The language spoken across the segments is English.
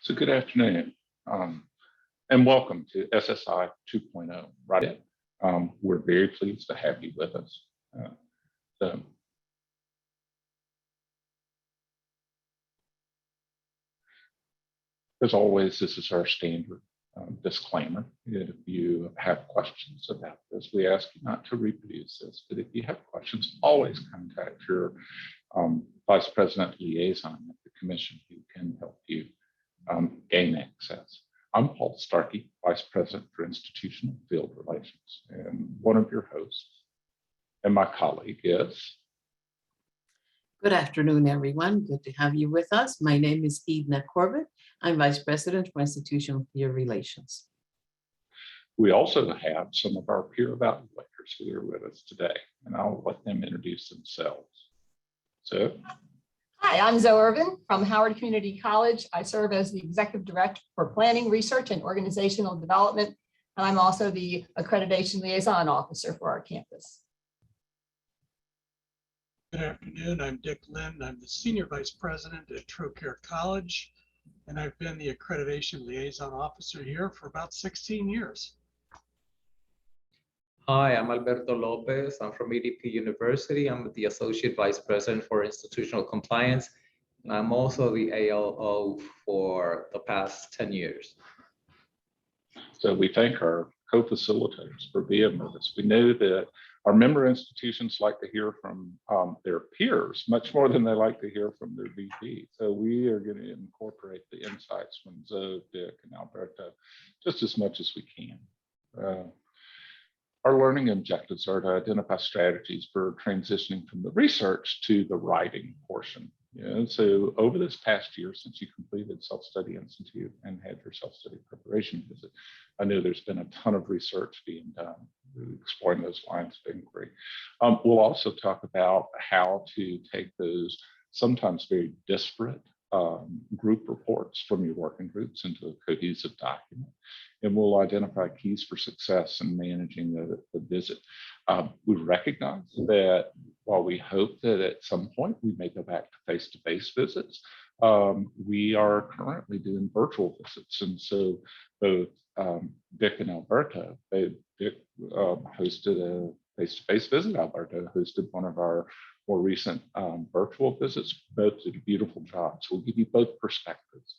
So good afternoon, and welcome to SSI 2.0. Right, we're very pleased to have you with us. So, as always, this is our standard disclaimer. If you have questions about this, we ask you not to reproduce this, but if you have questions, always contact your Vice President Liaison at the Commission who can help you gain access. I'm Paul Starkey, Vice President for Institutional Field Relations, and one of your hosts. And my colleague is. Good afternoon, everyone. Good to have you with us. My name is Edna Corbett. I'm Vice President for Institutional Field Relations. We also have some of our peer evaluators who are with us today, and I'll let them introduce themselves. So. Hi, I'm Zoe Irvin from Howard Community College. I serve as the Executive Director for Planning, Research, and Organizational Development, and I'm also the Accreditation Liaison Officer for our campus. Good afternoon, I'm Dick Lind. I'm the Senior Vice President at Trocaire College, and I've been the Accreditation Liaison Officer here for about 16 years. Hi, I'm Alberto Lopez. I'm from EDP University. I'm the Associate Vice President for Institutional Compliance, and I'm also the ALO for the past 10 years. So we thank our co-facilitators for being with us. We know that our member institutions like to hear from their peers much more than they like to hear from their VP. So we are going to incorporate the insights from Zoe, Dick, and Alberto just as much as we can. Our learning objectives are to identify strategies for transitioning from the research to the writing portion. So over this past year, since you completed Self-Study Institute and had your self-study preparation visit, I know there's been a ton of research being done, exploring those lines of inquiry. We'll also talk about how to take those sometimes very disparate group reports from your working groups into a cohesive document. And we'll identify keys for success in managing the visit. We recognize that while we hope that at some point we may go back to face-to-face visits, we are currently doing virtual visits. And so both Dick and Alberto, Dick hosted a face-to-face visit. Alberto hosted one of our more recent virtual visits. Both did a beautiful job. So we'll give you both perspectives.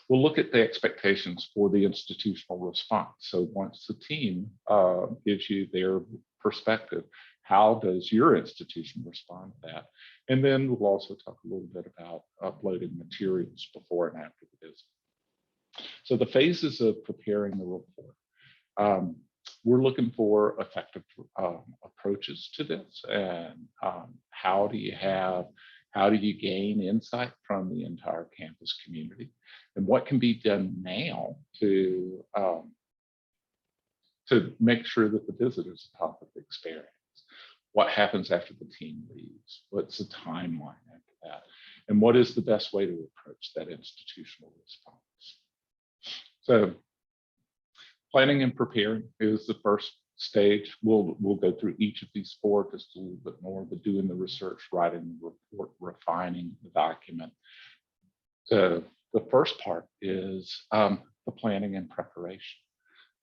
We'll look at the expectations for the institutional response. So once the team gives you their perspective, how does your institution respond to that? And then we'll also talk a little bit about uploading materials before and after the visit. So the phases of preparing the report. We're looking for effective approaches to this, and how do you gain insight from the entire campus community, and what can be done now to make sure that the visit is a top of the experience? What happens after the team leaves? What's the timeline after that? And what is the best way to approach that institutional response? So planning and preparing is the first stage. We'll go through each of these four just a little bit more, but doing the research, writing the report, refining the document. So the first part is the planning and preparation.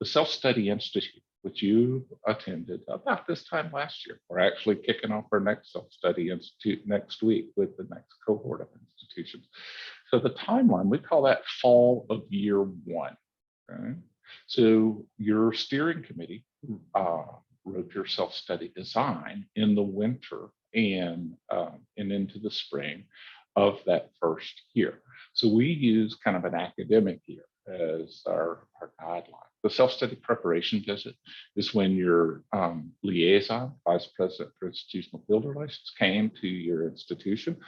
The Self-Study Institute, which you attended about this time last year, we're actually kicking off our next Self-Study Institute next week with the next cohort of institutions. So the timeline, we call that fall of year one. Okay? So your steering committee wrote your self-study design in the winter and into the spring of that first year. So we use kind of an academic year as our guideline. The self-study preparation visit is when your liaison, Vice President for Institutional Field Relations, came to your institution.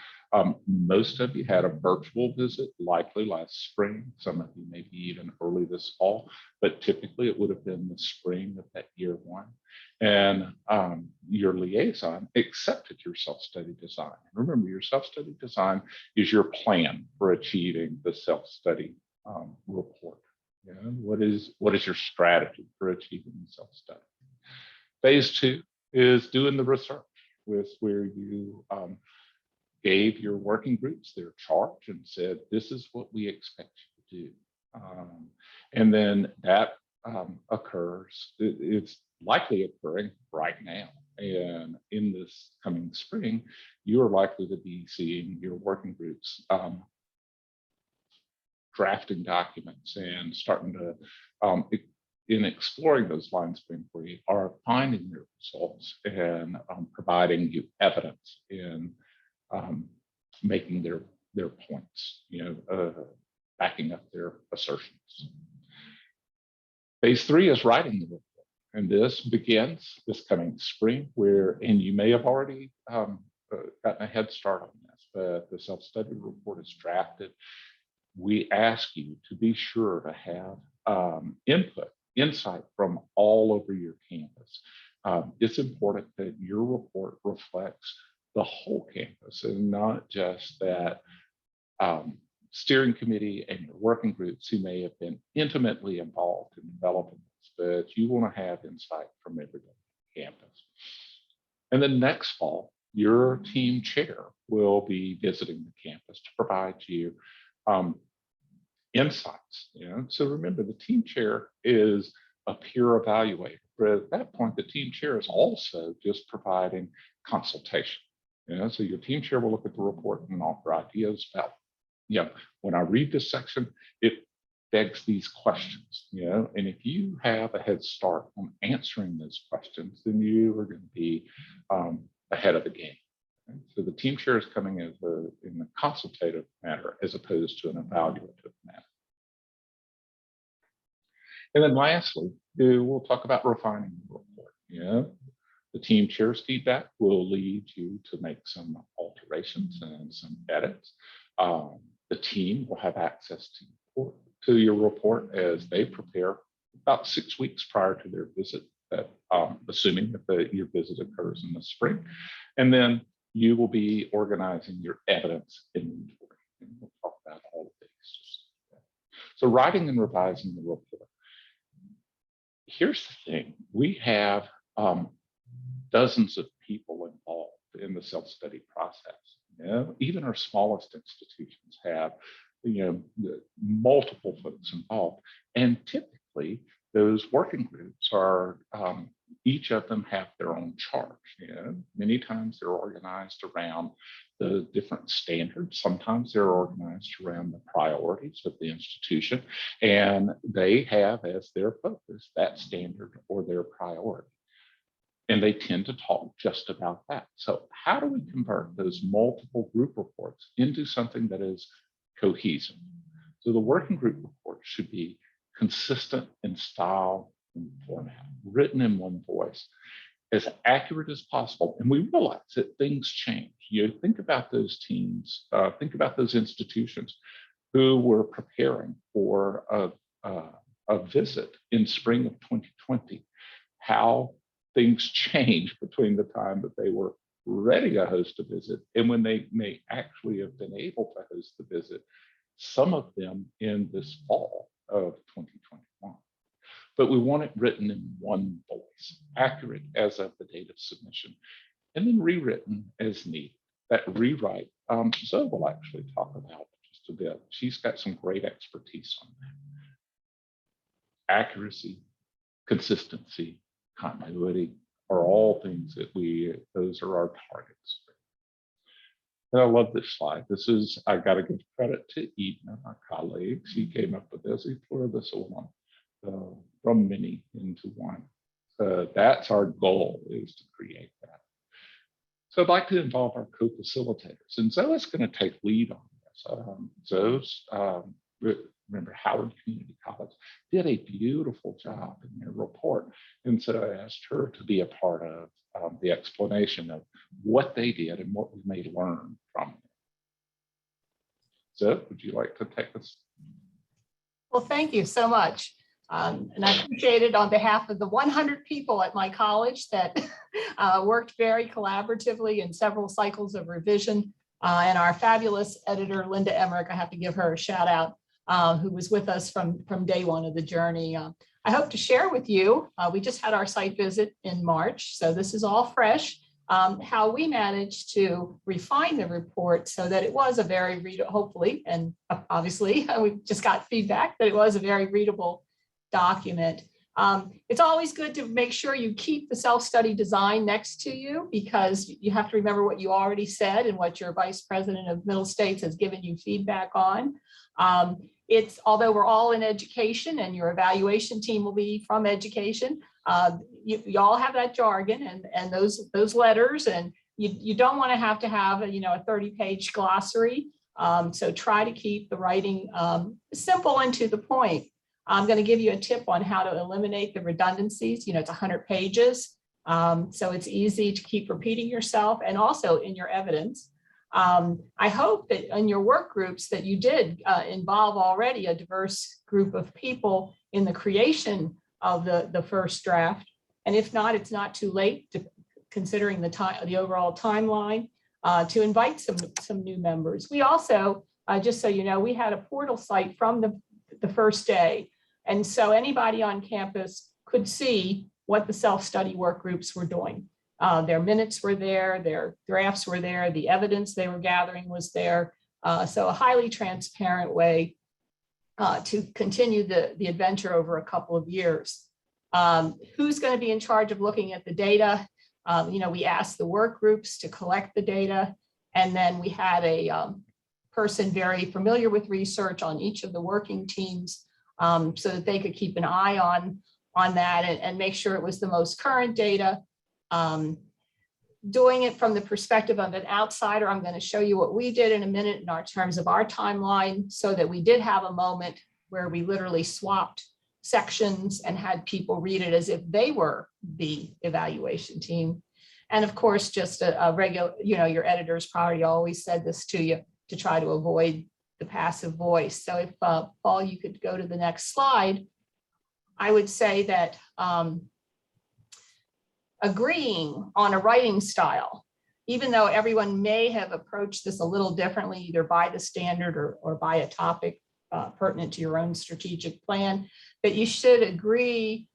Most of you had a virtual visit, likely last spring. Some of you maybe even early this fall, but typically it would have been the spring of that year one. And your liaison accepted your self-study design. Remember, your self-study design is your plan for achieving the self-study report. You know, what is your strategy for achieving self-study? Phase two is doing the research, where you gave your working groups their charge and said, this is what we expect you to do. And then that occurs, it's likely occurring right now. And in this coming spring, you are likely to be seeing your working groups drafting documents and starting to, in exploring those lines of inquiry, are finding their results and providing you evidence in making their points, backing up their assertions. Phase 3 is writing the report. And this begins this coming spring and you may have already gotten a head start on this, but the self-study report is drafted. We ask you to be sure to have insight from all over your campus. It's important that your report reflects the whole campus and not just that steering committee and your working groups who may have been intimately involved in developing this, but you want to have insight from everybody on campus. And then next fall, your team chair will be visiting the campus to provide you insights. So remember, the team chair is a peer evaluator, but at that point, the team chair is also just providing consultation. So your team chair will look at the report and offer ideas about, when I read this section, it begs these questions, and if you have a head start on answering those questions, then you are going to be ahead of the game. So the team chair is coming as in a consultative matter as opposed to an evaluative matter. And then lastly, we'll talk about refining the report. The team chair's feedback will lead you to make some alterations and some edits. The team will have access to your report as they prepare about 6 weeks prior to their visit, assuming that your visit occurs in the spring. And then you will be organizing your evidence inventory. And we'll talk about all of these. So writing and revising the report. Here's the thing. We have dozens of people involved in the self-study process. Even our smallest institutions have multiple folks involved. And typically, those working groups are, each of them have their own charge. Many times they're organized around the different standards. Sometimes they're organized around the priorities of the institution, and they have as their focus that standard or their priority. And they tend to talk just about that. So how do we convert those multiple group reports into something that is cohesive? So the working group report should be consistent in style and format, written in one voice, as accurate as possible. And we realize that things change. You think about those teams, think about those institutions who were preparing for a visit in spring of 2020, how things change between the time that they were ready to host a visit and when they may actually have been able to host the visit, some of them in this fall of 2021. But we want it written in one voice, accurate as of the date of submission, and then rewritten as needed. That rewrite, Zoe will actually talk about just a bit. She's got some great expertise on that. Accuracy, consistency, continuity are all things that those are our targets. And I love this slide. I got to give credit to Edna, my colleague. She came up with this. He threw this one from many into one. That's our goal, is to create that. So I'd like to involve our co-facilitators, and Zoe's going to take lead on this. Zoe's, remember, Howard Community College did a beautiful job in their report. And so I asked her to be a part of the explanation of what they did and what we may learn from it. Zoe, would you like to take us? Well, thank you so much. And I appreciate it on behalf of the 100 people at my college that worked very collaboratively in several cycles of revision. And our fabulous editor, Linda Emmerich, I have to give her a shout out, who was with us from day one of the journey. I hope to share with you, we just had our site visit in March, so this is all fresh. how we managed to refine the report so that it was a very readable, hopefully, and obviously we just got feedback that it was a very readable document. It's always good to make sure you keep the self-study design next to you, because you have to remember what you already said and what your vice president of Middle States has given you feedback on. Although we're all in education and your evaluation team will be from education, you all have that jargon and those letters, and you don't want to have a 30-page glossary. So try to keep the writing simple and to the point. I'm going to give you a tip on how to eliminate the redundancies. It's 100 pages. So it's easy to keep repeating yourself, and also in your evidence. I hope that in your work groups that you did involve already a diverse group of people in the creation of the first draft. And if not, it's not too late, considering the overall timeline, to invite some new members. We also, just so you know, we had a portal site from the first day. And so anybody on campus could see what the self-study work groups were doing. Their minutes were there, their drafts were there, the evidence they were gathering was there. So a highly transparent way to continue the adventure over a couple of years. Who's going to be in charge of looking at the data? We asked the work groups to collect the data, and then we had a person very familiar with research on each of the working teams, so that they could keep an eye on that and make sure it was the most current data. Doing it from the perspective of an outsider, I'm going to show you what we did in a minute in our terms of our timeline, so that we did have a moment where we literally swapped sections and had people read it as if they were the evaluation team. And of course, just a regular, your editors probably always said this to you, to try to avoid the passive voice. So if Paul, you could go to the next slide, I would say that agreeing on a writing style, even though everyone may have approached this a little differently, either by the standard or by a topic pertinent to your own strategic plan, that you should agree,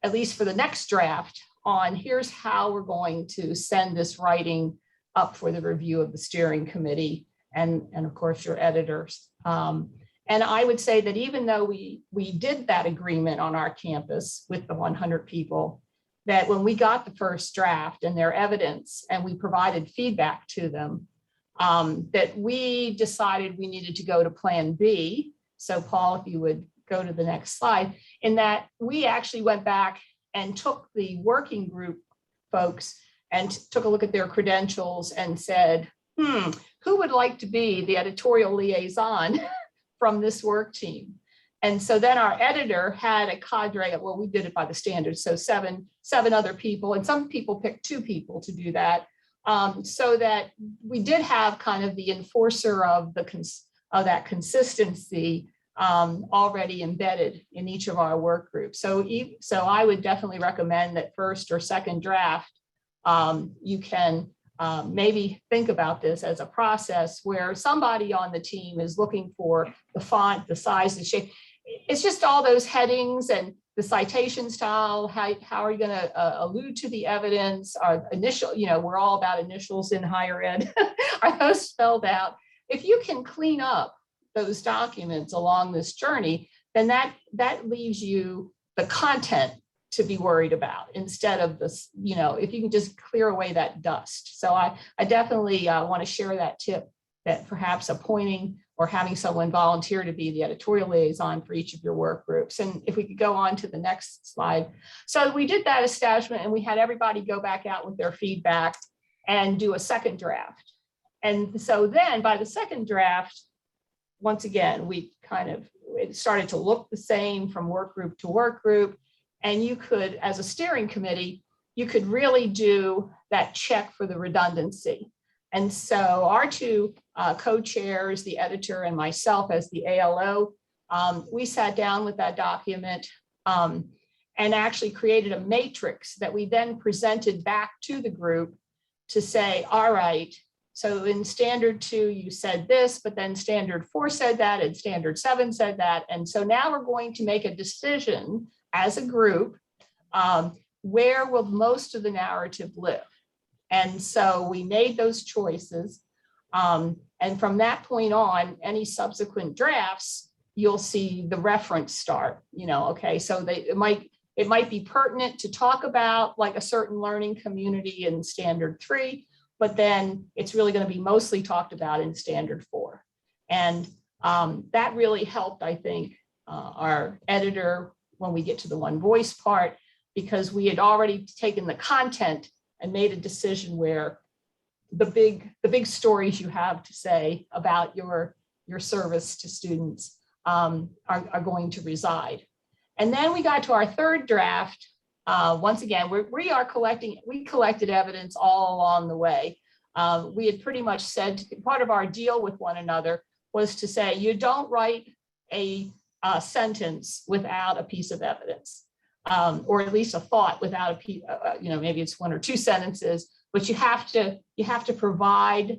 at least for the next draft, on here's how we're going to send this writing up for the review of the steering committee and of course your editors. And I would say that even though we did that agreement on our campus with the 100 people, that when we got the first draft and their evidence and we provided feedback to them, that we decided we needed to go to Plan B. So Paul, if you would go to the next slide, in that we actually went back and took the working group folks and took a look at their credentials and said, who would like to be the editorial liaison from this work team? And so then our editor had a cadre of, well, we did it by the standards, so seven other people, and some people picked 2 people to do that, so that we did have kind of the enforcer of that consistency already embedded in each of our work groups. So I would definitely recommend that first or second draft, you can maybe think about this as a process where somebody on the team is looking for the font, the size, the shape. It's just all those headings and the citation style. How are you going to allude to the evidence? Our initial, we're all about initials in higher ed. Are those spelled out? If you can clean up those documents along this journey, then that leaves you the content to be worried about instead of this, if you can just clear away that dust. So I definitely want to share that tip, that perhaps appointing or having someone volunteer to be the editorial liaison for each of your work groups. And if we could go on to the next slide. So we did that establishment and we had everybody go back out with their feedback and do a second draft. And so then by the second draft, once again, it started to look the same from work group to work group. And you could, as a steering committee, you could really do that check for the redundancy. And so our 2 co-chairs, the editor and myself as the ALO, we sat down with that document and actually created a matrix that we then presented back to the group to say, all right, so in standard 2, you said this, but then standard 4 said that, and standard 7 said that. And so now we're going to make a decision as a group, where will most of the narrative live? And so we made those choices. And from that point on, any subsequent drafts, you'll see the reference start, okay, so it might be pertinent to talk about like a certain learning community in standard 3, but then it's really going to be mostly talked about in standard 4. And that really helped, I think, our editor when we get to the one voice part, because we had already taken the content and made a decision where the big stories you have to say about your service to students are going to reside. And then we got to our third draft. Once again, we collected evidence all along the way. We had pretty much said part of our deal with one another was to say, you don't write a sentence without a piece of evidence, or at least a thought without a piece, maybe it's 1 or 2 sentences, but you have to provide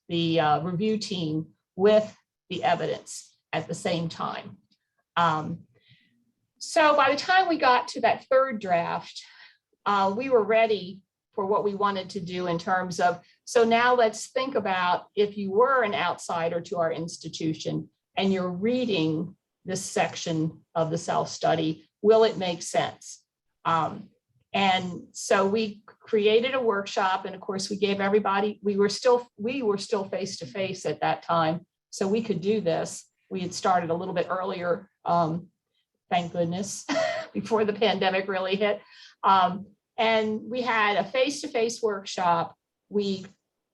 the review team with the evidence at the same time. So by the time we got to that third draft, we were ready for what we wanted to do in terms of, so now let's think about if you were an outsider to our institution and you're reading this section of the self-study, will it make sense? And so we created a workshop, and of course we gave everybody, we were still face-to-face at that time, so we could do this. We had started a little bit earlier, thank goodness, before the pandemic really hit. And we had a face-to-face workshop. We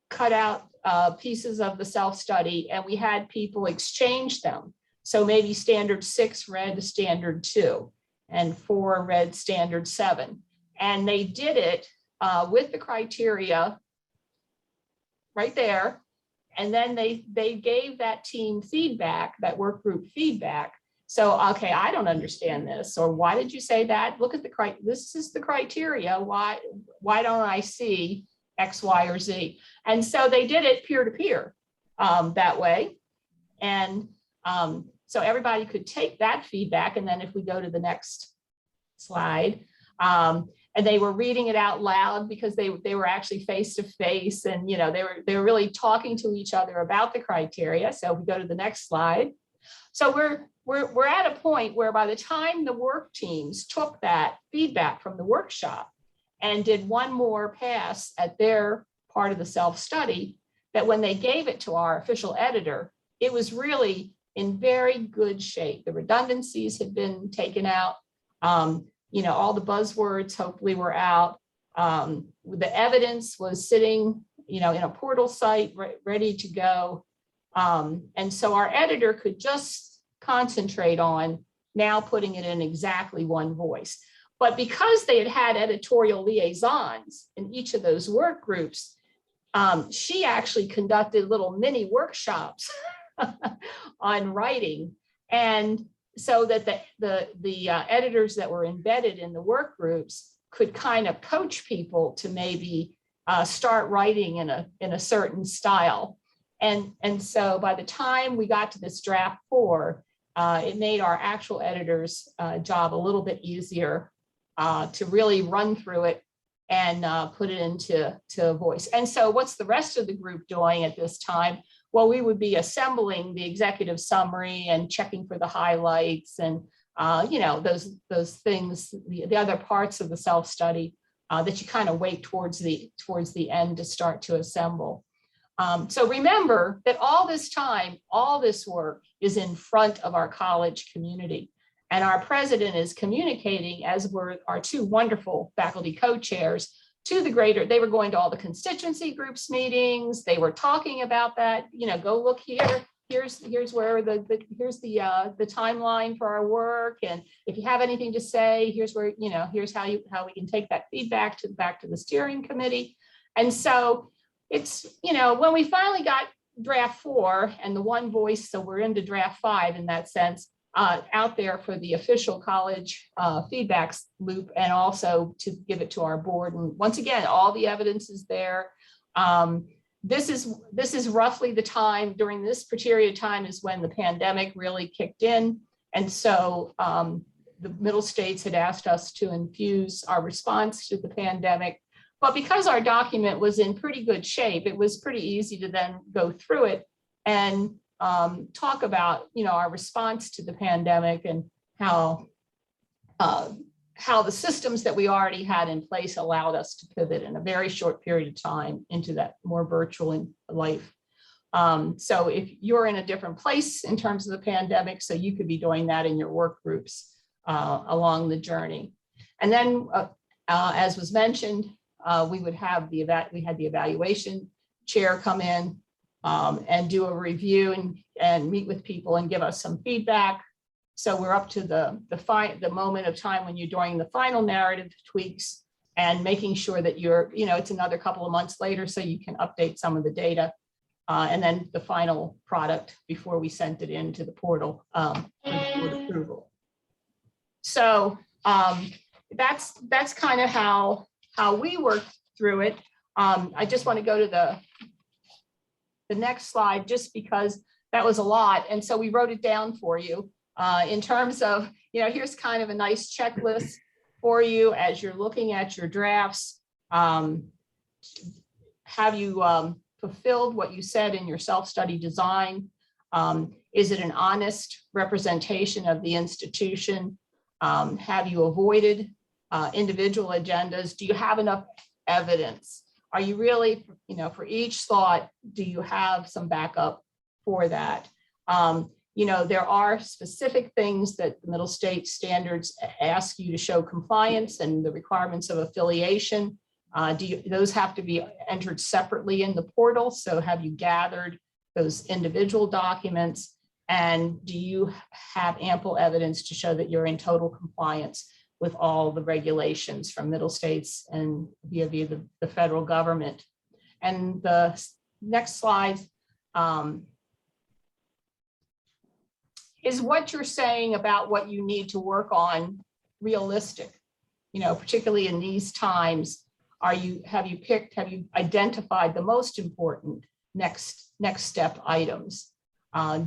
cut out pieces of the self-study and we had people exchange them. So maybe standard 6 read to standard 2 and 4 read standard 7. And they did it with the criteria right there. And then they gave that team feedback, that work group feedback. So, okay, I don't understand this, or why did you say that? Look at this is the criteria. Why don't I see X, Y, or Z? And so they did it peer-to-peer that way. And so everybody could take that feedback. And then if we go to the next slide, and they were reading it out loud because they were actually face-to-face, and they were really talking to each other about the criteria. So if we go to the next slide. So we're at a point where by the time the work teams took that feedback from the workshop and did one more pass at their part of the self-study, that when they gave it to our official editor, it was really in very good shape. The redundancies had been taken out. All the buzzwords hopefully were out. The evidence was sitting, in a portal site ready to go. And so our editor could just concentrate on now putting it in exactly one voice. But because they had editorial liaisons in each of those work groups, she actually conducted little mini workshops on writing. And so that the editors that were embedded in the work groups could kind of coach people to maybe start writing in a certain style. And so by the time we got to this draft 4, it made our actual editor's job a little bit easier to really run through it and put it into voice. And so what's the rest of the group doing at this time? Well, we would be assembling the executive summary and checking for the highlights and those things, the other parts of the self-study that you kind of wait towards the end to start to assemble. So remember that all this time, all this work is in front of our college community. And our president is communicating, as were our 2 wonderful faculty co-chairs, to the greater, they were going to all the constituency groups meetings. They were talking about that, go look here. Here's where here's the timeline for our work. And if you have anything to say, here's where, here's how we can take that feedback back to the steering committee. And so it's, when we finally got draft 4 and the one voice, so we're into draft 5 in that sense, out there for the official college feedback loop, and also to give it to our board. And once again, all the evidence is there. This is roughly the time, during this period of time is when the pandemic really kicked in. And so the middle states had asked us to infuse our response to the pandemic But because our document was in pretty good shape, it was pretty easy to then go through it and talk about, our response to the pandemic and how the systems that we already had in place allowed us to pivot in a very short period of time into that more virtual life. So if you're in a different place in terms of the pandemic, so you could be doing that in your work groups along the journey. And then, as was mentioned, we had the evaluation chair come in and do a review and meet with people and give us some feedback. So we're up to the moment of time when you're doing the final narrative tweaks and making sure that it's another couple of months later, so you can update some of the data. And then the final product before we sent it into the portal for approval. So that's kind of how we worked through it. I just want to go to the next slide, just because that was a lot. And so we wrote it down for you in terms of, here's kind of a nice checklist for you as you're looking at your drafts. Have you fulfilled what you said in your self-study design? Is it an honest representation of the institution? Have you avoided individual agendas? Do you have enough evidence? Are you really, for each thought, do you have some backup for that? There are specific things that the Middle State standards ask you to show compliance and the requirements of affiliation. Those have to be entered separately in the portal. So have you gathered those individual documents? And do you have ample evidence to show that you're in total compliance with all the regulations from Middle States and via the federal government? And the next slide is what you're saying about what you need to work on realistic, particularly in these times. Have you identified the most important next step items?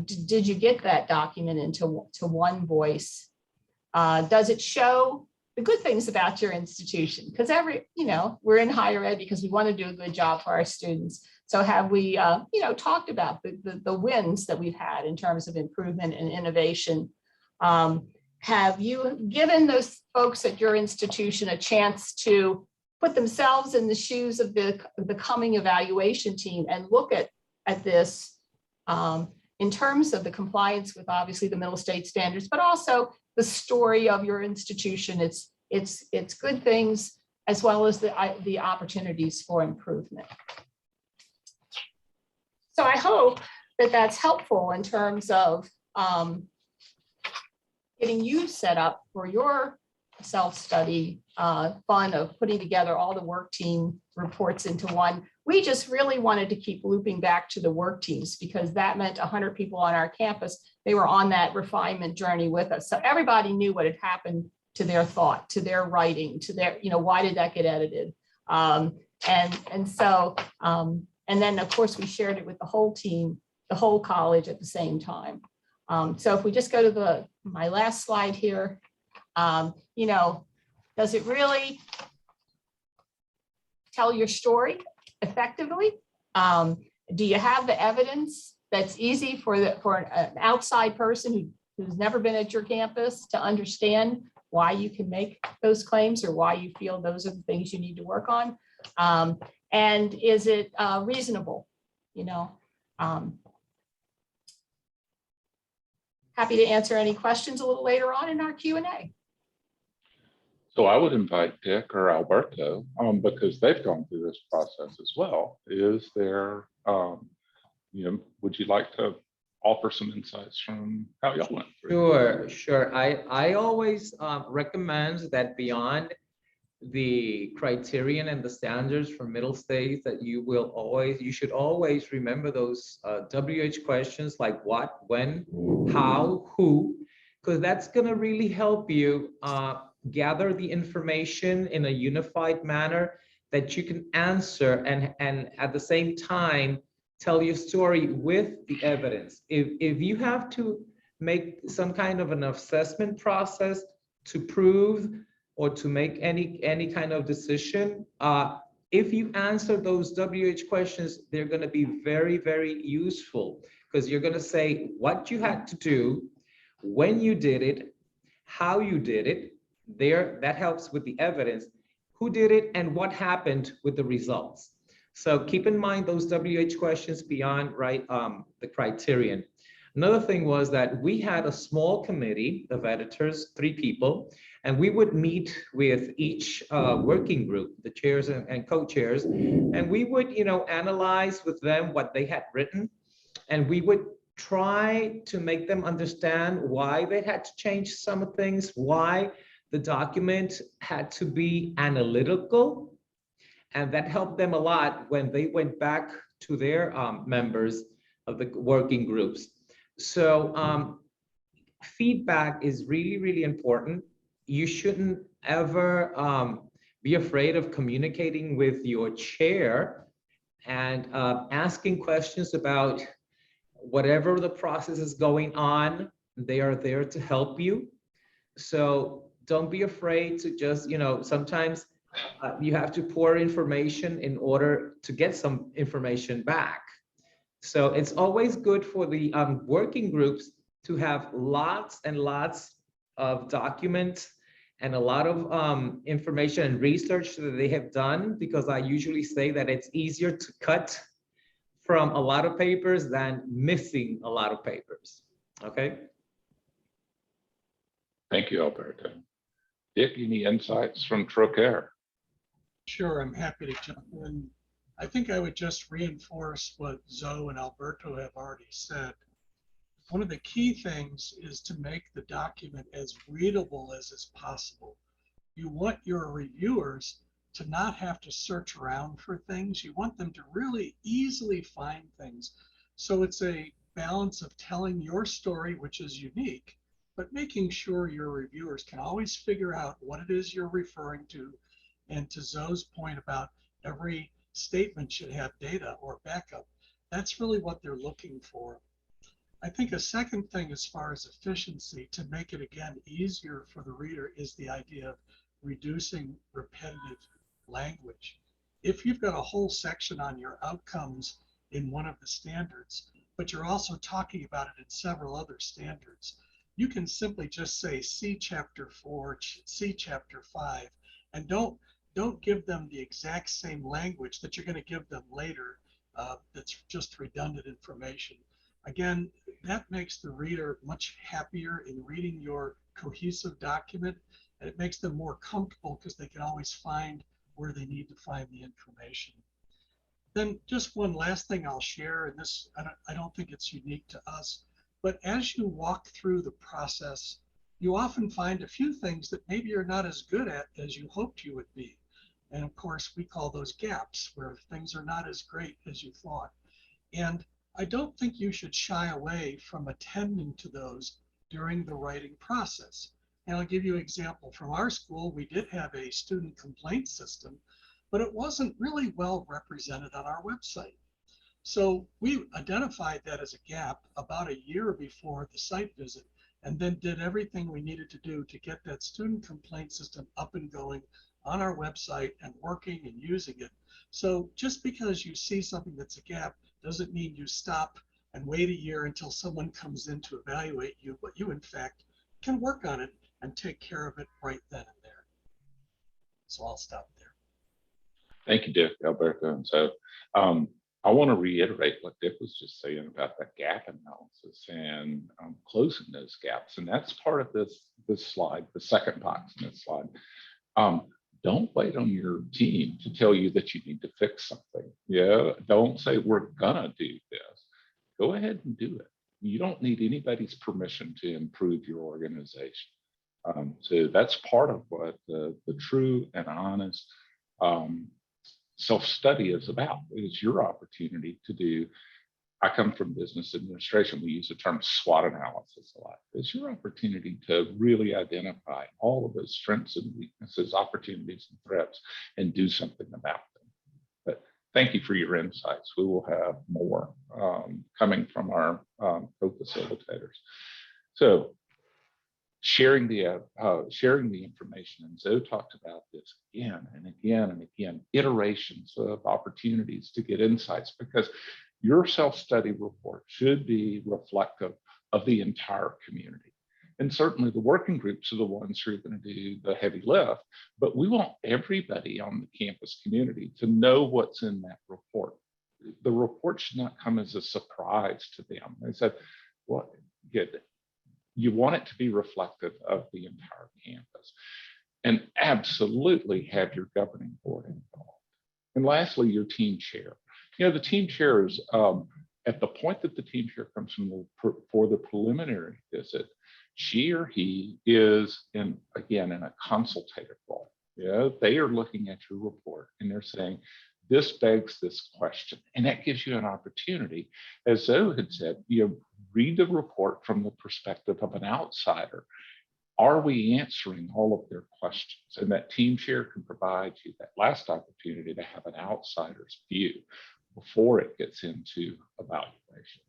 Did you get that document into one voice? Does it show the good things about your institution? Because we're in higher ed because we want to do a good job for our students. So have we, talked about the wins that we've had in terms of improvement and innovation? Have you given those folks at your institution a chance to put themselves in the shoes of the coming evaluation team and look at this in terms of the compliance with obviously the Middle State standards, but also the story of your institution, its good things, as well as the opportunities for improvement. So I hope that that's helpful in terms of getting you set up for your self-study fun of putting together all the work team reports into one. We just really wanted to keep looping back to the work teams because that meant 100 people on our campus. They were on that refinement journey with us. So everybody knew what had happened to their thought, to their writing, to their, why did that get edited? And then of course we shared it with the whole team, the whole college at the same time. So if we just go to my last slide here, does it really tell your story effectively? Do you have the evidence that's easy for an outside person who's never been at your campus to understand why you can make those claims or why you feel those are the things you need to work on? And is it reasonable? Happy to answer any questions a little later on in our Q&A. So I would invite Dick or Alberto, because they've gone through this process as well. Is there, would you like to offer some insights from how y'all went through? Sure. I always recommend that beyond the criterion and the standards for Middle States, that you should always remember those WH questions like what, when, how, who, because that's going to really help you gather the information in a unified manner that you can answer and at the same time tell your story with the evidence. If you have to make some kind of an assessment process to prove or to make any kind of decision, if you answer those WH questions, they're going to be very, very useful because you're going to say what you had to do, when you did it, how you did it. There, that helps with the evidence, who did it and what happened with the results. So keep in mind those WH questions beyond, right, the criterion. Another thing was that we had a small committee of editors, 3 people, and we would meet with each working group, the chairs and co-chairs, and we would, analyze with them what they had written, and we would try to make them understand why they had to change some things, why the document had to be analytical, and that helped them a lot when they went back to their members of the working groups. So feedback is really, really important. You shouldn't ever be afraid of communicating with your chair and asking questions about whatever the process is going on. They are there to help you. So don't be afraid to just, sometimes you have to pour information in order to get some information back. So it's always good for the working groups to have lots and lots of documents and a lot of information and research that they have done, because I usually say that it's easier to cut from a lot of papers than missing a lot of papers. Okay. Thank you, Alberto. Dick, any insights from Trocaire? Sure, I'm happy to jump in. I think I would just reinforce what Zoe and Alberto have already said. One of the key things is to make the document as readable as is possible. You want your reviewers to not have to search around for things. You want them to really easily find things. So it's a balance of telling your story, which is unique, but making sure your reviewers can always figure out what it is you're referring to. And to Zoe's point about every statement should have data or backup, that's really what they're looking for. I think a second thing as far as efficiency, to make it again easier for the reader, is the idea of reducing repetitive language. If you've got a whole section on your outcomes in one of the standards, but you're also talking about it in several other standards, you can simply just say see chapter 4, see chapter 5, and don't give them the exact same language that you're going to give them later that's just redundant information. Again, that makes the reader much happier in reading your cohesive document, and it makes them more comfortable because they can always find where they need to find the information. Then just one last thing I'll share, and this, I don't think it's unique to us, but as you walk through the process, you often find a few things that maybe you're not as good at as you hoped you would be. And of course, we call those gaps, where things are not as great as you thought. And I don't think you should shy away from attending to those during the writing process. And I'll give you an example. From our school, we did have a student complaint system, but it wasn't really well represented on our website. So we identified that as a gap about a year before the site visit, and then did everything we needed to do to get that student complaint system up and going on our website and working and using it. So just because you see something that's a gap doesn't mean you stop and wait a year until someone comes in to evaluate you, but you in fact can work on it and take care of it right then and there. So I'll stop there. Thank you, Dick, Alberto. And so I want to reiterate what Dick was just saying about the gap analysis and closing those gaps. And that's part of this slide, the second box in this slide. Don't wait on your team to tell you that you need to fix something. Yeah, don't say we're gonna do this. Go ahead and do it. You don't need anybody's permission to improve your organization. So that's part of what the true and honest self-study is about. It's your opportunity to do. I come from business administration. We use the term SWOT analysis a lot. It's your opportunity to really identify all of those strengths and weaknesses, opportunities and threats, and do something about them. But thank you for your insights. We will have more coming from our co-facilitators. So sharing the information. And Zoe talked about this again and again and again, iterations of opportunities to get insights, because your self-study report should be reflective of the entire community. And certainly the working groups are the ones who are going to do the heavy lift, but we want everybody on the campus community to know what's in that report. The report should not come as a surprise to them. They said, well, you want it to be reflective of the entire campus, and absolutely have your governing board involved. And lastly, your team chair. You know, the team chair is at the point that the team chair comes from for the preliminary visit, she or he is in a consultative role. Yeah, they are looking at your report and they're saying, this begs this question. And that gives you an opportunity, as Zoe had said, read the report from the perspective of an outsider. Are we answering all of their questions? And that team chair can provide you that last opportunity to have an outsider's view before it gets into evaluation.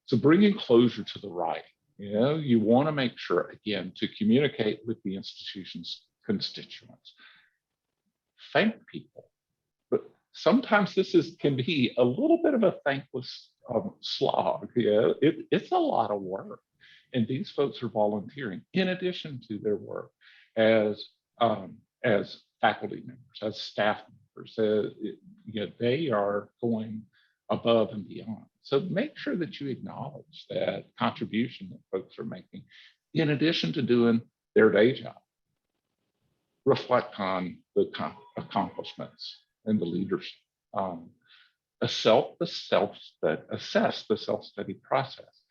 So bringing closure to the writing, you want to make sure, again, to communicate with the institution's constituents. Thank people, but sometimes this can be a little bit of a thankless slog. It's a lot of work, and these folks are volunteering in addition to their work as faculty members, as staff members. They are going above and beyond. So make sure that you acknowledge that contribution that folks are making in addition to doing their day job. Reflect on the accomplishments and the leadership. Assess the self-study process.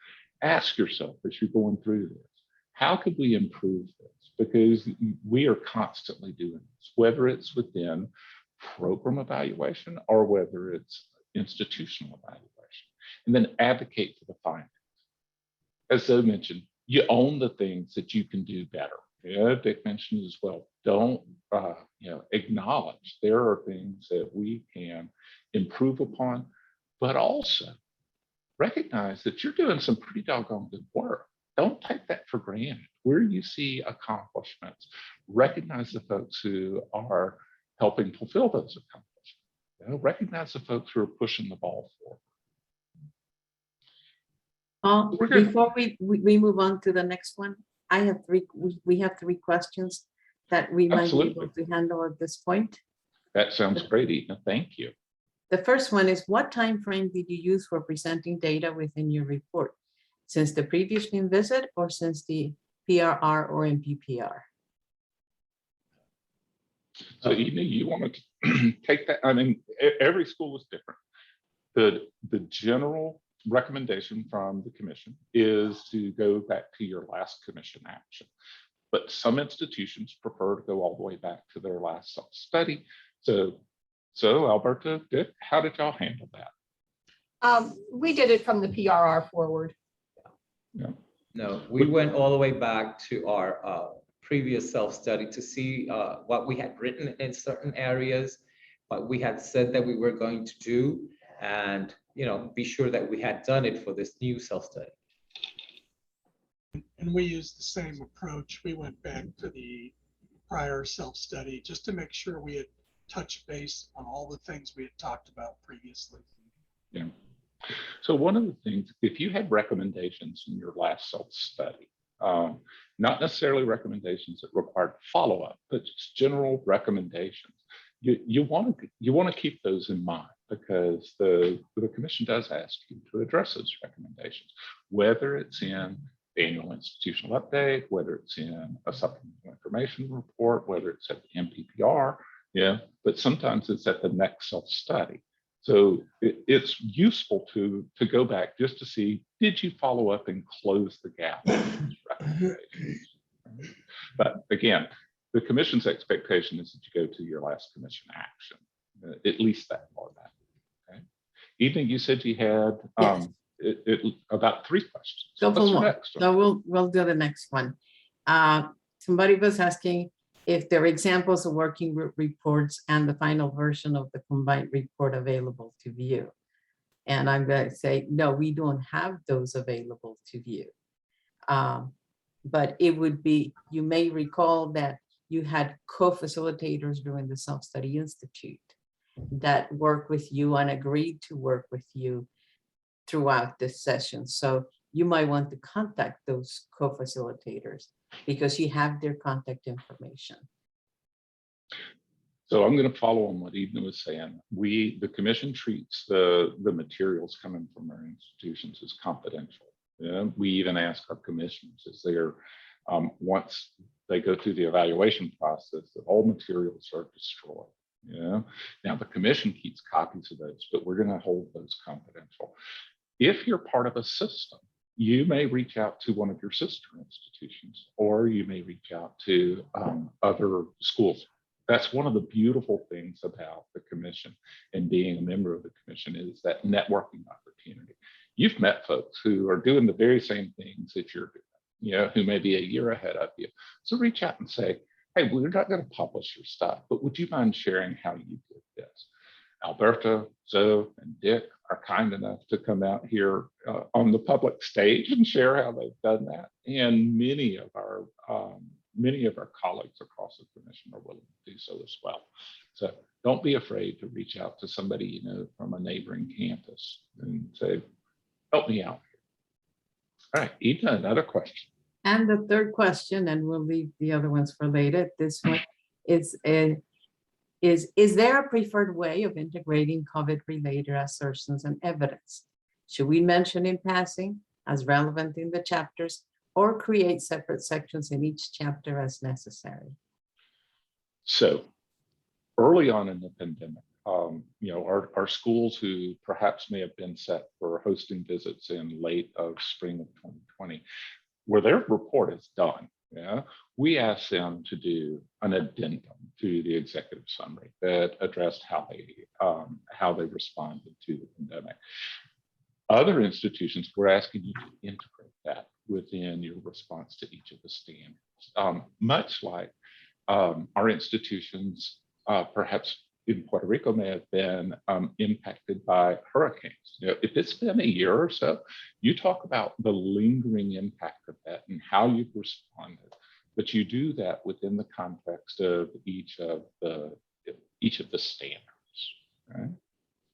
Ask yourself as you're going through this, how could we improve this? Because we are constantly doing this, whether it's within program evaluation or whether it's institutional evaluation. And then advocate for the findings. As Zoe mentioned, you own the things that you can do better. Dick mentioned as well, don't acknowledge there are things that we can improve upon, but also recognize that you're doing some pretty doggone good work. Don't take that for granted. Where you see accomplishments, recognize the folks who are helping fulfill those accomplishments. Recognize the folks who are pushing the ball forward. Before we move on to the next one, I have we have three questions that we might be able to handle at this point. That sounds great, Edna. Thank you. The first one is, what time frame did you use for presenting data within your report? Since the previous visit or since the PRR or MPPR? So Edna, you want to take that? I mean, every school is different. The general recommendation from the commission is to go back to your last commission action. But some institutions prefer to go all the way back to their last self-study. So Alberta, how did y'all handle that? We did it from the PRR forward. Yeah. No, we went all the way back to our previous self-study to see what we had written in certain areas, what we had said that we were going to do, and be sure that we had done it for this new self-study. And we used the same approach. We went back to the prior self-study just to make sure we had touched base on all the things we had talked about previously. Yeah. So one of the things, if you had recommendations in your last self-study, not necessarily recommendations that required follow-up, but just general recommendations, you want to keep those in mind, because the commission does ask you to address those recommendations, whether it's in the annual institutional update, whether it's in a supplemental information report, whether it's at the MPPR, but sometimes it's at the next self-study. So it's useful to go back just to see, did you follow up and close the gap on these recommendations? But again, the commission's expectation is that you go to your last commission action, at least that far back. Okay. Evening, you said you had about 3 questions. Go for more. Next one? So we'll do the next one. Somebody was asking if there are examples of working group reports and the final version of the combined report available to view. And I'm going to say, no, we don't have those available to view. But it would be, you may recall that you had co-facilitators during the Self-Study Institute that worked with you and agreed to work with you throughout this session. So you might want to contact those co-facilitators because you have their contact information. So I'm going to follow on what Edna was saying. The commission treats the materials coming from our institutions as confidential. Yeah, we even ask our commissioners as they're, once they go through the evaluation process, that all materials are destroyed. Yeah. Now the commission keeps copies of those, but we're going to hold those confidential. If you're part of a system, you may reach out to one of your sister institutions, or you may reach out to other schools. That's one of the beautiful things about the commission and being a member of the commission is that networking opportunity. You've met folks who are doing the very same things that you're doing, who may be a year ahead of you. So reach out and say, hey, we're not going to publish your stuff, but would you mind sharing how you did this? Alberta, Zoe, and Dick are kind enough to come out here on the public stage and share how they've done that. And many of our colleagues across the commission are willing to do so as well. So don't be afraid to reach out to somebody from a neighboring campus and say, help me out. All right, Edna, another question. And the third question, and we'll leave the other ones for later. This one is there a preferred way of integrating COVID-related assertions and evidence? Should we mention in passing as relevant in the chapters, or create separate sections in each chapter as necessary? So early on in the pandemic, our schools who perhaps may have been set for hosting visits in late of spring of 2020, where their report is done, we asked them to do an addendum to the executive summary that addressed how they responded to the pandemic. Other institutions, we're asking you to integrate that within your response to each of the standards, much like our institutions, perhaps in Puerto Rico, may have been impacted by hurricanes. If it's been a year or so, you talk about the lingering impact of that and how you've responded, but you do that within the context of each of the standards. Right?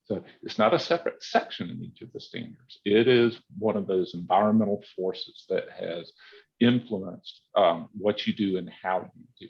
So it's not a separate section in each of the standards. It is one of those environmental forces that has influenced what you do and how you do.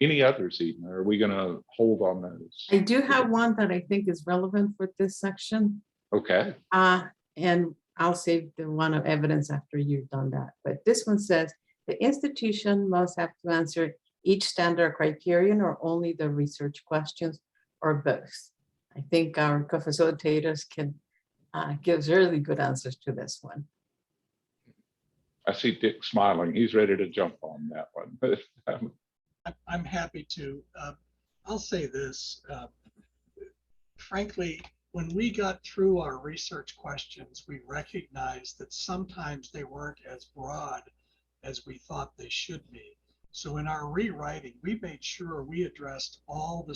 Any others, Edna? Are we going to hold on those? I do have one that I think is relevant for this section. Okay. And I'll save the one of evidence after you've done that. But this one says the institution must have to answer each standard criterion or only the research questions or both. I think our co-facilitators can give really good answers to this one. I see Dick smiling. He's ready to jump on that one. I'm happy to. I'll say this. Frankly, when we got through our research questions, we recognized that sometimes they weren't as broad as we thought they should be. So in our rewriting, we made sure we addressed all the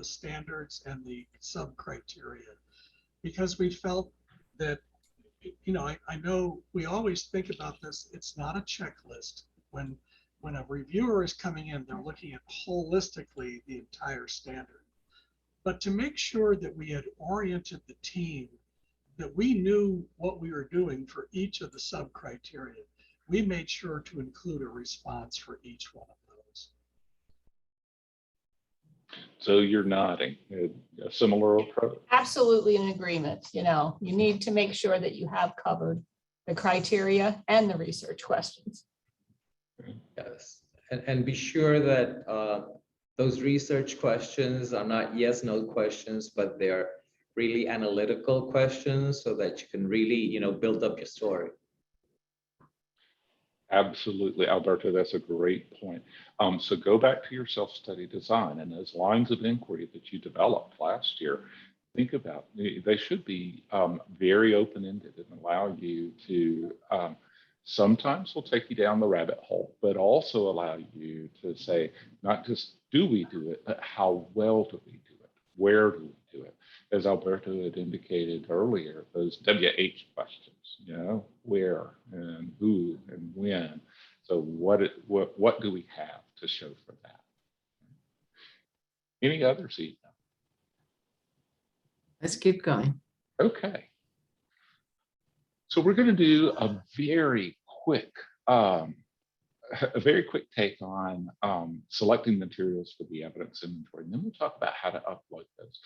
standards and the sub-criteria, because we felt that, I know we always think about this, it's not a checklist. When a reviewer is coming in, they're looking at holistically the entire standard. But to make sure that we had oriented the team, that we knew what we were doing for each of the sub-criteria, we made sure to include a response for each one of those. So you're nodding, a similar approach. Absolutely in agreement. You need to make sure that you have covered the criteria and the research questions. Yes, and be sure that those research questions are not yes/no questions, but they're really analytical questions so that you can really, build up your story. Absolutely, Alberto, that's a great point. So go back to your self-study design and those lines of inquiry that you developed last year. Think about, they should be very open-ended and allow you to, sometimes will take you down the rabbit hole, but also allow you to say, not just do we do it, but how well do we do it? Where do we do it? As Alberto had indicated earlier, those WH questions, where and who and when. So what do we have to show for that? Any others, Eva? Let's keep going. Okay. So we're going to do a very quick take on selecting materials for the evidence inventory, and then we'll talk about how to upload those.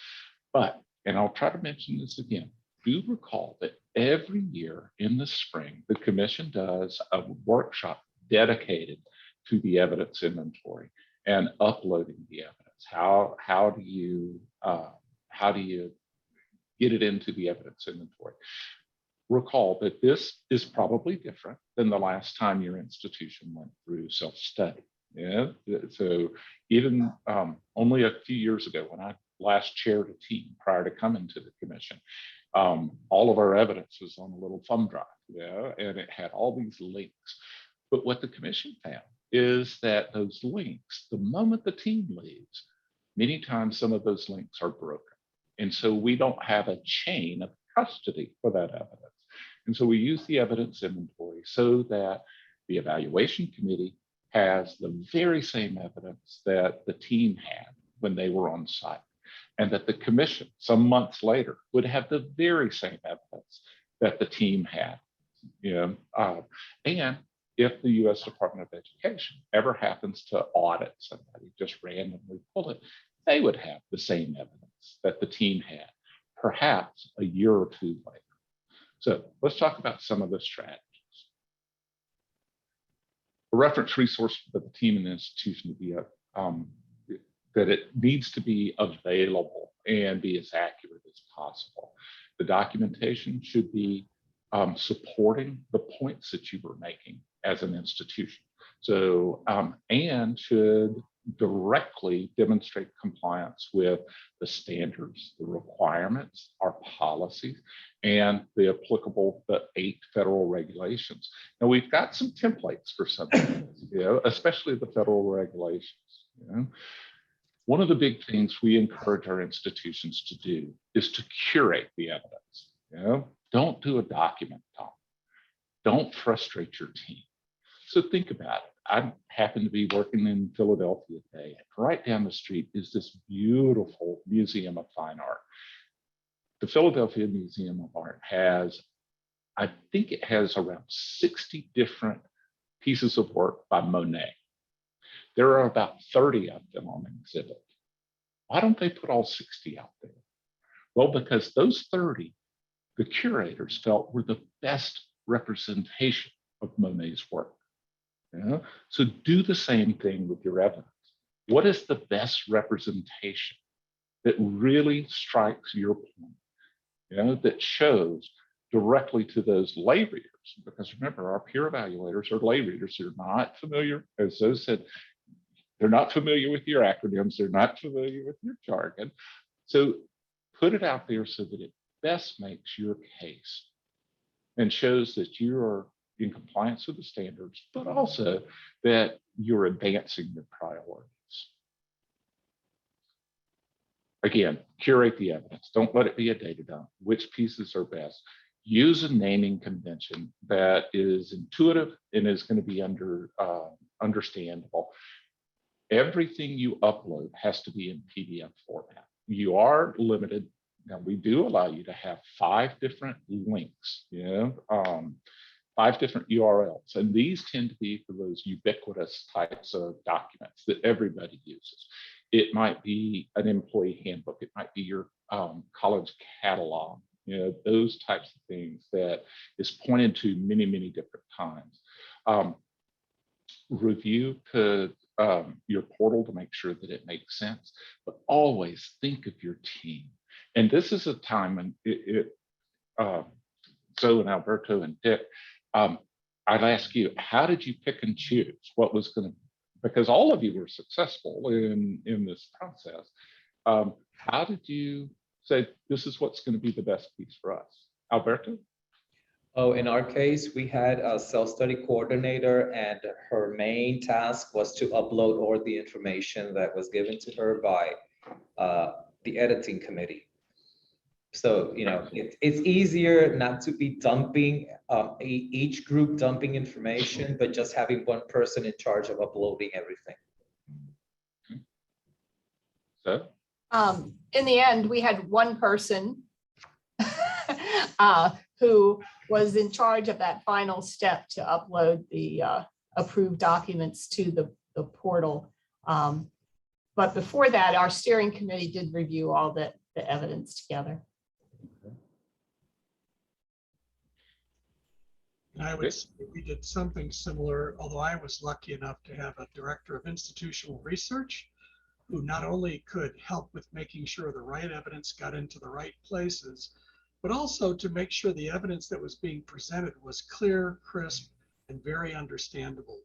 But, and I'll try to mention this again, do recall that every year in the spring, the commission does a workshop dedicated to the evidence inventory and uploading the evidence. How do you get it into the evidence inventory? Recall that this is probably different than the last time your institution went through self-study. Yeah, so even only a few years ago, when I last chaired a team prior to coming to the commission, all of our evidence was on a little thumb drive, and it had all these links. But what the commission found is that those links, the moment the team leaves, many times some of those links are broken. And so we don't have a chain of custody for that evidence. And so we use the evidence inventory so that the evaluation committee has the very same evidence that the team had when they were on site, and that the commission some months later would have the very same evidence that the team had. And if the U.S. Department of Education ever happens to audit somebody, just randomly pull it, they would have the same evidence that the team had, perhaps a year or two later. So let's talk about some of the strategies. A reference resource for the team and the institution to be that it needs to be available and be as accurate as possible. The documentation should be supporting the points that you were making as an institution. So, and should directly demonstrate compliance with the standards, the requirements, our policies, and the applicable 8 federal regulations. Now, we've got some templates for some of these, especially the federal regulations. One of the big things we encourage our institutions to do is to curate the evidence. Don't do a document dump. Don't frustrate your team. So think about it. I happen to be working in Philadelphia today, and right down the street is this beautiful Museum of Fine Art. The Philadelphia Museum of Art has, I think it has around 60 different pieces of work by Monet. There are about 30 of them on exhibit. Why don't they put all 60 out there? Well, because those 30, the curators felt were the best representation of Monet's work. So do the same thing with your evidence. What is the best representation that really strikes your point, that shows directly to those lay readers? Because remember, our peer evaluators are lay readers. They're not familiar, as Zoe said, they're not familiar with your acronyms. They're not familiar with your jargon. So put it out there so that it best makes your case and shows that you are in compliance with the standards, but also that you're advancing your priorities. Again, curate the evidence. Don't let it be a data dump. Which pieces are best? Use a naming convention that is intuitive and is going to be understandable. Everything you upload has to be in PDF format. You are limited. Now, we do allow you to have 5 different links, 5 different URLs. And these tend to be for those ubiquitous types of documents that everybody uses. It might be an employee handbook. It might be your college catalog, those types of things that is pointed to many, many different times. Review to your portal to make sure that it makes sense, but always think of your team. And this is a time when Zoe and Alberto and Dick, I'd ask you, how did you pick and choose what was going to, because all of you were successful in this process. How did you say, this is what's going to be the best piece for us? Alberto? Oh, in our case, we had a self-study coordinator, and her main task was to upload all the information that was given to her by the editing committee. So, you know, it's easier not to be dumping, each group dumping information, but just having one person in charge of uploading everything. So, In the end, we had one person who was in charge of that final step to upload the approved documents to the portal. But before that, our steering committee did review all the evidence together. And I would say we did something similar, although I was lucky enough to have a director of institutional research who not only could help with making sure the right evidence got into the right places, but also to make sure the evidence that was being presented was clear, crisp, and very understandable.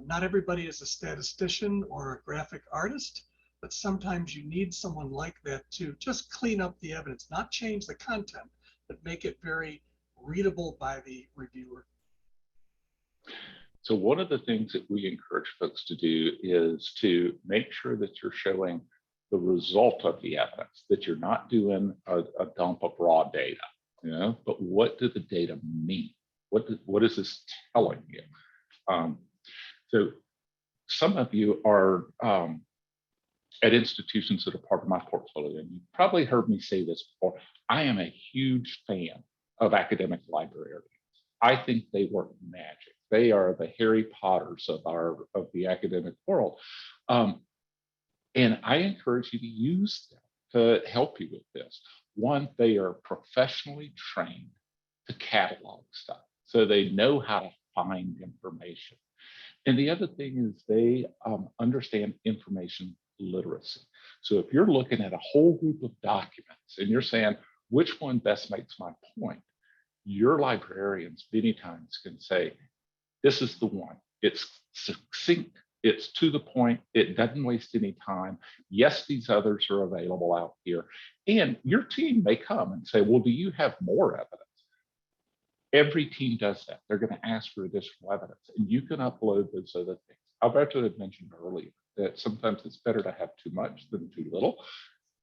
Not everybody is a statistician or a graphic artist, but sometimes you need someone like that to just clean up the evidence, not change the content, but make it very readable by the reviewer. So one of the things that we encourage folks to do is to make sure that you're showing the result of the evidence, that you're not doing a dump of raw data, you know, but what do the data mean? What is this telling you? So some of you are at institutions that are part of my portfolio, and you've probably heard me say this before. I am a huge fan of academic librarians. I think they work magic. They are the Harry Potters of the academic world. And I encourage you to use them to help you with this. One, they are professionally trained to catalog stuff, so they know how to find information. And the other thing is they understand information literacy. So if you're looking at a whole group of documents and you're saying, which one best makes my point? Your librarians many times can say, this is the one. It's succinct, it's to the point, it doesn't waste any time. Yes, these others are available out here. And your team may come and say, well, do you have more evidence? Every team does that. They're going to ask for additional evidence, and you can upload those other things. Alberto had mentioned earlier that sometimes it's better to have too much than too little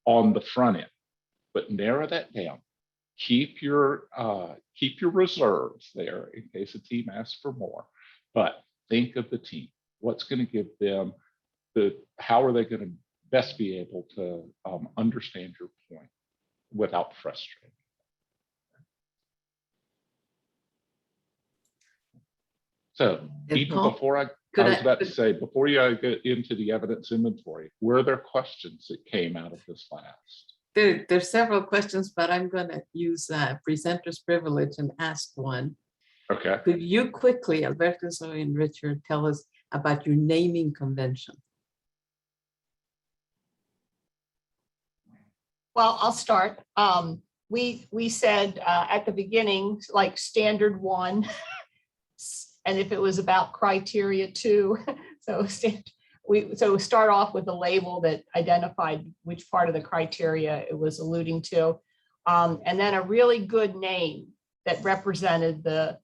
on the front end, but narrow that down. Keep your reserves there in case a team asks for more, but think of the team. What's going to give them how are they going to best be able to understand your point without frustrating? So even Paul, before I could was I- about to say, before you get into the evidence inventory, were there questions that came out of this last? There's several questions, but I'm going to use presenter's privilege and ask one. Okay. Could you quickly, Alberto, Zoe, and Richard, tell us about your naming convention? Well, I'll start. We said at the beginning, like standard 1, and if it was about criteria 2, so start off with a label that identified which part of the criteria it was alluding to, and then a really good name that represented the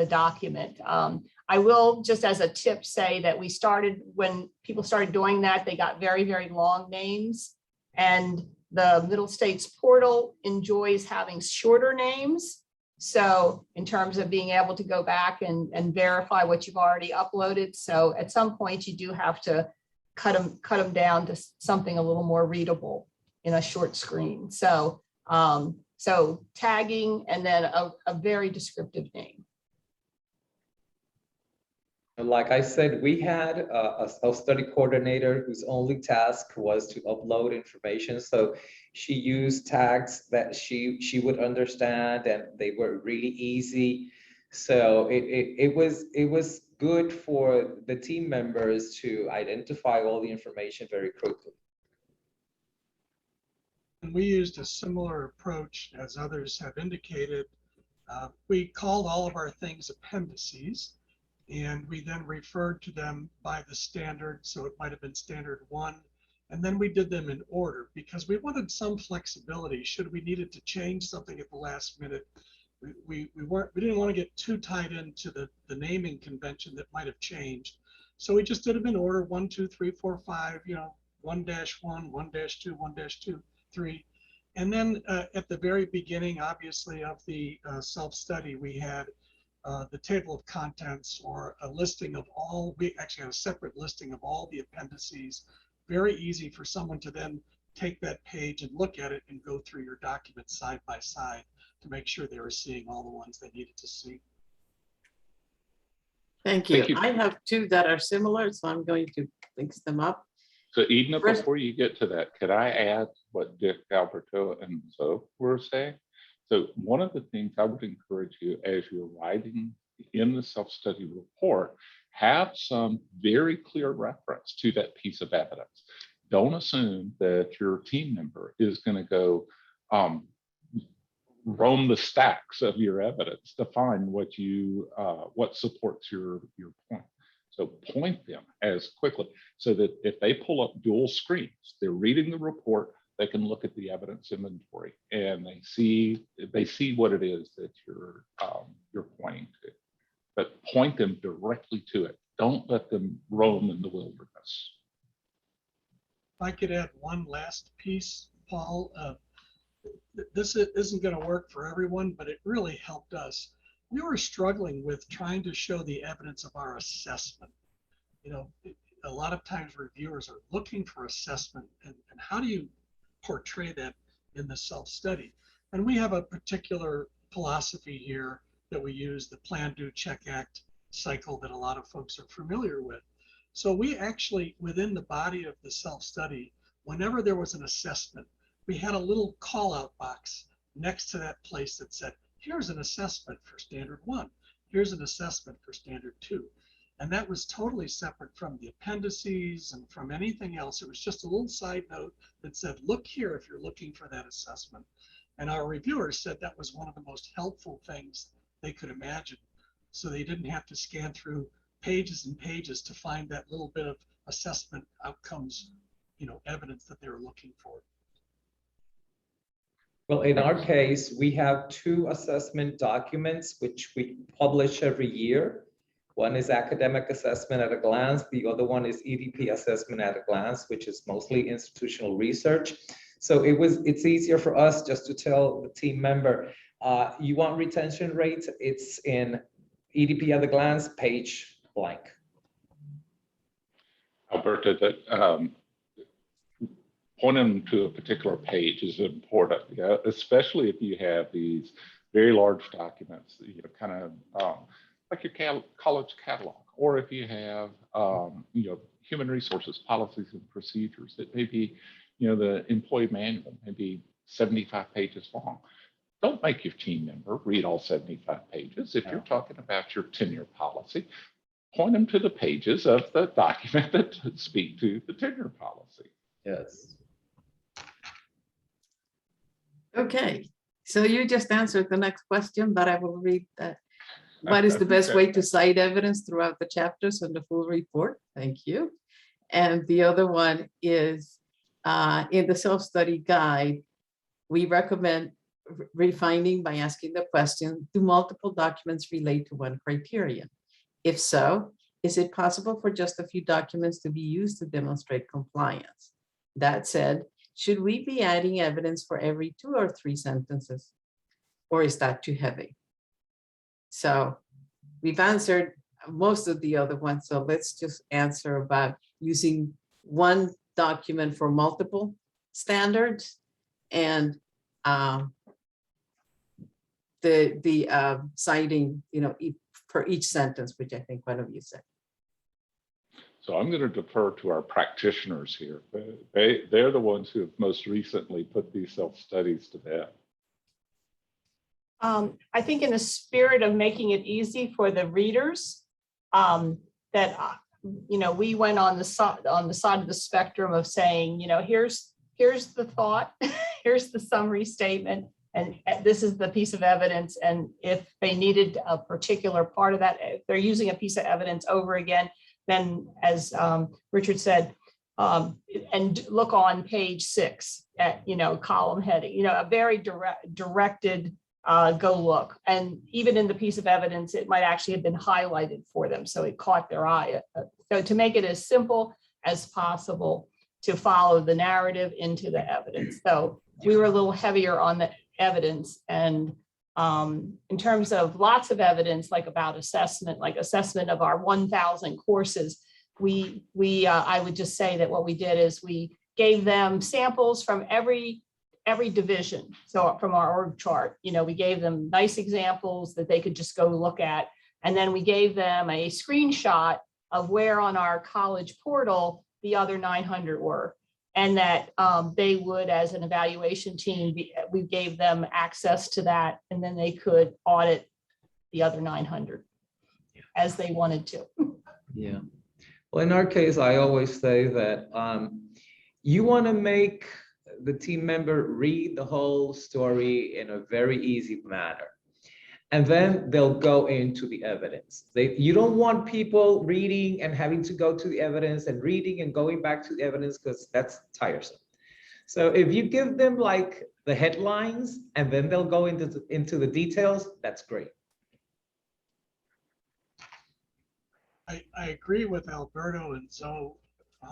document. I will, just as a tip, say that when people started doing that, they got very, very long names, and the Middle States portal enjoys having shorter names. So in terms of being able to go back and verify what you've already uploaded. So at some point you do have to cut them down to something a little more readable in a short screen. So, so tagging and then a very descriptive name. Like I said, we had a study coordinator whose only task was to upload information. So she used tags that she would understand, and they were really easy. So it was good for the team members to identify all the information very quickly. And we used a similar approach as others have indicated. We called all of our things appendices, and we then referred to them by the standard. So it might have been standard 1. And then we did them in order because we wanted some flexibility should we needed to change something at the last minute. We didn't want to get too tied into the naming convention that might have changed. So we just did them in order: 1, 2, 3, 4, 5, 1-1, 1-2, 1-2. 3. And then at the very beginning, obviously, of the self-study, we had the table of contents, or a listing of all, we actually had a separate listing of all the appendices. Very easy for someone to then take that page and look at it and go through your documents side by side to make sure they were seeing all the ones they needed to see. Thank you. Thank you. I have two that are similar, so I'm going to mix them up. So Edna, First- before you get to that, could I add what Dick, Alberto, and Zoe were saying? So one of the things I would encourage you as you're writing in the self-study report, have some very clear reference to that piece of evidence. Don't assume that your team member is going to go roam the stacks of your evidence to find what you what supports your point. So point them as quickly so that if they pull up dual screens, they're reading the report, they can look at the evidence inventory and they see what it is that you're pointing to. But point them directly to it. Don't let them roam in the wilderness. If I could add one last piece, Paul, this isn't going to work for everyone, but it really helped us. We were struggling with trying to show the evidence of our assessment. You know, a lot of times reviewers are looking for assessment, and how do you portray that in the self-study? And we have a particular philosophy here that we use, the plan, do, check, act cycle that a lot of folks are familiar with. So we actually, within the body of the self-study, whenever there was an assessment, we had a little call-out box next to that place that said, here's an assessment for standard 1, here's an assessment for standard 2. And that was totally separate from the appendices and from anything else. It was just a little side note that said, look here if you're looking for that assessment. And our reviewers said that was one of the most helpful things they could imagine. So they didn't have to scan through pages and pages to find that little bit of assessment outcomes, you know, evidence that they were looking for. Well, in our case, we have 2 assessment documents which we publish every year. One is academic assessment at a glance. The other one is EDP assessment at a glance, which is mostly institutional research. So it's easier for us just to tell the team member, you want retention rates, it's in EDP at a glance, page blank. Alberta, that pointing to a particular page is important, especially if you have these very large documents, kind of like your college catalog, or if you have human resources policies and procedures that may be, the employee manual may be 75 pages long. Don't make your team member read all 75 pages. If you're talking about your tenure policy, point them to the pages of the document that speak to the tenure policy. Yes. Okay, so you just answered the next question, but I will read that. What is the best way to cite evidence throughout the chapters and the full report? Thank you. And the other one is in the self-study guide, we recommend refining by asking the question, do multiple documents relate to one criterion? If so, is it possible for just a few documents to be used to demonstrate compliance? That said, should we be adding evidence for every 2 or 3 sentences? Or is that too heavy? So we've answered most of the other ones. So let's just answer about using one document for multiple standards and the citing, for each sentence, which I think one of you said. So I'm going to defer to our practitioners here. They're the ones who have most recently put these self-studies to bed. I think in the spirit of making it easy for the readers, that we went on the side of the spectrum of saying, here's the thought, here's the summary statement, and this is the piece of evidence. And if they needed a particular part of that, if they're using a piece of evidence over again, then as Richard said, and look on page 6 at column heading, a very directed go look. And even in the piece of evidence, it might actually have been highlighted for them, so it caught their eye. So to make it as simple as possible, to follow the narrative into the evidence. So we were a little heavier on the evidence, and in terms of lots of evidence, like about assessment, like assessment of our 1,000 courses, I would just say that what we did is we gave them samples from every division. So from our org chart, we gave them nice examples that they could just go look at. And then we gave them a screenshot of where on our college portal the other 900 were. And that they would, as an evaluation team, we gave them access to that, and then they could audit the other 900 as they wanted to. Yeah. Well, in our case, I always say that you want to make the team member read the whole story in a very easy manner. And then they'll go into the evidence. You don't want people reading and having to go to the evidence and reading and going back to the evidence, because that's tiresome. So if you give them like the headlines and then they'll go into the details, that's great. I agree with Alberto and Zoe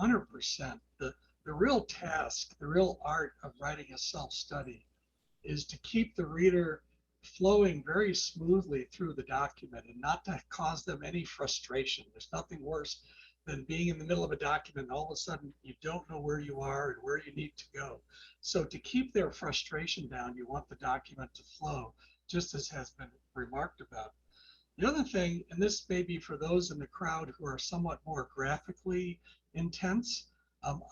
100%. The real task, the real art of writing a self-study is to keep the reader flowing very smoothly through the document and not to cause them any frustration. There's nothing worse than being in the middle of a document and all of a sudden you don't know where you are and where you need to go. So to keep their frustration down, you want the document to flow, just as has been remarked about. The other thing, and this may be for those in the crowd who are somewhat more graphically intense,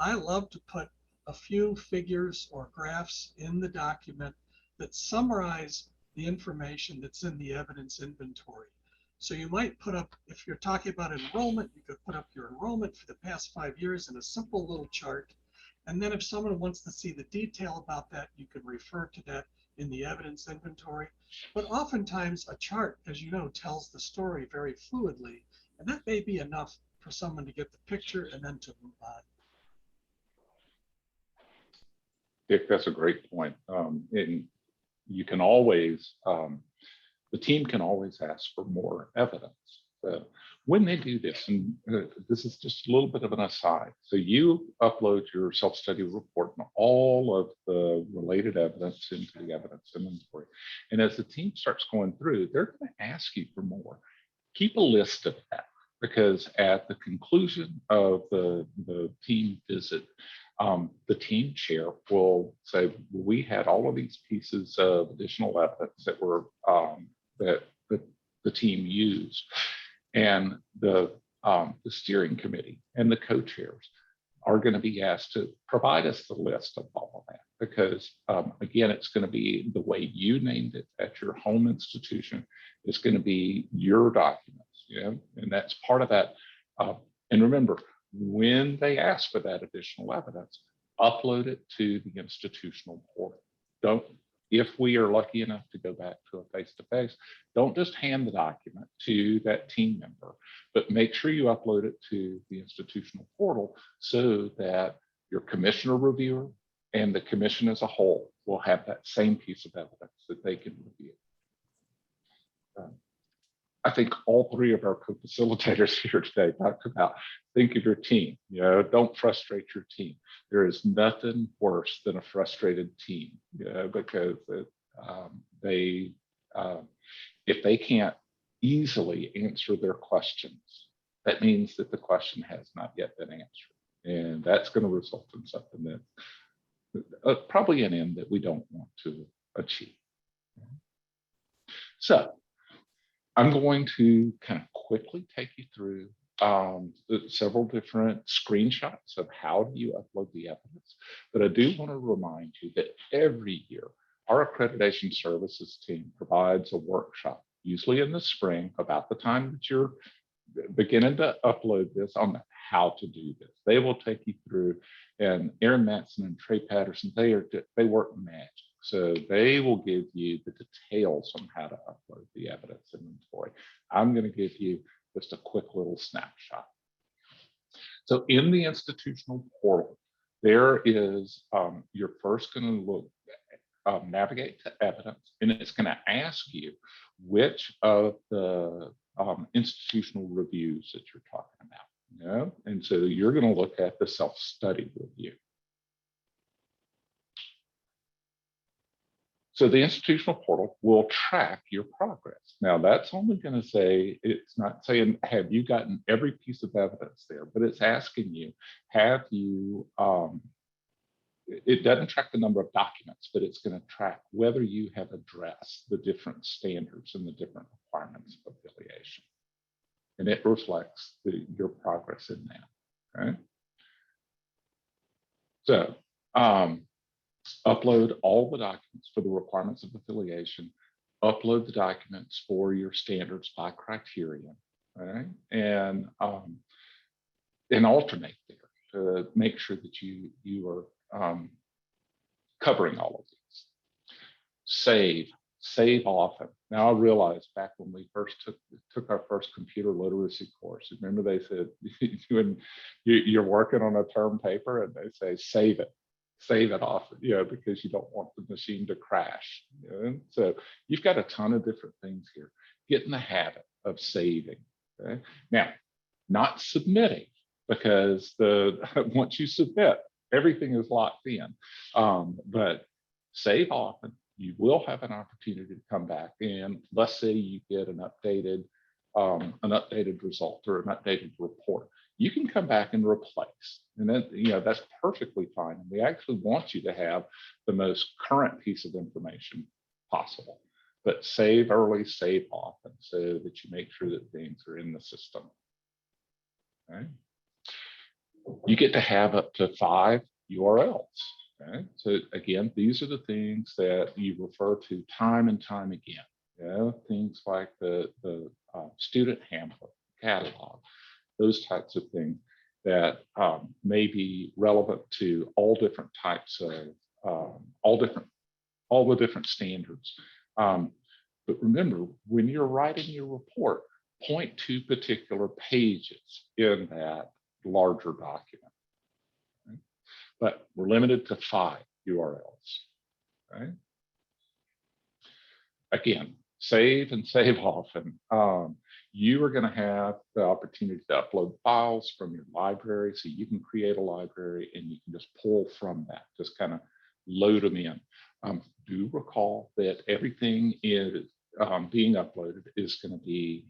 I love to put a few figures or graphs in the document that summarize the information that's in the evidence inventory. So you might put up, if you're talking about enrollment, you could put up your enrollment for the past 5 years in a simple little chart. And then if someone wants to see the detail about that, you can refer to that in the evidence inventory. But oftentimes a chart, as you know, tells the story very fluidly, and that may be enough for someone to get the picture and then to move on. Dick, that's a great point. And you can always, the team can always ask for more evidence. When they do this, and this is just a little bit of an aside, so you upload your self-study report and all of the related evidence into the evidence inventory. And as the team starts going through, they're going to ask you for more. Keep a list of that, because at the conclusion of the team visit, the team chair will say, we had all of these pieces of additional evidence that were that the team used, and the steering committee and the co-chairs are going to be asked to provide us the list of all of that, because again, it's going to be the way you named it at your home institution. It's going to be your documents, and that's part of that. And remember, when they ask for that additional evidence, upload it to the institutional portal. If we are lucky enough to go back to a face-to-face, don't just hand the document to that team member, but make sure you upload it to the institutional portal so that your commissioner reviewer and the commission as a whole will have that same piece of evidence that they can review. I think all three of our co-facilitators here today talked about think of your team. Don't frustrate your team. There is nothing worse than a frustrated team, because if they can't easily answer their questions, that means that the question has not yet been answered, and that's going to result in something that probably an end that we don't want to achieve. So I'm going to kind of quickly take you through several different screenshots of how do you upload the evidence. But I do want to remind you that every year, our accreditation services team provides a workshop, usually in the spring, about the time that you're beginning to upload this, on how to do this. They will take you through, and Aaron Matson and Trey Patterson, they work magic. So they will give you the details on how to upload the evidence inventory. I'm going to give you just a quick little snapshot. So in the institutional portal, there is, you're first going to look, navigate to evidence, and it's going to ask you which of the institutional reviews that you're talking about. And so you're going to look at the self-study review. So the institutional portal will track your progress. Now that's only going to say, it's not saying, have you gotten every piece of evidence there, but it's asking you, have you, it doesn't track the number of documents, but it's going to track whether you have addressed the different standards and the different requirements of affiliation. And it reflects your progress in that, okay? So, upload all the documents for the requirements of affiliation, upload the documents for your standards by criteria, right? And alternate there to make sure that you are covering all of these. Save often. Now I realize back when we first took our first computer literacy course, remember they said you're working on a term paper and they say save it often, because you don't want the machine to crash. So you've got a ton of different things here. Get in the habit of saving. Okay? Now, not submitting, because once you submit, everything is locked in. But save often. You will have an opportunity to come back, and let's say you get an updated result or an updated report. You can come back and replace, and then that's perfectly fine. And we actually want you to have the most current piece of information possible, but save early, save often, so that you make sure that things are in the system. Okay. You get to have up to 5 URLs. Okay. So again, these are the things that you refer to time and time again. Things like the student handbook, catalog, those types of things that may be relevant to all different types of all the different standards. But remember, when you're writing your report, point to particular pages in that larger document. Okay? But we're limited to 5 URLs. Okay? Again, save and save often. You are going to have the opportunity to upload files from your library, so you can create a library and you can just pull from that, just kind of load them in. Do recall that everything is being uploaded is going to be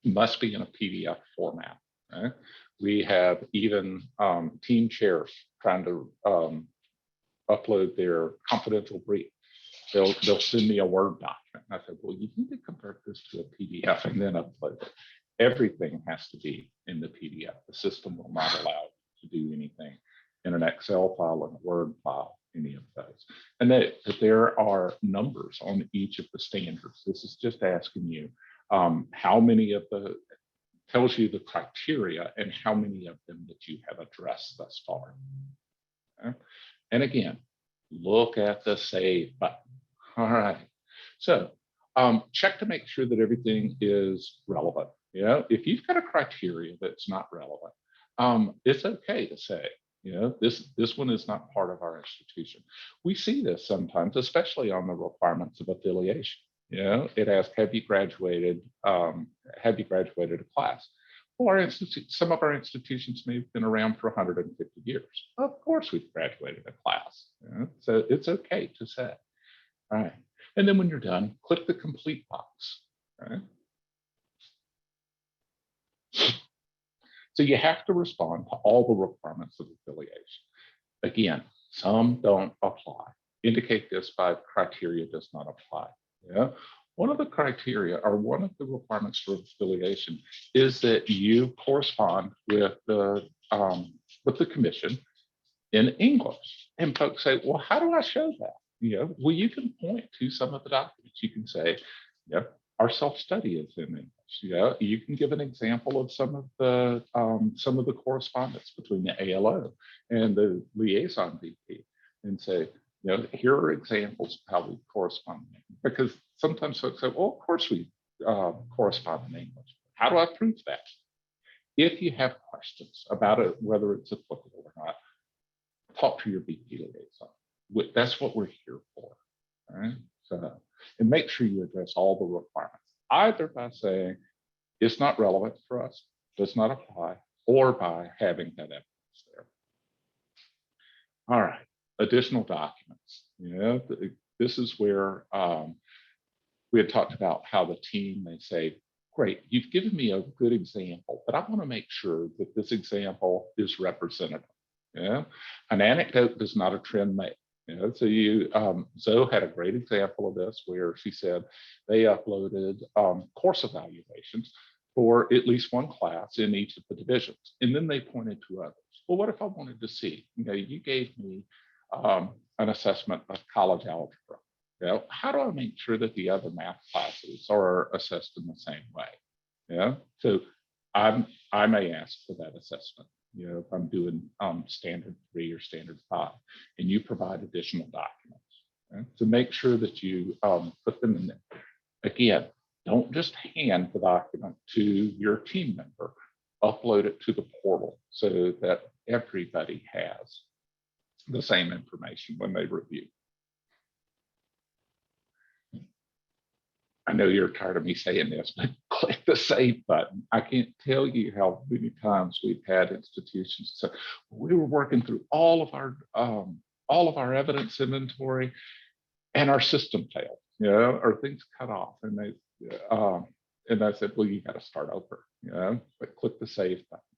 must be in a PDF format. Right? We have even team chairs trying to upload their confidential brief. They'll send me a Word document. And I said, well, you need to convert this to a PDF and then upload it. Everything has to be in the PDF. The system will not allow you to do anything in an Excel file and a Word file, any of those. And that there are numbers on each of the standards. This is just asking you how many of the, tells you the criteria and how many of them that you have addressed thus far. Okay? And again, look at the save button. All right. So check to make sure that everything is relevant. If you've got a criteria that's not relevant, it's okay to say, this one is not part of our institution. We see this sometimes, especially on the requirements of affiliation. It asks, have you graduated a class? Well, some of our institutions may have been around for 150 years. Of course, we've graduated a class. So it's okay to say. All right. And then when you're done, click the complete box. All right. So you have to respond to all the requirements of affiliation. Again, some don't apply. Indicate this by criteria does not apply. One of the criteria, or one of the requirements for affiliation, is that you correspond with the commission in English. And folks say, well, how do I show that? Well, you can point to some of the documents. You can say, our self-study is in English. You can give an example of some of the correspondence between the ALO and the liaison VP, and say, here are examples of how we correspond. Because sometimes folks say, well, of course we correspond in English. How do I prove that? If you have questions about it, whether it's applicable or not, talk to your VP liaison. That's what we're here for. All right. So, and make sure you address all the requirements, either by saying it's not relevant for us, does not apply, or by having that evidence there. All right, additional documents. This is where we had talked about how the team may say, great, you've given me a good example, but I want to make sure that this example is representative. An anecdote does not a trend make. So Zoe had a great example of this where she said they uploaded course evaluations for at least one class in each of the divisions, and then they pointed to others. Well, what if I wanted to see? You gave me an assessment of college algebra. How do I make sure that the other math classes are assessed in the same way? So I may ask for that assessment. If I'm doing standard 3 or standard 5, and you provide additional documents to make sure that you put them in there. Again, don't just hand the document to your team member, upload it to the portal so that everybody has the same information when they review. I know you're tired of me saying this, but click the save button. I can't tell you how many times we've had institutions say, we were working through all of our evidence inventory and our system failed, or things cut off. And I said, well, you got to start over, but click the save button.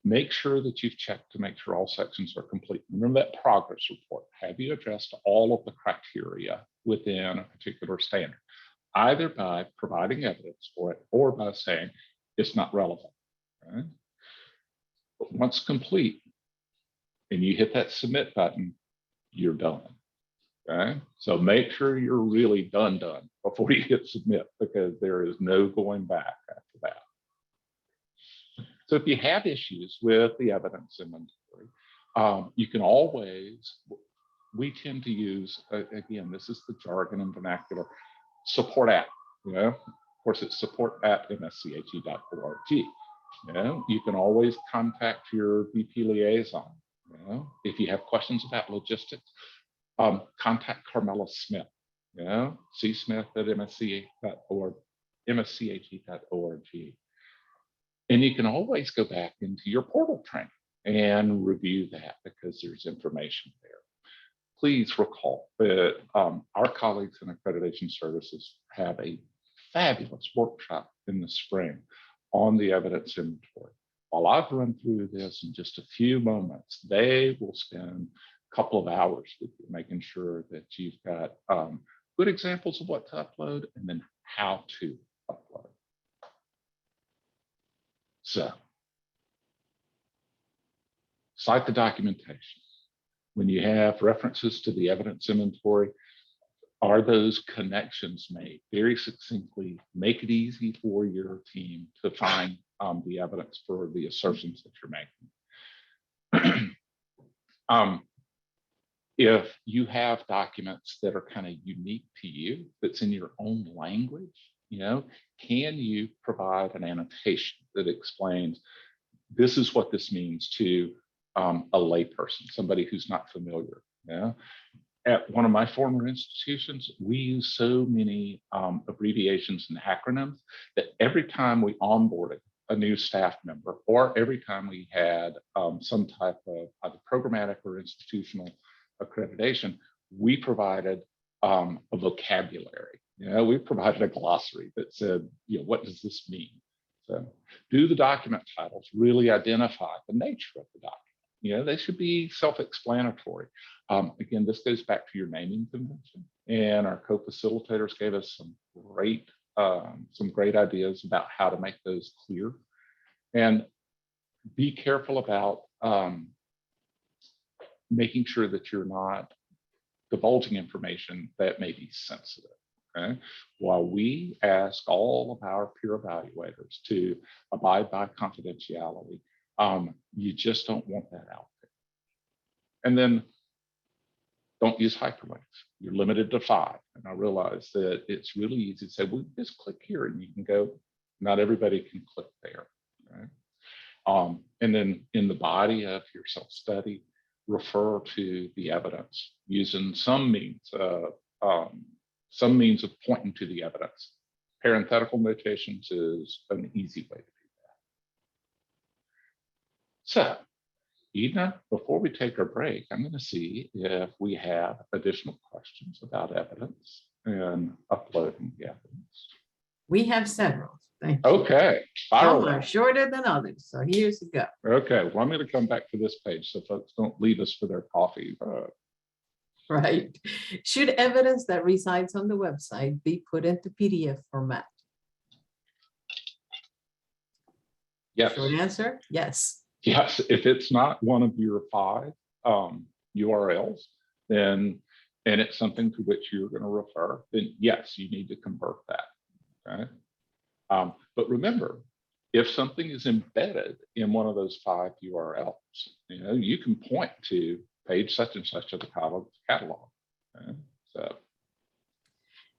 Make sure that you've checked to make sure all sections are complete. Remember that progress report. Have you addressed all of the criteria within a particular standard, either by providing evidence for it or by saying it's not relevant? Right? But once complete and you hit that submit button, you're done. Okay? So make sure you're really done before you hit submit, because there is no going back after that. So if you have issues with the evidence inventory, you can always, we tend to use, again, this is the jargon and vernacular, support at, of course it's support at msche.org. You can always contact your VP liaison. If you have questions about logistics, contact Carmela Smith, csmith@msche.org, msche.org. And you can always go back into your portal training and review that, because there's information there. Please recall that our colleagues in accreditation services have a fabulous workshop in the spring on the evidence inventory. While I've run through this in just a few moments, they will spend a couple of hours with you, making sure that you've got good examples of what to upload and then how to upload. So, cite the documentation. When you have references to the evidence inventory, are those connections made very succinctly? Make it easy for your team to find the evidence for the assertions that you're making. If you have documents that are kind of unique to you, that's in your own language, can you provide an annotation that explains this is what this means to a layperson, somebody who's not familiar? At one of my former institutions, we use so many abbreviations and acronyms that every time we onboarded a new staff member, or every time we had some type of either programmatic or institutional accreditation, we provided a vocabulary. We provided a glossary that said, what does this mean? So do the document titles really identify the nature of the document? They should be self-explanatory. Again, this goes back to your naming convention, and our co-facilitators gave us some great ideas about how to make those clear. And be careful about making sure that you're not divulging information that may be sensitive. Okay? While we ask all of our peer evaluators to abide by confidentiality, you just don't want that out there. And then don't use hyperlinks. You're limited to 5. And I realize that it's really easy to say, well, just click here and you can go. Not everybody can click there. Right? And then in the body of your self-study, refer to the evidence using some means of pointing to the evidence. Parenthetical notations is an easy way to do that. So, Edna, before we take our break, I'm going to see if we have additional questions about evidence and uploading the evidence. We have several. Thank you. Okay, fire Some away. are shorter than others, so here's the go. Okay, well, I'm going to come back to this page so folks don't leave us for their coffee. Right. Should evidence that resides on the website be put into PDF format? Yes, Short answer, yes. yes. If it's not one of your 5 URLs, then and it's something to which you're going to refer, then yes, you need to convert that. Okay. But remember, if something is embedded in one of those 5 URLs, you can point to page such and such of the college catalog. Okay? So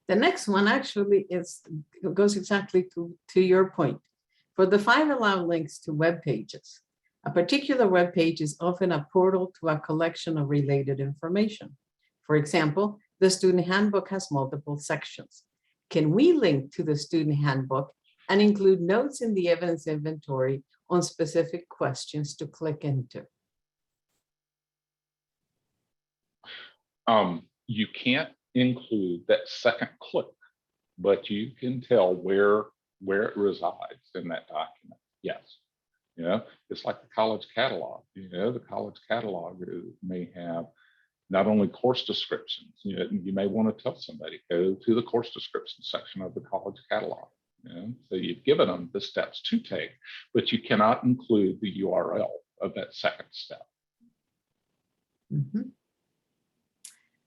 The next one actually goes exactly to your point. For the 5 allowed links to web pages, a particular web page is often a portal to a collection of related information. For example, the student handbook has multiple sections. Can we link to the student handbook and include notes in the evidence inventory on specific questions to click into? you can't include that second click, but you can tell where it resides in that document. Yes. It's like the college catalog. The college catalog may have not only course descriptions. You may want to tell somebody, go to the course description section of the college catalog. So you've given them the steps to take, but you cannot include the URL of that second step. Mhm.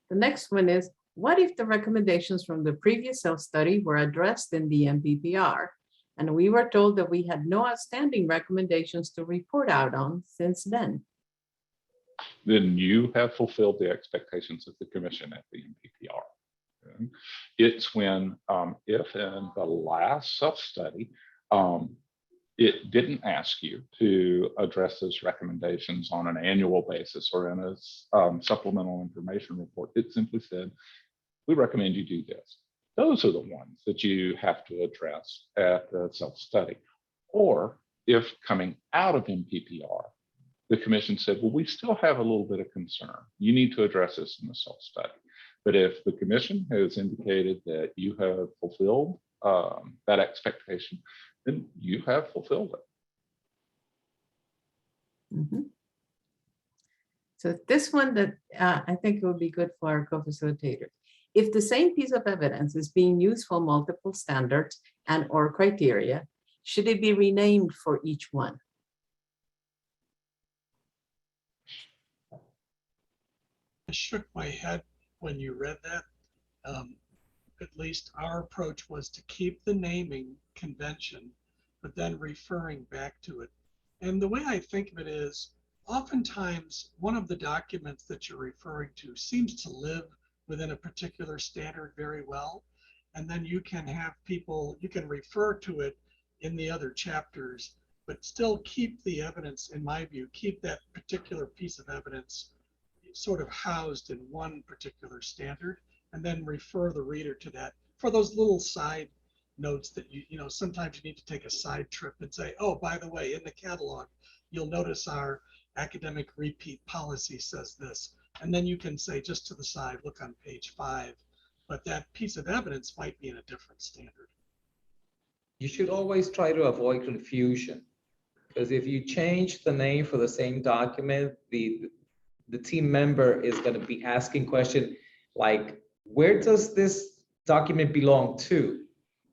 The next one is, what if the recommendations from the previous self-study were addressed in the MPPR, and we were told that we had no outstanding recommendations to report out on since then? Then you have fulfilled the expectations of the commission at the MPPR. Okay? It's when, if in the last self-study, it didn't ask you to address those recommendations on an annual basis or in a supplemental information report, it simply said, we recommend you do this. Those are the ones that you have to address at the self-study. Or if coming out of MPPR, the commission said, well, we still have a little bit of concern. You need to address this in the self-study. But if the commission has indicated that you have fulfilled that expectation, then you have fulfilled it. Mhm. So this one that I think will be good for our co-facilitator. If the same piece of evidence is being used for multiple standards and or criteria, should it be renamed for each one? I shook my head when you read that. At least our approach was to keep the naming convention, but then referring back to it. And the way I think of it is, oftentimes one of the documents that you're referring to seems to live within a particular standard very well. And then you can have people, you can refer to it in the other chapters, but still keep the evidence, in my view, keep that particular piece of evidence sort of housed in one particular standard, and then refer the reader to that for those little side notes that sometimes you need to take a side trip and say, oh, by the way, in the catalog, you'll notice our academic repeat policy says this. And then you can say just to the side, look on page 5, but that piece of evidence might be in a different standard. You should always try to avoid confusion, because if you change the name for the same document, the team member is going to be asking questions like, where does this document belong to?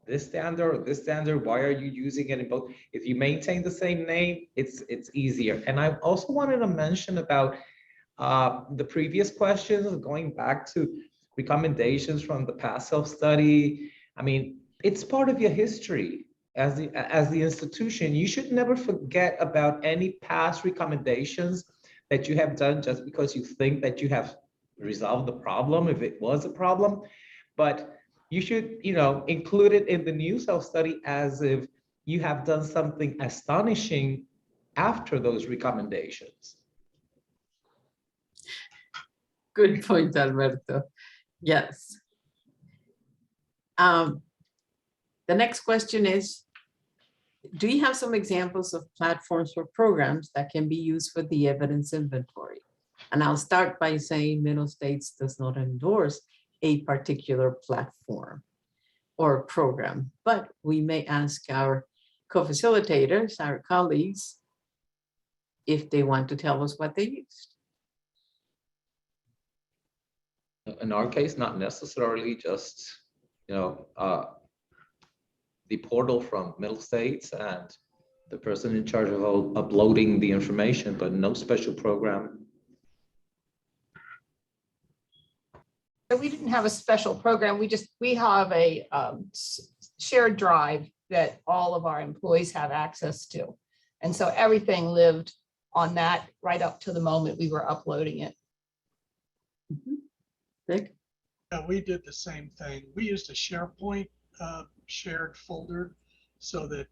This standard or this standard? Why are you using it in both? If you maintain the same name, it's easier. And I also wanted to mention about the previous questions, going back to recommendations from the past self-study. I mean, it's part of your history as the institution. You should never forget about any past recommendations that you have done just because you think that you have resolved the problem, if it was a problem. But you should, include it in the new self-study as if you have done something astonishing after those recommendations. Good point, Alberto. Yes. The next question is, do you have some examples of platforms or programs that can be used for the evidence inventory? And I'll start by saying Middle States does not endorse a particular platform or program, but we may ask our co-facilitators, our colleagues, if they want to tell us what they used. In our case, not necessarily just, the portal from Middle States and the person in charge of uploading the information, but no special program. So we didn't have a special program. We have a shared drive that all of our employees have access to. And so everything lived on that right up to the moment we were uploading it. Vic? Yeah, we did the same thing. We used a SharePoint shared folder so that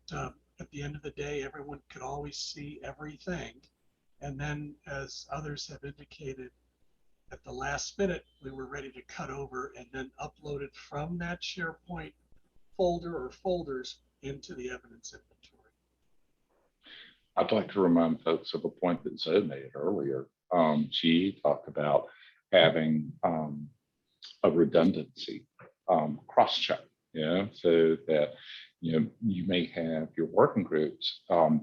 at the end of the day, everyone could always see everything. And then, as others have indicated, at the last minute, we were ready to cut over and then upload it from that SharePoint folder or folders into the evidence inventory. I'd like to remind folks of a point that Zoe made earlier. She talked about having a redundancy cross-check, so that you may have your working groups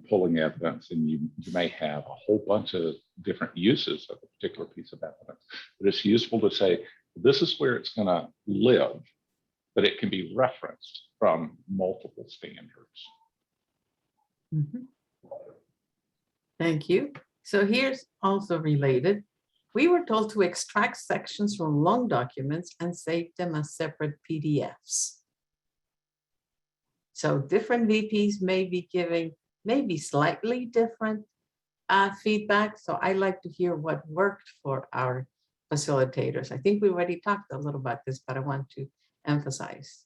pulling evidence, and you may have a whole bunch of different uses of a particular piece of evidence. But it's useful to say, this is where it's going to live, but it can be referenced from multiple standards. Mhm. Thank you. So here's also related. We were told to extract sections from long documents and save them as separate PDFs. So different VPs may be giving maybe slightly different feedback. So I like to hear what worked for our facilitators. I think we already talked a little about this, but I want to emphasize.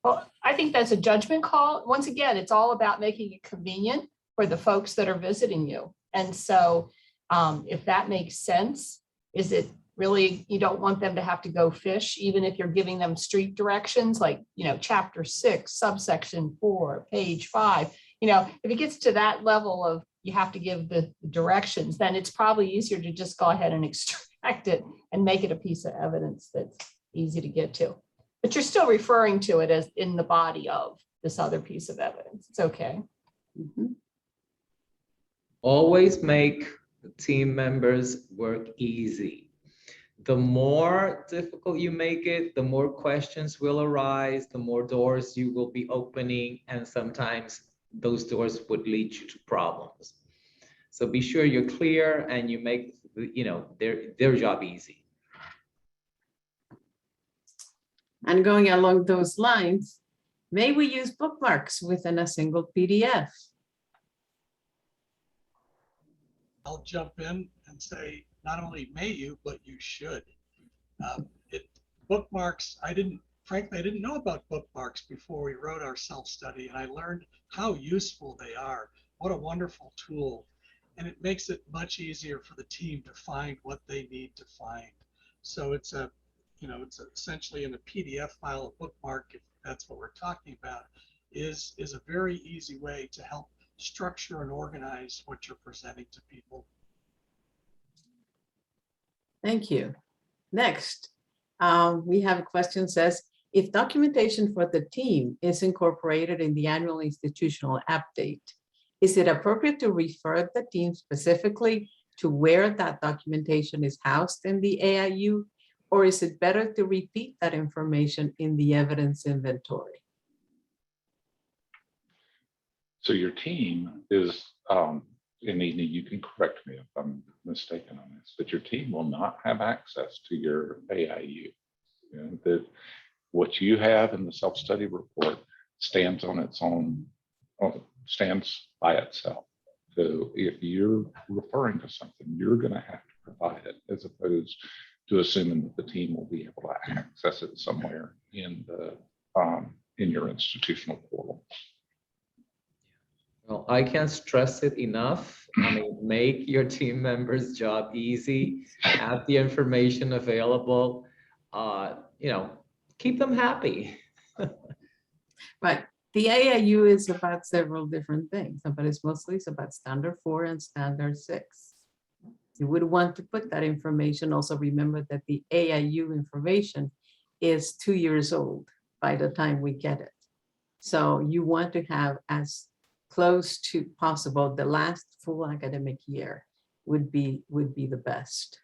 Well, I think that's a judgment call. Once again, it's all about making it convenient for the folks that are visiting you. And so if that makes sense, is it really, you don't want them to have to go fish, even if you're giving them street directions, like, chapter 6, subsection 4, page 5, if it gets to that level of you have to give the directions, then it's probably easier to just go ahead and extract it and make it a piece of evidence that's easy to get to. But you're still referring to it as in the body of this other piece of evidence. It's okay. Mhm. Always make the team members work easy. The more difficult you make it, the more questions will arise, the more doors you will be opening, and sometimes those doors would lead you to problems. So be sure you're clear and you make their job easy. And going along those lines, may we use bookmarks within a single PDF? I'll jump in and say, not only may you, but you should. Bookmarks, frankly, I didn't know about bookmarks before we wrote our self-study, and I learned how useful they are. What a wonderful tool. And it makes it much easier for the team to find what they need to find. So it's essentially in a PDF file, a bookmark, if that's what we're talking about, is a very easy way to help structure and organize what you're presenting to people. Thank you. Next, we have a question says, if documentation for the team is incorporated in the annual institutional update, is it appropriate to refer the team specifically to where that documentation is housed in the AIU, or is it better to repeat that information in the evidence inventory? So your team is, and Edna, you can correct me if I'm mistaken on this, but your team will not have access to your AIU. That what you have in the self-study report stands on its own, stands by itself. So if you're referring to something, you're going to have to provide it, as opposed to assuming that the team will be able to access it somewhere in the in your institutional portal. Well, I can't stress it enough. I mean, make your team members' job easy, have the information available, keep them happy. Right. The AIU is about several different things, but it's about standard 4 and standard 6. You would want to put that information. Also remember that the AIU information is 2 years old by the time we get it. So you want to have as close to possible, the last full academic year would be the best.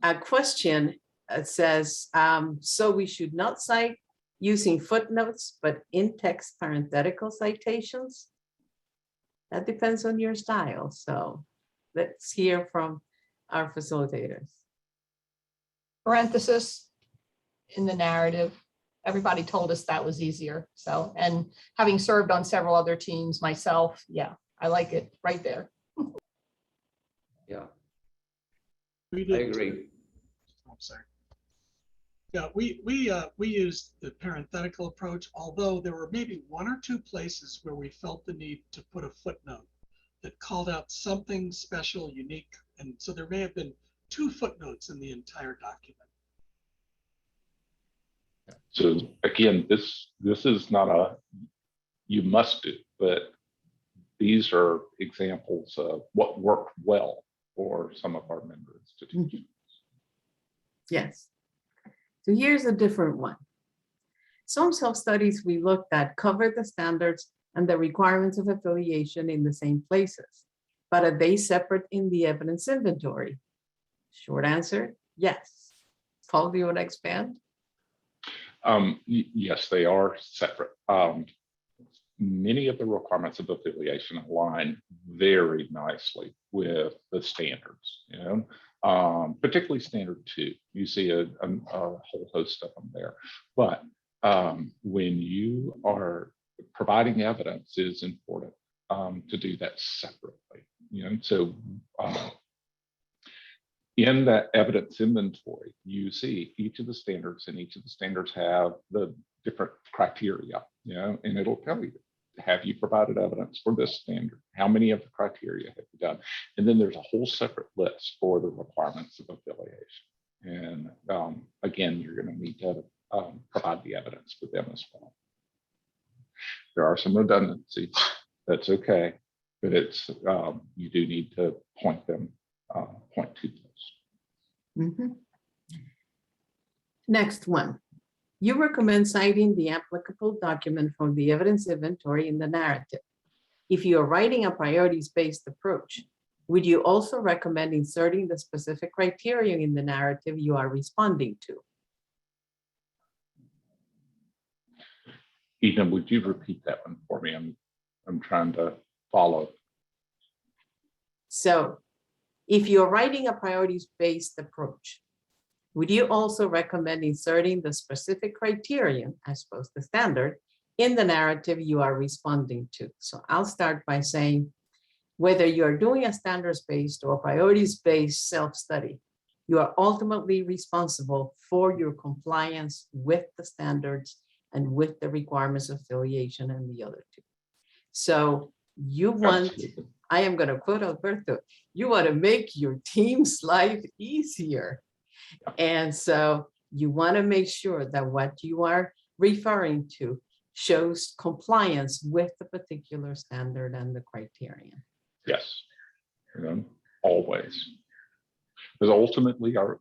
A question says, so we should not cite using footnotes, but in-text parenthetical citations? That depends on your style. So let's hear from our facilitators. Parenthesis in the narrative. Everybody told us that was easier. So, and having served on several other teams myself, yeah, I like it right there. Yeah, We I did. agree. I'm sorry. Yeah, we used the parenthetical approach, although there were maybe 1 or 2 places where we felt the need to put a footnote that called out something special, unique. And so there may have been 2 footnotes in the entire document. So again, this is not a you must do, but these are examples of what worked well for some of our member institutions. Yes. So here's a different one. Some self-studies we looked at cover the standards and the requirements of affiliation in the same places, but are they separate in the evidence inventory? Short answer, yes. Paul, do you want to expand? Yes, they are separate. Many of the requirements of affiliation align very nicely with the standards, particularly standard 2. You see a whole host of them there. But when you are providing evidence, it is important to do that separately. So in that evidence inventory, you see each of the standards, and each of the standards have the different criteria, and it'll tell you, have you provided evidence for this standard? How many of the criteria have you done? And then there's a whole separate list for the requirements of affiliation. And again, you're going to need to provide the evidence for them as well. There are some redundancies. That's okay, but it's you do need to point to those. Mm-hmm. Next one. You recommend citing the applicable document from the evidence inventory in the narrative. If you are writing a priorities-based approach, would you also recommend inserting the specific criterion in the narrative you are responding to? Ethan, would you repeat that one for me? I'm trying to follow. So if you're writing a priorities-based approach, would you also recommend inserting the specific criterion, I suppose the standard, in the narrative you are responding to? So I'll start by saying, whether you're doing a standards-based or priorities-based self-study, you are ultimately responsible for your compliance with the standards and with the requirements of affiliation and the other 2. So you want, Absolutely. I am going to quote Alberto, you want to make your team's life easier. And so you want to make sure that what you are referring to shows compliance with the particular standard and the criterion. Yes, always. Because ultimately our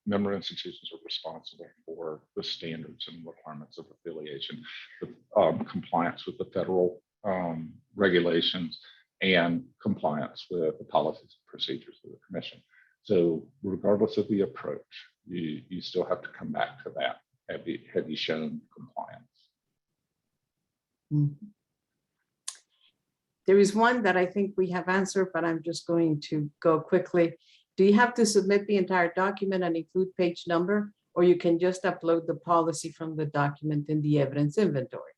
member institutions are responsible for the standards and requirements of affiliation, the compliance with the federal regulations, and compliance with the policies and procedures of the commission. So regardless of the approach, you still have to come back to that. Have you shown compliance? Mm-hmm. There is one that I think we have answered, but I'm just going to go quickly. Do you have to submit the entire document and include page number, or you can just upload the policy from the document in the evidence inventory?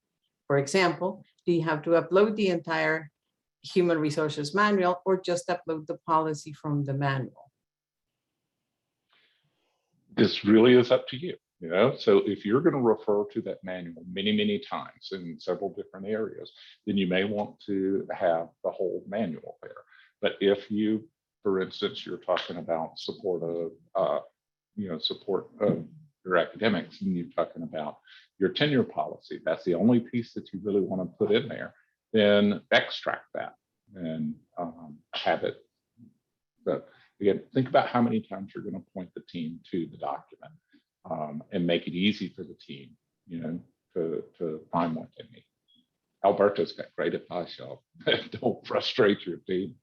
For example, do you have to upload the entire human resources manual or just upload the policy from the manual? This really is up to you. So if you're going to refer to that manual many times in several different areas, then you may want to have the whole manual there. But if you, for instance, you're talking about support of your academics and you're talking about your tenure policy, that's the only piece that you really want to put in there, then extract that and have it. But again, think about how many times you're going to point the team to the document and make it easy for the team, you know, to find what they need. Alberto's got great advice, y'all. Don't frustrate your team.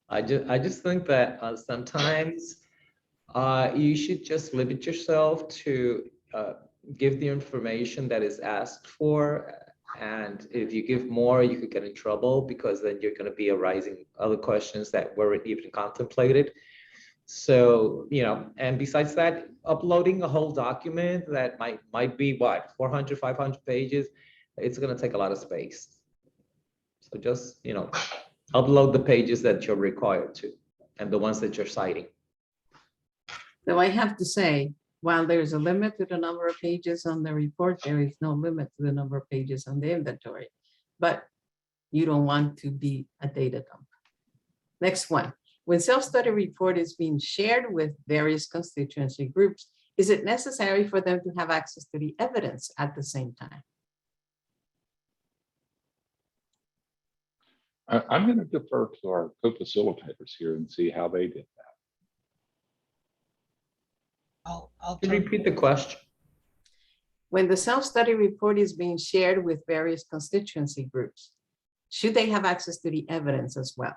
I just think that sometimes you should just limit yourself to give the information that is asked for. And if you give more, you could get in trouble because then you're going to be arising other questions that weren't even contemplated. So, you know, and besides that, uploading a whole document that might be what, 400, 500 pages, it's going to take a lot of space. So just, you know, upload the pages that you're required to and the ones that you're citing. So I have to say, while there's a limit to the number of pages on the report, there is no limit to the number of pages on the inventory. But you don't want to be a data dump. Next one. When self-study report is being shared with various constituency groups, is it necessary for them to have access to the evidence at the same time? I'm going to defer to our co-facilitators here and see how they did that. I'll Can you repeat the question? When the self-study report is being shared with various constituency groups, should they have access to the evidence as well?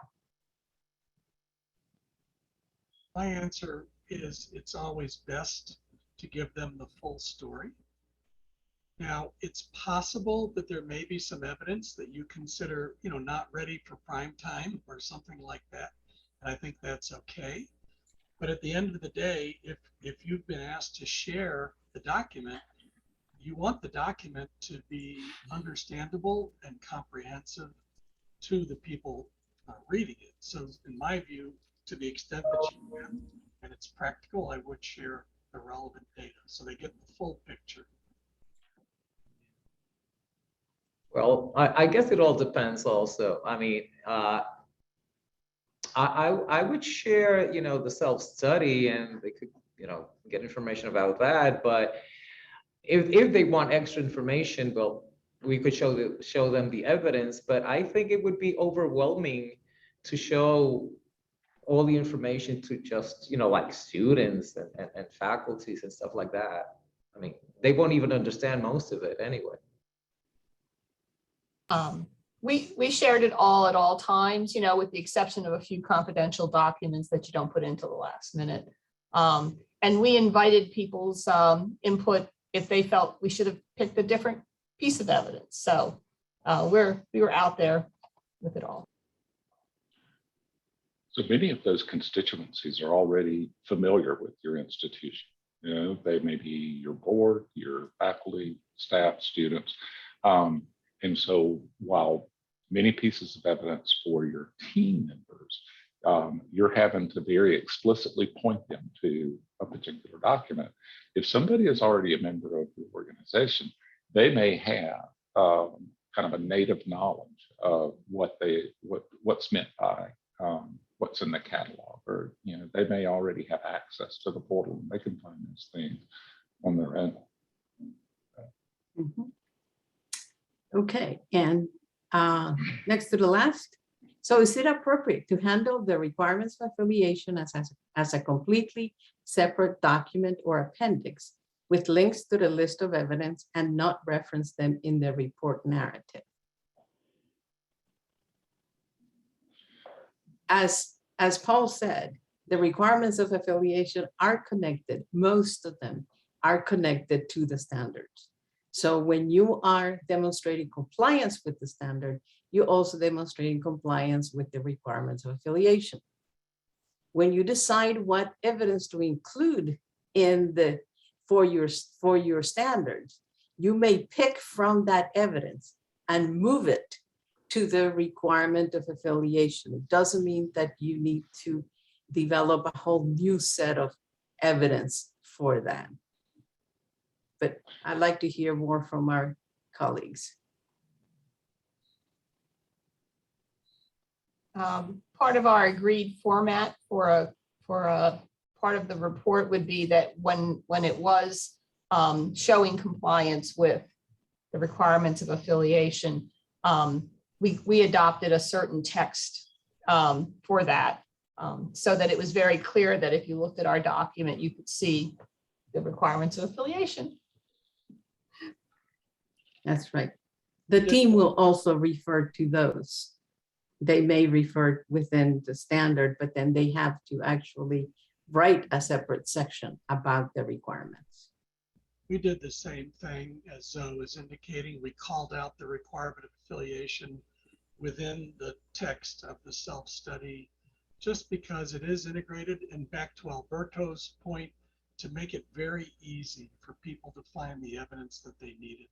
My answer is it's always best to give them the full story. Now, it's possible that there may be some evidence that you consider, you know, not ready for prime time or something like that. And I think that's okay. But at the end of the day, if you've been asked to share the document, you want the document to be understandable and comprehensive to the people reading it. So in my view, to the extent that you can, and it's practical, I would share the relevant data so they get the full picture. Well, I guess it all depends also. I mean, I would share, you know, the self-study and they could, you know, get information about that. But if they want extra information, well, we could show them the evidence. But I think it would be overwhelming to show all the information to just, you know, like students and faculties and stuff like that. I mean, they won't even understand most of it anyway. We shared it all at all times, you know, with the exception of a few confidential documents that you don't put into the last minute. And we invited people's input if they felt we should have picked a different piece of evidence. So we were out there with it all. So many of those constituencies are already familiar with your institution. You know, they may be your board, your faculty, staff, students. And so while many pieces of evidence for your team members, you're having to very explicitly point them to a particular document. If somebody is already a member of the organization, they may have kind of a native knowledge of what's meant by what's in the catalog, or, you know, they may already have access to the portal and they can find those things on their own. Mm-hmm. Okay, and next to the last. So is it appropriate to handle the requirements of affiliation as a completely separate document or appendix with links to the list of evidence and not reference them in the report narrative? As Paul said, the requirements of affiliation are connected. Most of them are connected to the standards. So when you are demonstrating compliance with the standard, you also demonstrating compliance with the requirements of affiliation. When you decide what evidence to include in for your standards, you may pick from that evidence and move it to the requirement of affiliation. It doesn't mean that you need to develop a whole new set of evidence for that. But I'd like to hear more from our colleagues. Part of our agreed format for a part of the report would be that when it was showing compliance with the requirements of affiliation, we adopted a certain text for that, so that it was very clear that if you looked at our document, you could see the requirements of affiliation. That's right. The team will also refer to those. They may refer within the standard, but then they have to actually write a separate section about the requirements. We did the same thing as Zoe is indicating. We called out the requirement of affiliation within the text of the self-study, just because it is integrated, and back to Alberto's point, to make it very easy for people to find the evidence that they needed.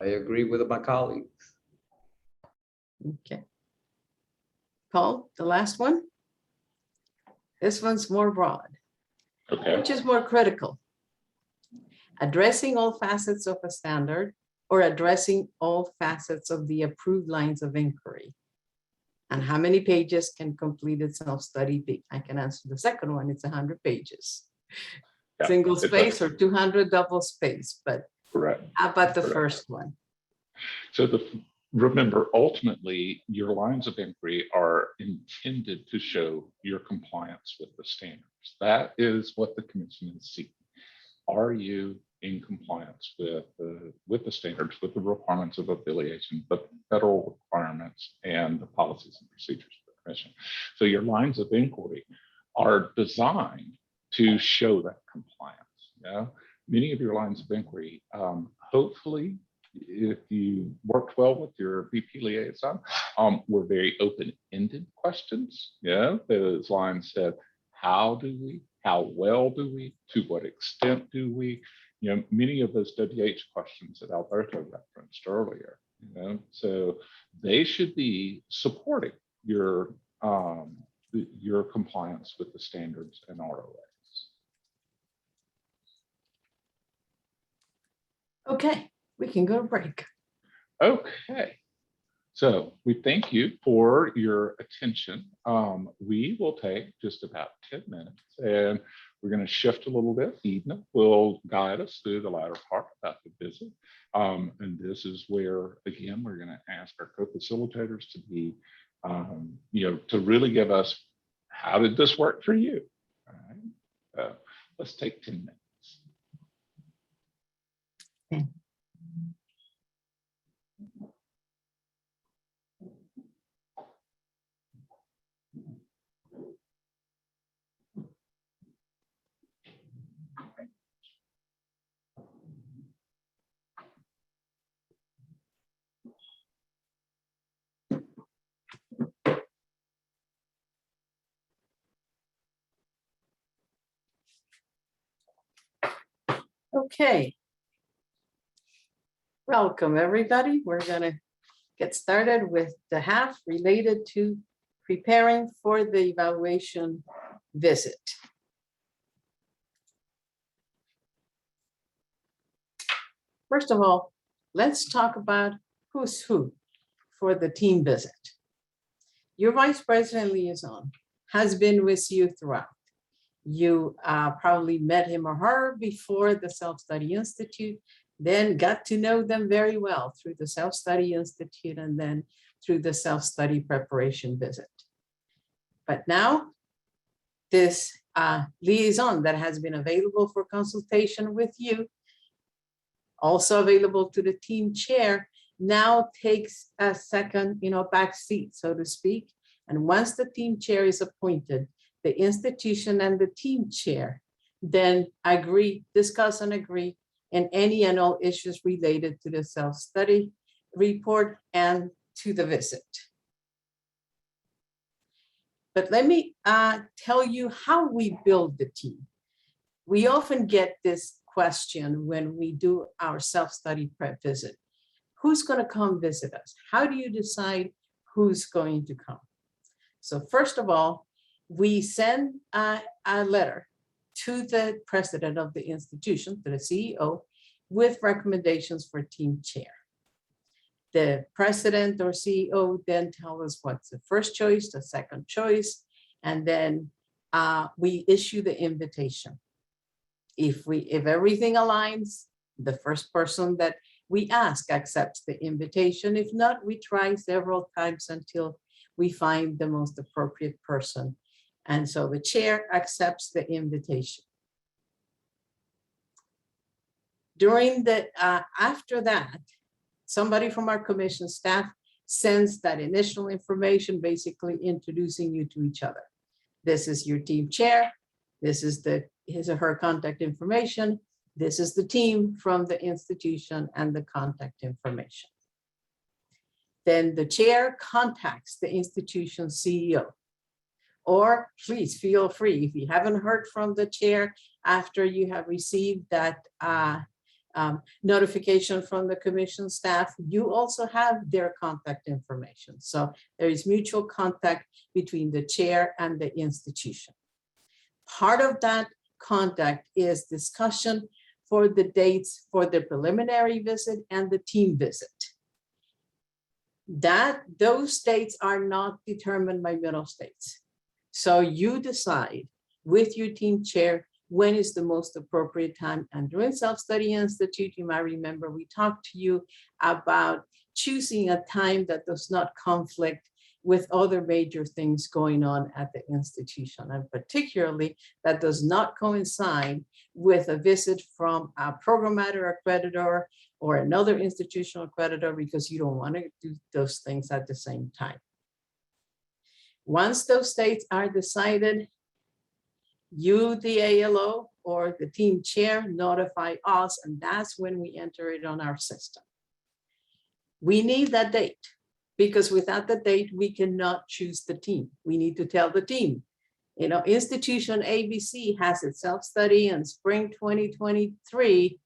I agree with my colleagues. Okay. Paul, the last one. This one's more broad, Okay, which is more critical. Addressing all facets of a standard or addressing all facets of the approved lines of inquiry. And how many pages can completed self-study be? I can answer the second one, it's 100 pages. Yeah, Single it's a- space or 200 double space, but correct. how about the Correct. first one? So remember, ultimately, your lines of inquiry are intended to show your compliance with the standards. That is what the commission is seeking. Are you in compliance with the standards, with the requirements of affiliation, the federal requirements, and the policies and procedures of the commission? So your lines of inquiry are designed to show that compliance. Yeah, many of your lines of inquiry, hopefully, if you worked well with your VP liaison, were very open-ended questions. Yeah, those lines said, how do we, how well do we, to what extent do we? You know, many of those WH questions that Alberto referenced earlier, you know, so they should be supporting your compliance with the standards and ROAs. Okay, we can go to break. Okay, so we thank you for your attention. We will take just about 10 minutes and we're going to shift a little bit. Edna will guide us through the latter part about the visit. And this is where, again, we're going to ask our co-facilitators to be, you know, to really give us, how did this work for you? All right, let's take 10 minutes. Okay. Okay. Welcome, everybody. We're going to get started with the half related to preparing for the evaluation visit. First of all, let's talk about who's who for the team visit. Your vice president liaison has been with you throughout. You probably met him or her before the Self-Study Institute, then got to know them very well through the Self-Study Institute and then through the self-study preparation visit. But now this liaison that has been available for consultation with you, also available to the team chair, now takes a second, back seat, so to speak. And once the team chair is appointed, the institution and the team chair then discuss and agree in any and all issues related to the self-study report and to the visit. But let me tell you how we build the team. We often get this question when we do our self-study prep visit. Who's going to come visit us? How do you decide who's going to come? So first of all, we send a letter to the president of the institution, to the CEO, with recommendations for team chair. The president or CEO then tell us what's the first choice, the second choice, and then we issue the invitation. If everything aligns, the first person that we ask accepts the invitation. If not, we try several times until we find the most appropriate person. And so the chair accepts the invitation. During the, after that, somebody from our commission staff sends that initial information, basically introducing you to each other. This is your team chair. This is his or her contact information. This is the team from the institution and the contact information. Then the chair contacts the institution's CEO. Or please feel free, if you haven't heard from the chair after you have received that notification from the commission staff, you also have their contact information. So there is mutual contact between the chair and the institution. Part of that contact is discussion for the dates for the preliminary visit and the team visit. Those dates are not determined by middle states. So you decide with your team chair when is the most appropriate time. And during Self-Study Institute, you might remember we talked to you about choosing a time that does not conflict with other major things going on at the institution, and particularly that does not coincide with a visit from a program matter accreditor or another institutional accreditor, because you don't want to do those things at the same time. Once those dates are decided, you, the ALO or the team chair, notify us, and that's when we enter it on our system. We need that date, because without the date, we cannot choose the team. We need to tell the team, you know, institution ABC has its self-study in spring 2023,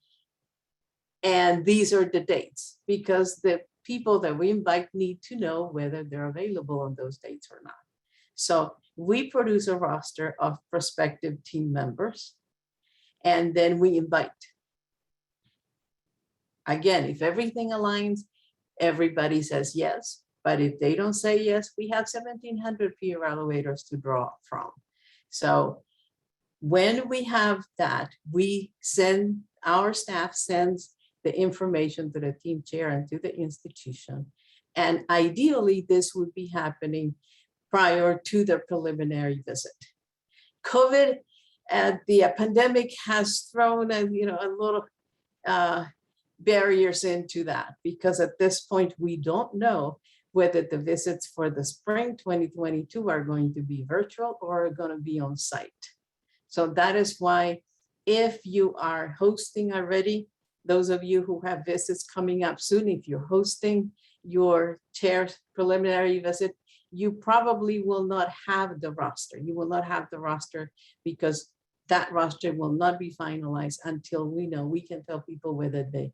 and these are the dates, because the people that we invite need to know whether they're available on those dates or not. So we produce a roster of prospective team members, and then we invite. Again, if everything aligns, everybody says yes. But if they don't say yes, we have 1,700 peer evaluators to draw from. So when we have that, our staff sends the information to the team chair and to the institution. And ideally, this would be happening prior to the preliminary visit. COVID, the pandemic has thrown a little barriers into that, because at this point, we don't know whether the visits for the spring 2022 are going to be virtual or are going to be on site. So that is why, if you are hosting already, those of you who have visits coming up soon, if you're hosting your chair's preliminary visit, you probably will not have the roster. You will not have the roster, because that roster will not be finalized until we know, we can tell people whether they're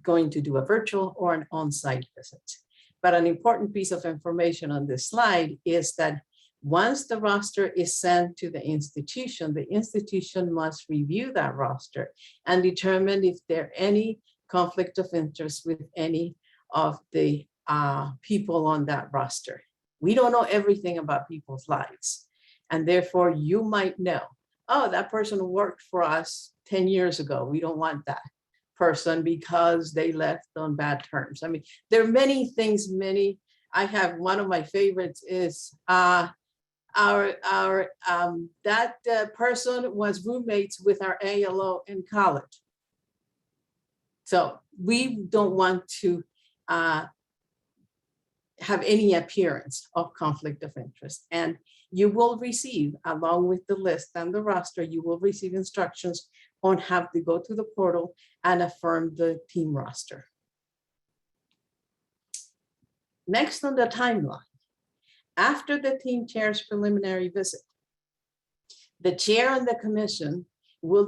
going to do a virtual or an on-site visit. But an important piece of information on this slide is that once the roster is sent to the institution must review that roster and determine if there are any conflict of interest with any of the people on that roster. We don't know everything about people's lives. And therefore you might know, oh, that person worked for us 10 years ago. We don't want that person because they left on bad terms. I mean, there are many things, I have one of my favorites is that person was roommates with our ALO in college. So we don't want to have any appearance of conflict of interest. And you will receive, along with the list and the roster, you will receive instructions on how to go to the portal and affirm the team roster. Next on the timeline, after the team chair's preliminary visit, the chair and the commission will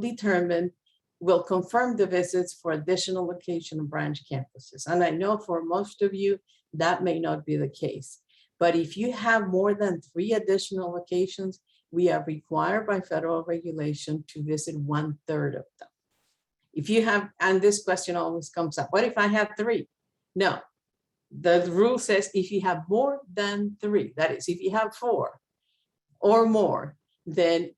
confirm the visits for additional location and branch campuses. And I know for most of you, that may not be the case. But if you have more than 3 additional locations, we are required by federal regulation to visit 1/3 of them. If you have, and this question always comes up, what if I have 3? No, The rule says if you have more than 3, that is, if you have 4 or more, then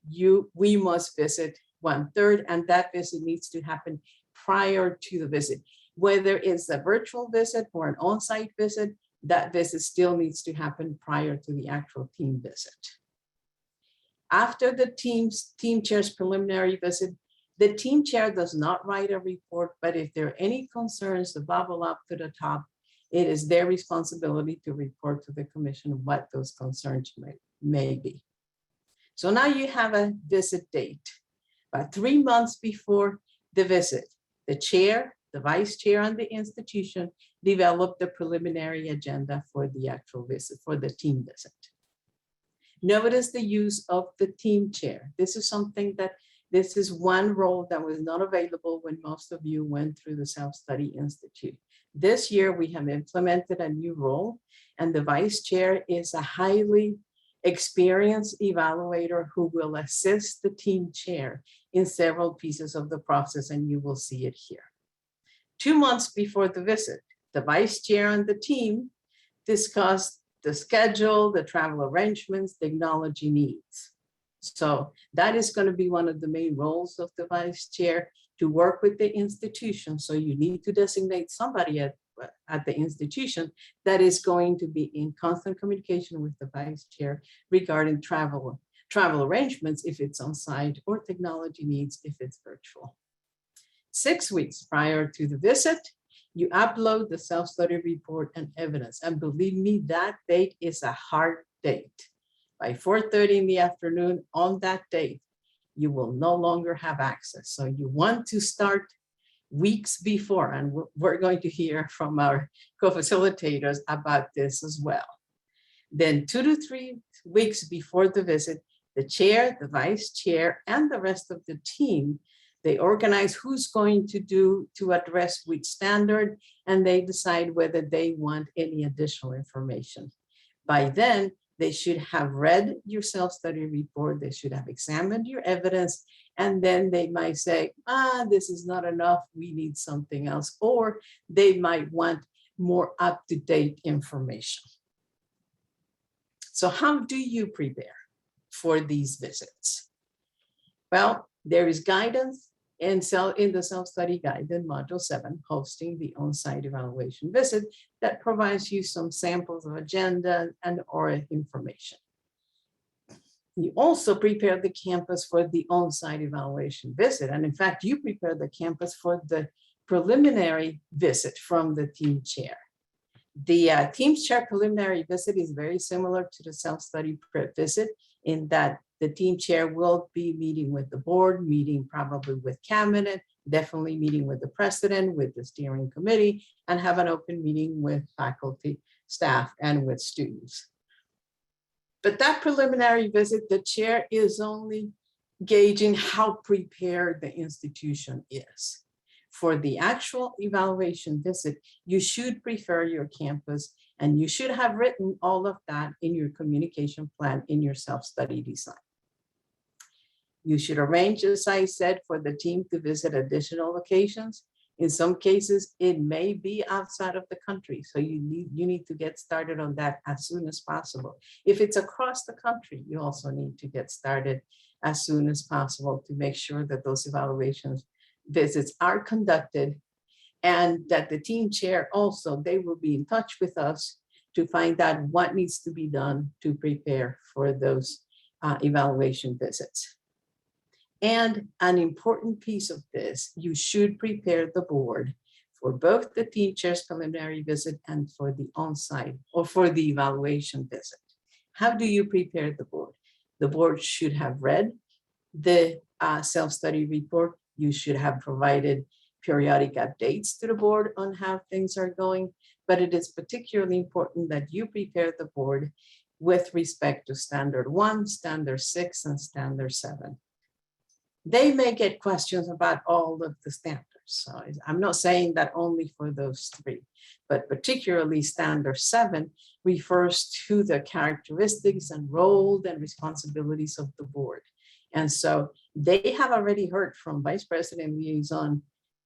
we must visit 1/3, and that visit needs to happen prior to the visit. Whether it's a virtual visit or an on-site visit, that visit still needs to happen prior to the actual team visit. After the team chair's preliminary visit, the team chair does not write a report, but if there are any concerns that bubble up to the top, it is their responsibility to report to the commission what those concerns may be. So now you have a visit date. About 3 months before the visit, the chair, the vice chair, and the institution develop the preliminary agenda for the actual visit, for the team visit. Notice the use of the team chair. This is one role that was not available when most of you went through the Self-Study Institute. This year, we have implemented a new role, and the vice chair is a highly experienced evaluator who will assist the team chair in several pieces of the process, and you will see it here. 2 months before the visit, the vice chair and the team discussed the schedule, the travel arrangements, the technology needs. So that is going to be one of the main roles of the vice chair, to work with the institution. So you need to designate somebody at the institution that is going to be in constant communication with the vice chair regarding travel arrangements if it's on site, or technology needs if it's virtual. 6 weeks prior to the visit, you upload the self-study report and evidence. And believe me, that date is a hard date. By 4:30 in the afternoon on that date, you will no longer have access. So you want to start weeks before, and we're going to hear from our co-facilitators about this as well. Then 2 to 3 weeks before the visit, the chair, the vice chair, and the rest of the team, they organize who's going to address which standard, and they decide whether they want any additional information. By then, they should have read your self-study report, they should have examined your evidence, and then they might say, this is not enough, we need something else, or they might want more up-to-date information. So how do you prepare for these visits? Well, there is guidance in the self-study guide in module 7, hosting the on-site evaluation visit, that provides you some samples of agenda and or information. You also prepare the campus for the on-site evaluation visit. And in fact, you prepare the campus for the preliminary visit from the team chair. The team chair preliminary visit is very similar to the self-study visit, in that the team chair will be meeting with the board, meeting probably with cabinet, definitely meeting with the president, with the steering committee, and have an open meeting with faculty, staff, and with students. But that preliminary visit, the chair is only gauging how prepared the institution is. For the actual evaluation visit, you should prepare your campus, and you should have written all of that in your communication plan in your self-study design. You should arrange, as I said, for the team to visit additional locations. In some cases, it may be outside of the country, so you need to get started on that as soon as possible. If it's across the country, you also need to get started as soon as possible to make sure that those evaluations visits are conducted, and that the team chair also, they will be in touch with us to find out what needs to be done to prepare for those evaluation visits. And an important piece of this, you should prepare the board for both the team chair's preliminary visit and for the on-site or for the evaluation visit. How do you prepare the board? The board should have read the self-study report. You should have provided periodic updates to the board on how things are going, but it is particularly important that you prepare the board with respect to standard 1, standard 6, and standard 7. They may get questions about all of the standards. So I'm not saying that only for those 3, but particularly standard 7 refers to the characteristics and role and responsibilities of the board. And so they have already heard from Vice President Liaison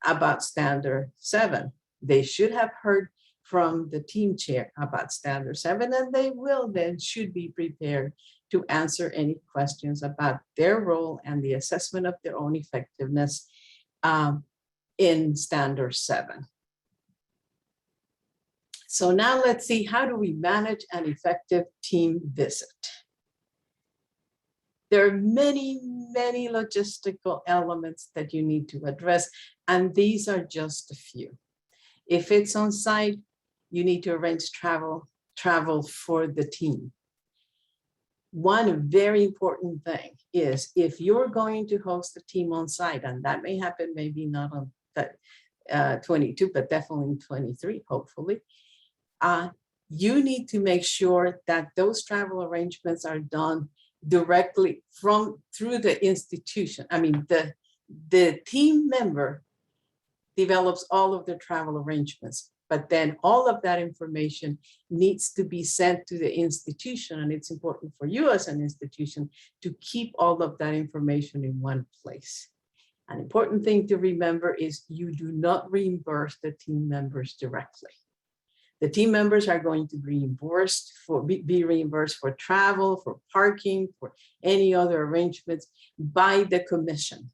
about standard 7. They should have heard from the team chair about standard 7, and they will then should be prepared to answer any questions about their role and the assessment of their own effectiveness in standard 7. So now let's see, how do we manage an effective team visit? There are many, many logistical elements that you need to address, and these are just a few. If it's on site, you need to arrange travel for the team. One very important thing is if you're going to host a team on site, and that may happen maybe not on that 22, but definitely in 23, hopefully, you need to make sure that those travel arrangements are done directly through the institution. I mean, the team member develops all of the travel arrangements, but then all of that information needs to be sent to the institution, and it's important for you as an institution to keep all of that information in one place. An important thing to remember is you do not reimburse the team members directly. The team members are going to be reimbursed for travel, for parking, for any other arrangements by the commission.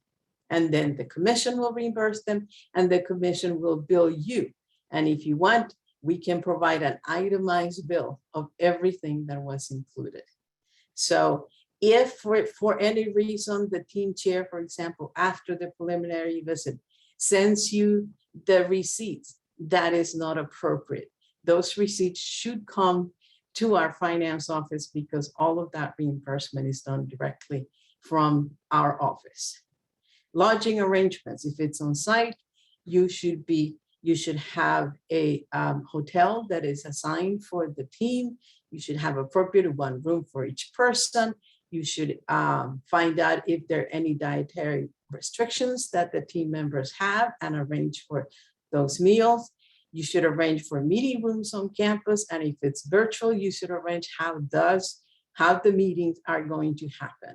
And then the commission will reimburse them, and the commission will bill you. And if you want, we can provide an itemized bill of everything that was included. So if for any reason the team chair, for example, after the preliminary visit, sends you the receipts, that is not appropriate. Those receipts should come to our finance office because all of that reimbursement is done directly from our office. Lodging arrangements, if it's on site, you should have a hotel that is assigned for the team. You should have appropriate one room for each person. You should find out if there are any dietary restrictions that the team members have and arrange for those meals. You should arrange for meeting rooms on campus, and if it's virtual, you should arrange how the meetings are going to happen.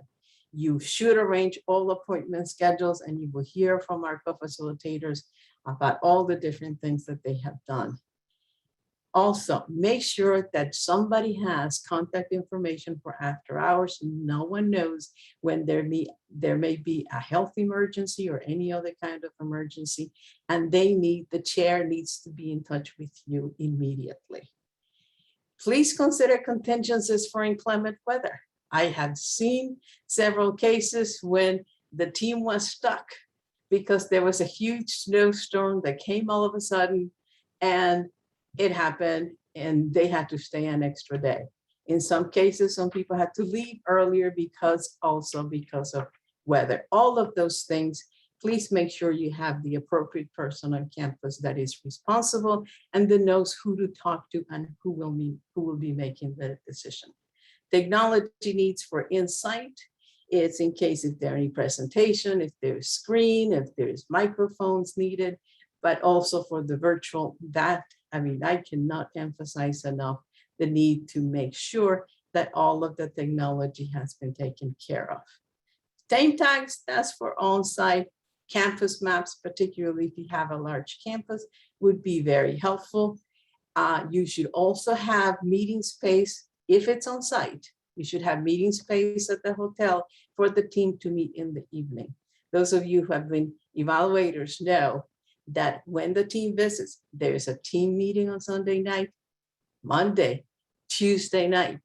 You should arrange all appointment schedules, and you will hear from our co-facilitators about all the different things that they have done. Also, make sure that somebody has contact information for after hours. No one knows when there may be a health emergency or any other kind of emergency, and the chair needs to be in touch with you immediately. Please consider contingencies for inclement weather. I have seen several cases when the team was stuck because there was a huge snowstorm that came all of a sudden, and it happened and they had to stay an extra day. In some cases, some people had to leave earlier because of weather. All of those things, please make sure you have the appropriate person on campus that is responsible and that knows who to talk to and who will be making the decision. Technology needs for insight. It's in case if there are any presentation, if there's screen, if there's microphones needed, but also for the virtual, I cannot emphasize enough the need to make sure that all of the technology has been taken care of. Name tags, that's for on-site. Campus maps, particularly if you have a large campus, would be very helpful. You should also have meeting space. If it's on site, you should have meeting space at the hotel for the team to meet in the evening. Those of you who have been evaluators know that when the team visits, there's a team meeting on Sunday night, Monday, Tuesday night.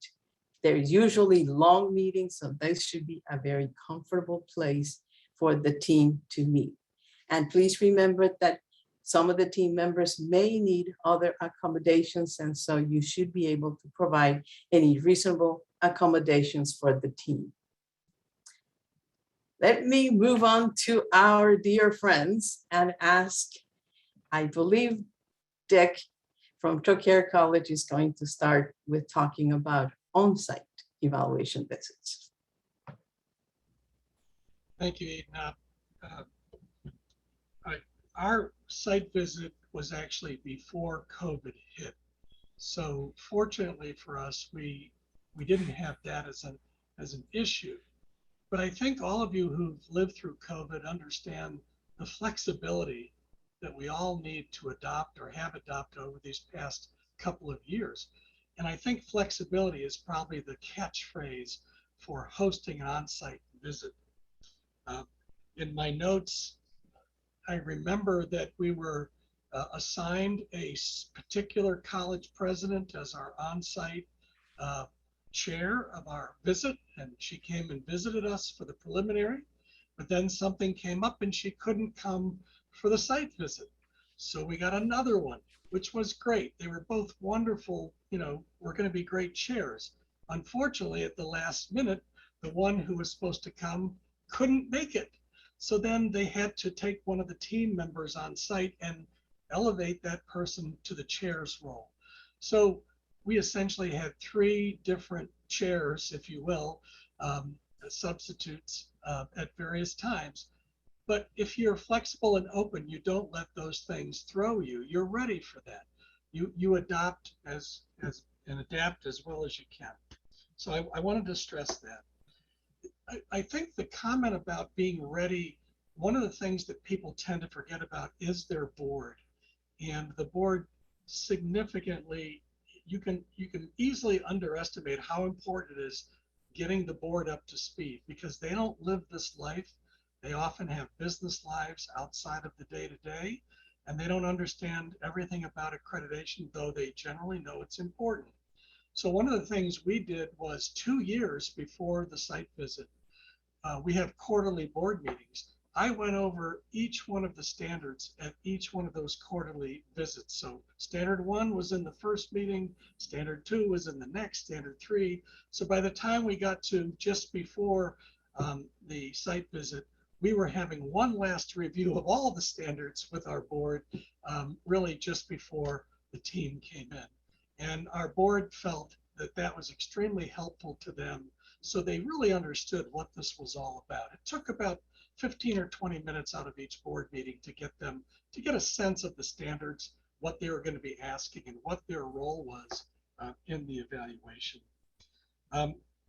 There's usually long meetings, so this should be a very comfortable place for the team to meet. And please remember that some of the team members may need other accommodations, and so you should be able to provide any reasonable accommodations for the team. Let me move on to our dear friends and ask, I believe Dick from Trocaire College is going to start with talking about on-site evaluation visits. Thank you, Edna. Our site visit was actually before COVID hit. So fortunately for us, we didn't have that as an issue. But I think all of you who've lived through COVID understand the flexibility that we all need to adopt or have adopted over these past couple of years. And I think flexibility is probably the catchphrase for hosting an on-site visit. In my notes, I remember that we were assigned a particular college president as our on-site chair of our visit, and she came and visited us for the preliminary, but then something came up and she couldn't come for the site visit. So we got another one, which was great. They were both wonderful, we're going to be great chairs. Unfortunately, at the last minute, the one who was supposed to come couldn't make it. So then they had to take one of the team members on site and elevate that person to the chair's role. So we essentially had 3 different chairs, if you will, substitutes at various times. But if you're flexible and open, you don't let those things throw you. You're ready for that. You adopt and adapt as well as you can. So I wanted to stress that. I think the comment about being ready, one of the things that people tend to forget about is their board. And the board significantly, you can easily underestimate how important it is getting the board up to speed, because they don't live this life. They often have business lives outside of the day-to-day, and they don't understand everything about accreditation, though they generally know it's important. So one of the things we did was 2 years before the site visit, we have quarterly board meetings. I went over each one of the standards at each one of those quarterly visits. So standard 1 was in the first meeting, standard 2 was in the next, standard 3. So by the time we got to just before the site visit, we were having one last review of all the standards with our board, really just before the team came in. And our board felt that that was extremely helpful to them. So they really understood what this was all about. It took about 15 or 20 minutes out of each board meeting to get them to get a sense of the standards, what they were going to be asking, and what their role was in the evaluation.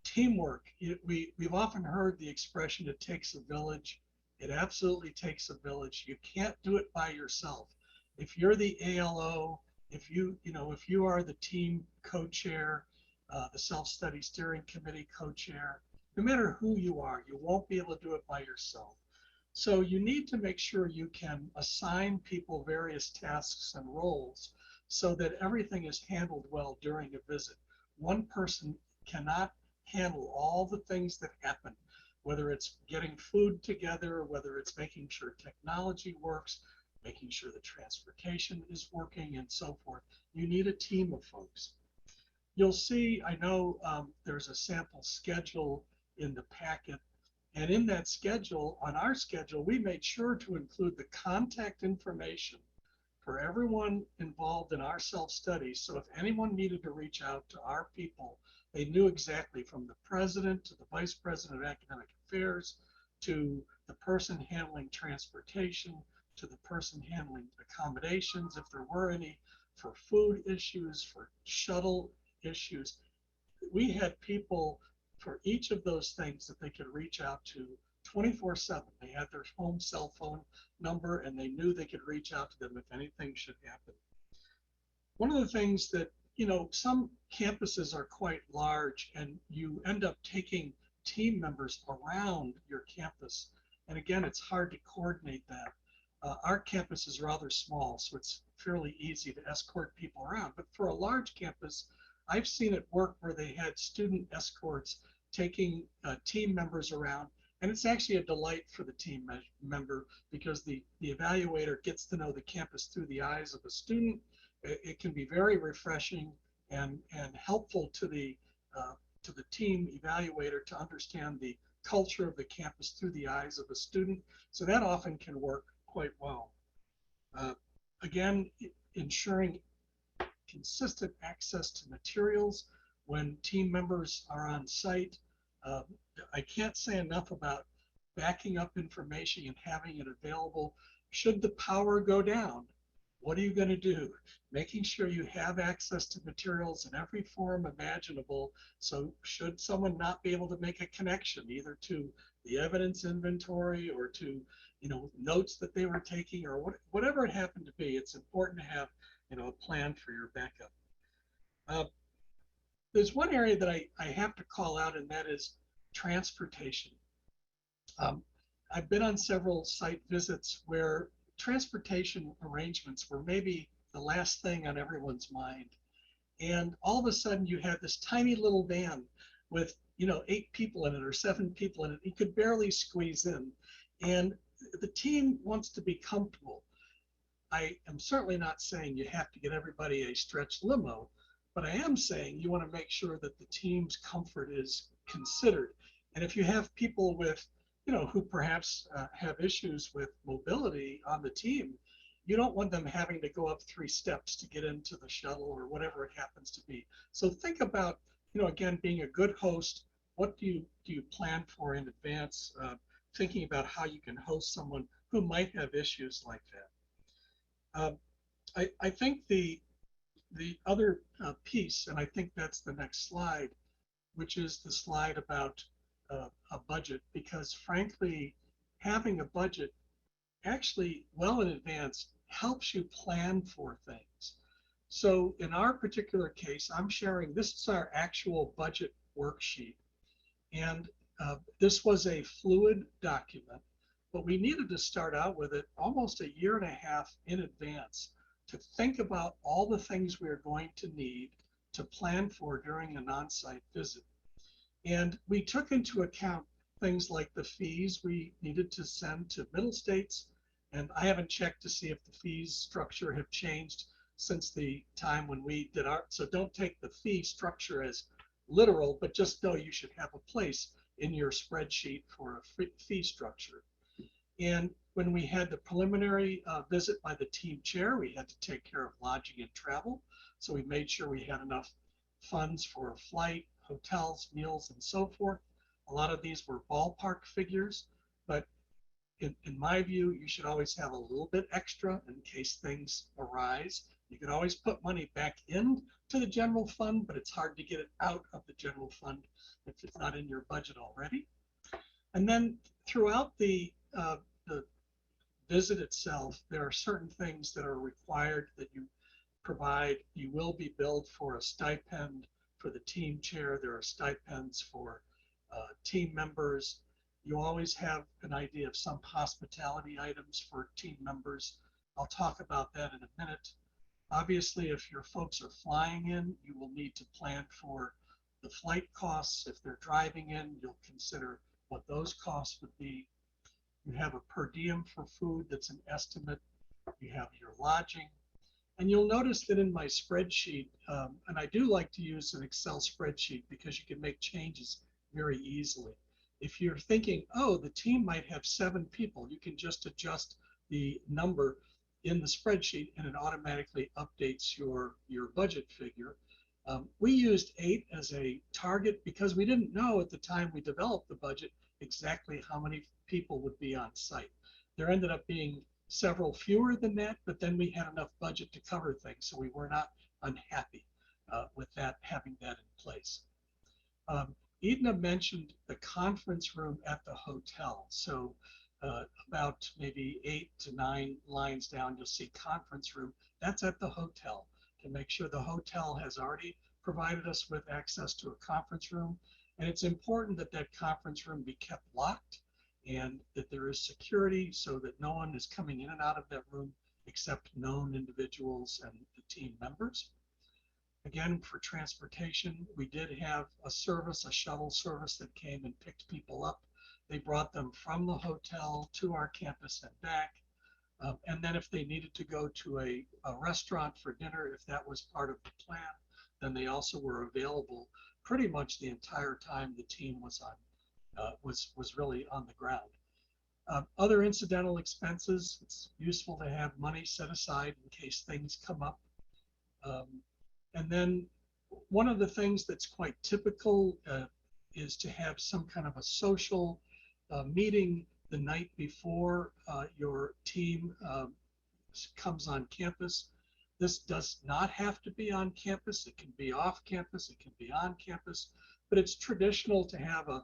Teamwork. We've often heard the expression, it takes a village. It absolutely takes a village. You can't do it by yourself. If you're the ALO, if you are the team co-chair, the self-study steering committee co-chair, no matter who you are, you won't be able to do it by yourself. So you need to make sure you can assign people various tasks and roles so that everything is handled well during a visit. One person cannot handle all the things that happen, whether it's getting food together, whether it's making sure technology works, making sure the transportation is working, and so forth. You need a team of folks. You'll see, I know there's a sample schedule in the packet, and in that schedule, on our schedule, we made sure to include the contact information for everyone involved in our self-study. So if anyone needed to reach out to our people, they knew exactly, from the president to the vice president of academic affairs, to the person handling transportation, to the person handling accommodations, if there were any, for food issues, for shuttle issues. We had people for each of those things that they could reach out to 24/7. They had their home cell phone number, and they knew they could reach out to them if anything should happen. One of the things that, some campuses are quite large, and you end up taking team members around your campus. And again, it's hard to coordinate that. Our campus is rather small, so it's fairly easy to escort people around. But for a large campus, I've seen it work where they had student escorts taking team members around. And it's actually a delight for the team member, because the evaluator gets to know the campus through the eyes of a student. It can be very refreshing and helpful to the team evaluator to understand the culture of the campus through the eyes of a student. So that often can work quite well. Again, ensuring consistent access to materials when team members are on site. I can't say enough about backing up information and having it available. Should the power go down, what are you going to do? Making sure you have access to materials in every form imaginable. So should someone not be able to make a connection either to the evidence inventory or to notes that they were taking or whatever it happened to be. It's important to have, a plan for your backup. There's one area that I have to call out, and that is transportation. I've been on several site visits where transportation arrangements were maybe the last thing on everyone's mind. And all of a sudden you had this tiny little van with, 8 people in it or 7 people in it. You could barely squeeze in. And the team wants to be comfortable. I am certainly not saying you have to get everybody a stretch limo, but I am saying you want to make sure that the team's comfort is considered. And if you have people with, who perhaps have issues with mobility on the team, you don't want them having to go up 3 steps to get into the shuttle or whatever it happens to be. So think about, again, being a good host. What do you plan for in advance? Thinking about how you can host someone who might have issues like that. I think the other piece, and I think that's the next slide, which is the slide about a budget, because frankly, having a budget actually well in advance helps you plan for things. So in our particular case, I'm sharing, this is our actual budget worksheet. And this was a fluid document, but we needed to start out with it almost a year and a half in advance to think about all the things we are going to need to plan for during an on-site visit. And we took into account things like the fees we needed to send to middle states. And I haven't checked to see if the fees structure have changed since the time when we did our, so don't take the fee structure as literal, but just know you should have a place in your spreadsheet for a fee structure. And when we had the preliminary visit by the team chair, we had to take care of lodging and travel. So we made sure we had enough funds for a flight, hotels, meals, and so forth. A lot of these were ballpark figures, but in my view, you should always have a little bit extra in case things arise. You can always put money back into the general fund, but it's hard to get it out of the general fund if it's not in your budget already. And then throughout the visit itself, there are certain things that are required that you provide. You will be billed for a stipend for the team chair. There are stipends for team members. You always have an idea of some hospitality items for team members. I'll talk about that in a minute. Obviously, if your folks are flying in, you will need to plan for the flight costs. If they're driving in, you'll consider what those costs would be. You have a per diem for food that's an estimate. You have your lodging. And you'll notice that in my spreadsheet, and I do like to use an Excel spreadsheet because you can make changes very easily. If you're thinking, oh, the team might have 7 people, you can just adjust the number in the spreadsheet and it automatically updates your budget figure. We used 8 as a target because we didn't know at the time we developed the budget exactly how many people would be on site. There ended up being several fewer than that, but then we had enough budget to cover things, so we were not unhappy with that, having that in place. Edna mentioned the conference room at the hotel. So about maybe 8 to 9 lines down, you'll see conference room. That's at the hotel, to make sure the hotel has already provided us with access to a conference room. And it's important that that conference room be kept locked and that there is security so that no one is coming in and out of that room except known individuals and the team members. Again, for transportation, we did have a service, a shuttle service that came and picked people up. They brought them from the hotel to our campus and back. And then if they needed to go to a restaurant for dinner, if that was part of the plan, then they also were available pretty much the entire time the team was on, was really on the ground. Other incidental expenses, it's useful to have money set aside in case things come up. And then one of the things that's quite typical is to have some kind of a social meeting the night before your team comes on campus. This does not have to be on campus. It can be off campus. It can be on campus. But it's traditional to have a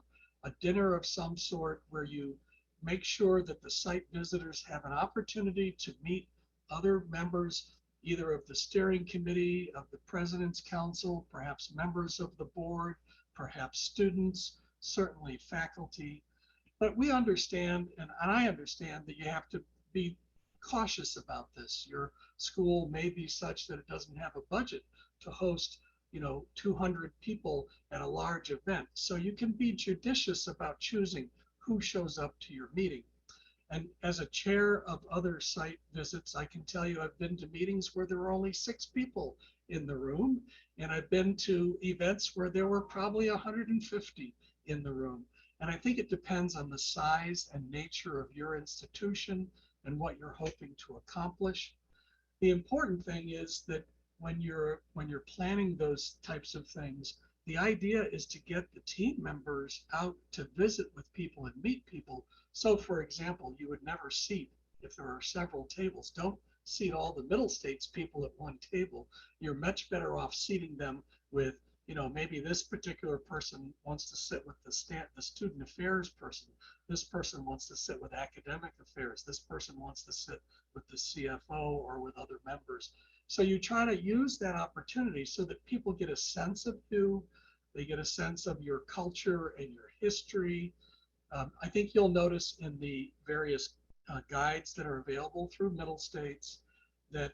dinner of some sort where you make sure that the site visitors have an opportunity to meet other members, either of the steering committee, of the president's council, perhaps members of the board, perhaps students, certainly faculty. But we understand, and I understand, that you have to be cautious about this. Your school may be such that it doesn't have a budget to host 200 people at a large event. So you can be judicious about choosing who shows up to your meeting. And as a chair of other site visits, I can tell you I've been to meetings where there were only 6 people in the room, and I've been to events where there were probably 150 in the room. And I think it depends on the size and nature of your institution and what you're hoping to accomplish. The important thing is that when you're planning those types of things, the idea is to get the team members out to visit with people and meet people. So for example, you would never seat, if there are several tables, don't seat all the Middle States people at one table. You're much better off seating them with, maybe this particular person wants to sit with the student affairs person. This person wants to sit with academic affairs. This person wants to sit with the CFO or with other members. So you try to use that opportunity so that people get a sense of you, they get a sense of your culture and your history. I think you'll notice in the various guides that are available through Middle States that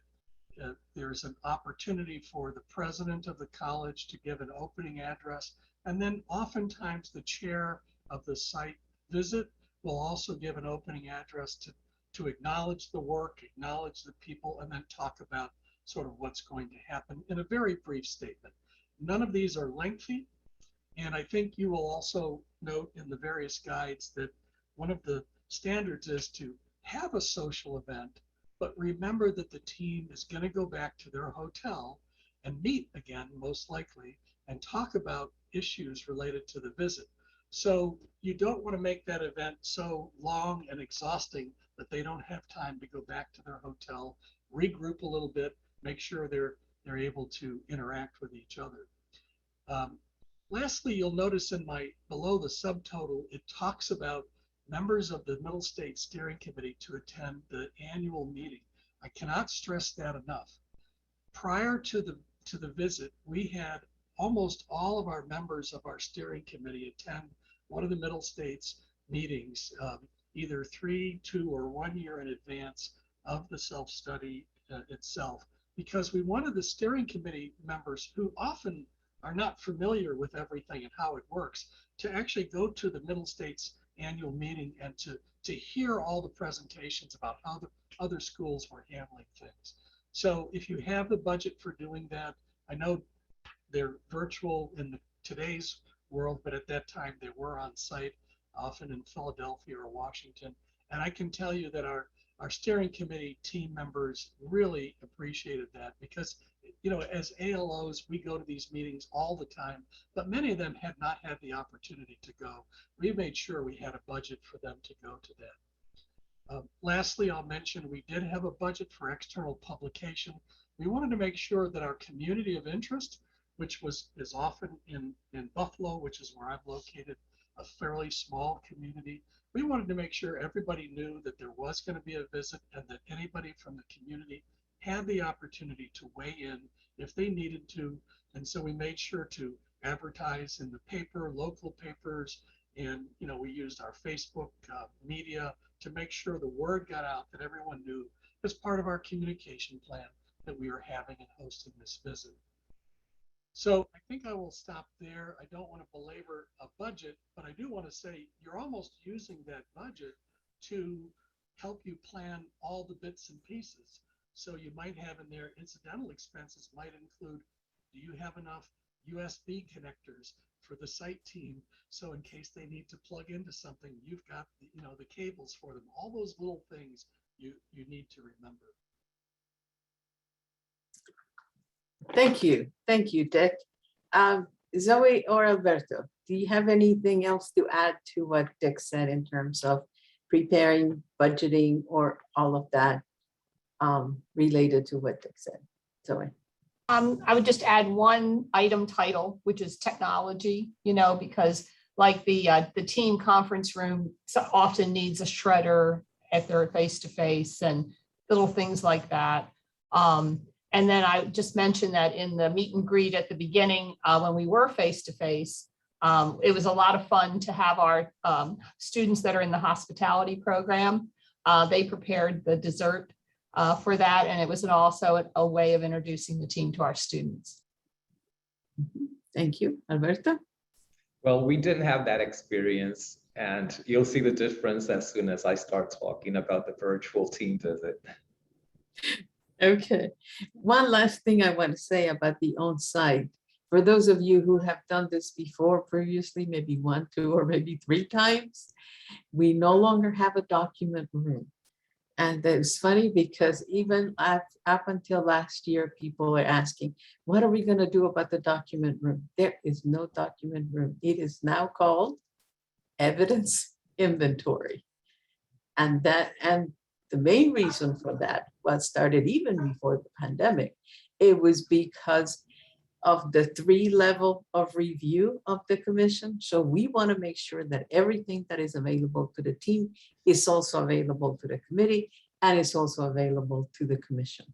there's an opportunity for the president of the college to give an opening address. And then oftentimes the chair of the site visit will also give an opening address to acknowledge the work, acknowledge the people, and then talk about sort of what's going to happen in a very brief statement. None of these are lengthy. And I think you will also note in the various guides that one of the standards is to have a social event, but remember that the team is going to go back to their hotel and meet again, most likely, and talk about issues related to the visit. So you don't want to make that event so long and exhausting that they don't have time to go back to their hotel, regroup a little bit, make sure they're able to interact with each other. Lastly, you'll notice below the subtotal, it talks about members of the Middle States Steering Committee to attend the annual meeting. I cannot stress that enough. Prior to the visit, we had almost all of our members of our steering committee attend one of the Middle States meetings, either 3, 2, or 1 year in advance of the self-study itself, because we wanted the steering committee members, who often are not familiar with everything and how it works, to actually go to the Middle States annual meeting and to hear all the presentations about how the other schools were handling things. So if you have the budget for doing that, I know they're virtual in today's world, but at that time they were on site, often in Philadelphia or Washington. And I can tell you that our steering committee team members really appreciated that, because as ALOs, we go to these meetings all the time, but many of them had not had the opportunity to go. We made sure we had a budget for them to go to that. Lastly, I'll mention we did have a budget for external publication. We wanted to make sure that our community of interest, which is often in Buffalo, which is where I'm located, a fairly small community, we wanted to make sure everybody knew that there was going to be a visit and that anybody from the community had the opportunity to weigh in if they needed to. And so we made sure to advertise in the paper, local papers, and we used our Facebook media to make sure the word got out that everyone knew, as part of our communication plan, that we were having and hosting this visit. So I think I will stop there. I don't want to belabor a budget, but I do want to say you're almost using that budget to help you plan all the bits and pieces. So you might have in there incidental expenses might include, do you have enough USB connectors for the site team? So in case they need to plug into something, you've got the cables for them. All those little things you need to remember. Thank you, Dick. Zoe or Alberto, do you have anything else to add to what Dick said in terms of preparing, budgeting, or all of that related to what Dick said? Zoe. I would just add one item title, which is technology, because like the team conference room often needs a shredder if they're face-to-face and little things like that. And then I just mentioned that in the meet and greet at the beginning, when we were face-to-face, it was a lot of fun to have our students that are in the hospitality program. They prepared the dessert for that, and it was also a way of introducing the team to our students. Thank you. Alberto? Well, we didn't have that experience, and you'll see the difference as soon as I start talking about the virtual team visit. Okay. One last thing I want to say about the on-site. For those of you who have done this before previously, maybe 1, 2, or maybe 3 times, we no longer have a document room. And it's funny because even up until last year, people are asking, what are we going to do about the document room? There is no document room. It is now called evidence inventory. And the main reason for that was started even before the pandemic. It was because of the 3 level of review of the commission. So we want to make sure that everything that is available to the team is also available to the committee and is also available to the commission.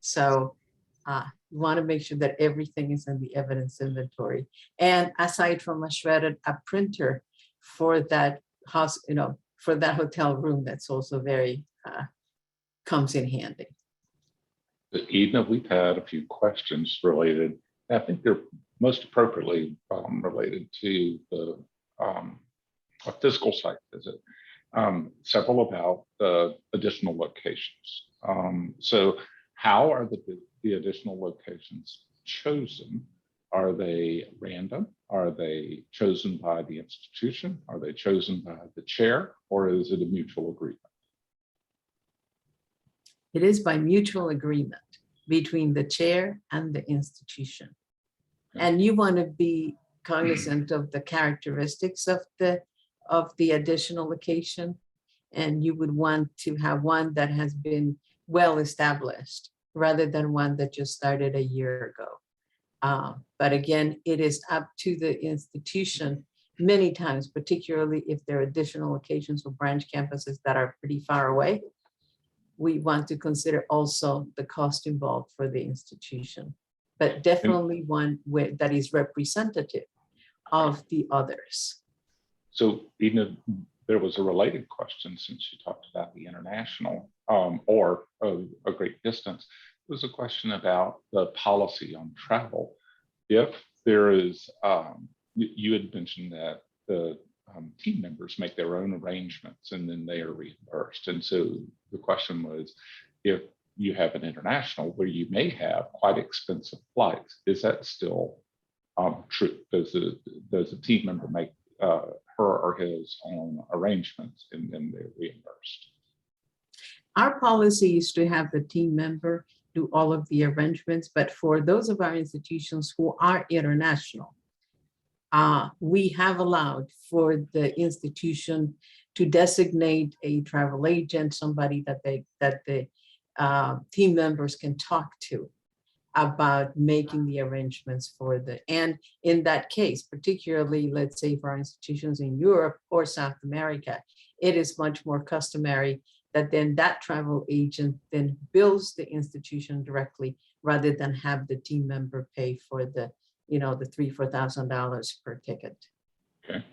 So we want to make sure that everything is in the evidence inventory. And aside from a printer for that house, for that hotel room, that's also very, comes in handy. Edna, we've had a few questions related. I think they're most appropriately related to a physical site visit. Several about the additional locations. So how are the additional locations chosen? Are they random? Are they chosen by the institution? Are they chosen by the chair? Or is it a mutual agreement? It is by mutual agreement between the chair and the institution. Okay. And you want to be cognizant of the characteristics of the additional location. And you would want to have one that has been well established rather than one that just started a year ago. But again, it is up to the institution many times, particularly if there are additional locations or branch campuses that are pretty far away. We want to consider also the cost involved for the institution, but definitely one that is representative of the others. So Edna, there was a related question since you talked about the international or a great distance. There was a question about the policy on travel. If there is, you had mentioned that the team members make their own arrangements and then they are reimbursed. And so the question was, if you have an international where you may have quite expensive flights, is that still true? Does the team member make her or his own arrangements and then they're reimbursed? Our policy is to have the team member do all of the arrangements, but for those of our institutions who are international, we have allowed for the institution to designate a travel agent, somebody that the team members can talk to about making the arrangements and in that case, particularly, let's say for our institutions in Europe or South America, it is much more customary that then that travel agent then bills the institution directly rather than have the team member pay for the $3,000-4,000 per ticket. Okay.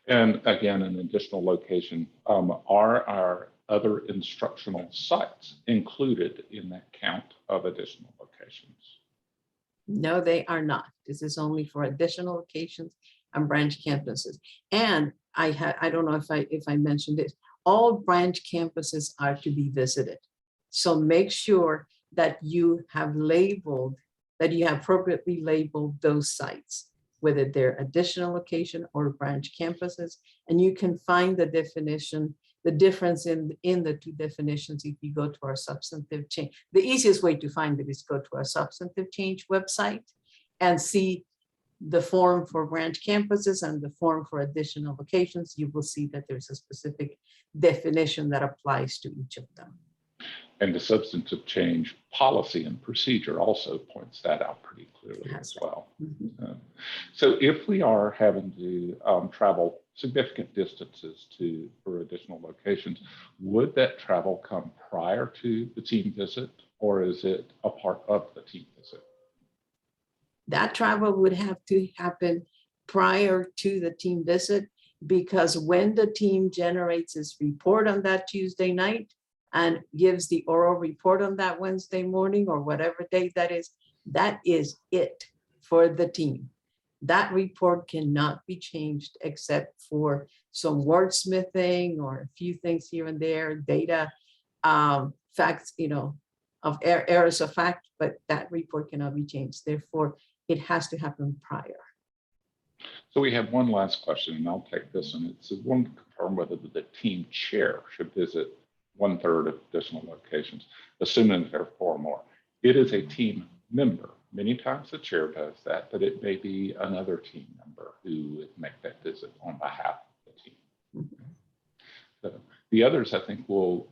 And again, an additional location, are our other instructional sites included in that count of additional locations? No, they are not. This is only for additional locations and branch campuses. And I don't know if I mentioned this, all branch campuses are to be visited. So make sure that you have appropriately labeled those sites, whether they're additional location or branch campuses. And you can find the definition, the difference in the 2 definitions if you go to our substantive change. The easiest way to find it is go to our substantive change website and see the form for branch campuses and the form for additional locations. You will see that there's a specific definition that applies to each of them. And the substantive change policy and procedure also points that out pretty clearly as well. Mm-hmm. So if we are having to travel significant distances for additional locations, would that travel come prior to the team visit, or is it a part of the team visit? That travel would have to happen prior to the team visit, because when the team generates its report on that Tuesday night and gives the oral report on that Wednesday morning or whatever day that is it for the team. That report cannot be changed except for some wordsmithing or a few things here and there, data, facts, of errors of fact, but that report cannot be changed. Therefore, it has to happen prior. So we have one last question, and I'll take this one. It's one to confirm whether the team chair should visit 1/3 of additional locations, assuming there are 4 more. It is a team member. Many times the chair does that, but it may be another team member who would make that visit on behalf of the team. So the others, I think, will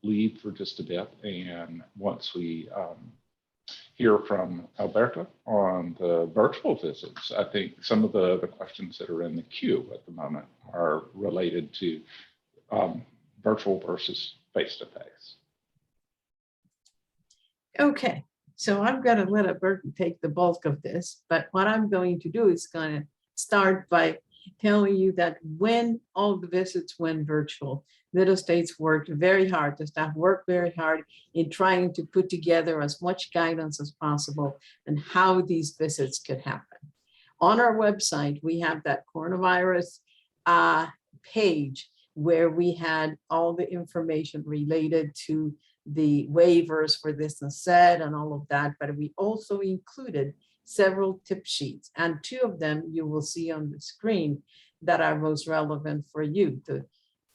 leave for just a bit. And once we hear from Alberto on the virtual visits, I think some of the questions that are in the queue at the moment are related to virtual versus face-to-face. Okay, so I'm going to let Alberto take the bulk of this, but what I'm going to do is going to start by telling you that when all the visits went virtual, Middle States worked very hard, the staff worked very hard in trying to put together as much guidance as possible on how these visits could happen. On our website, we have that coronavirus page where we had all the information related to the waivers for this and said and all of that, but we also included several tip sheets, and 2 of them you will see on the screen that are most relevant for you. The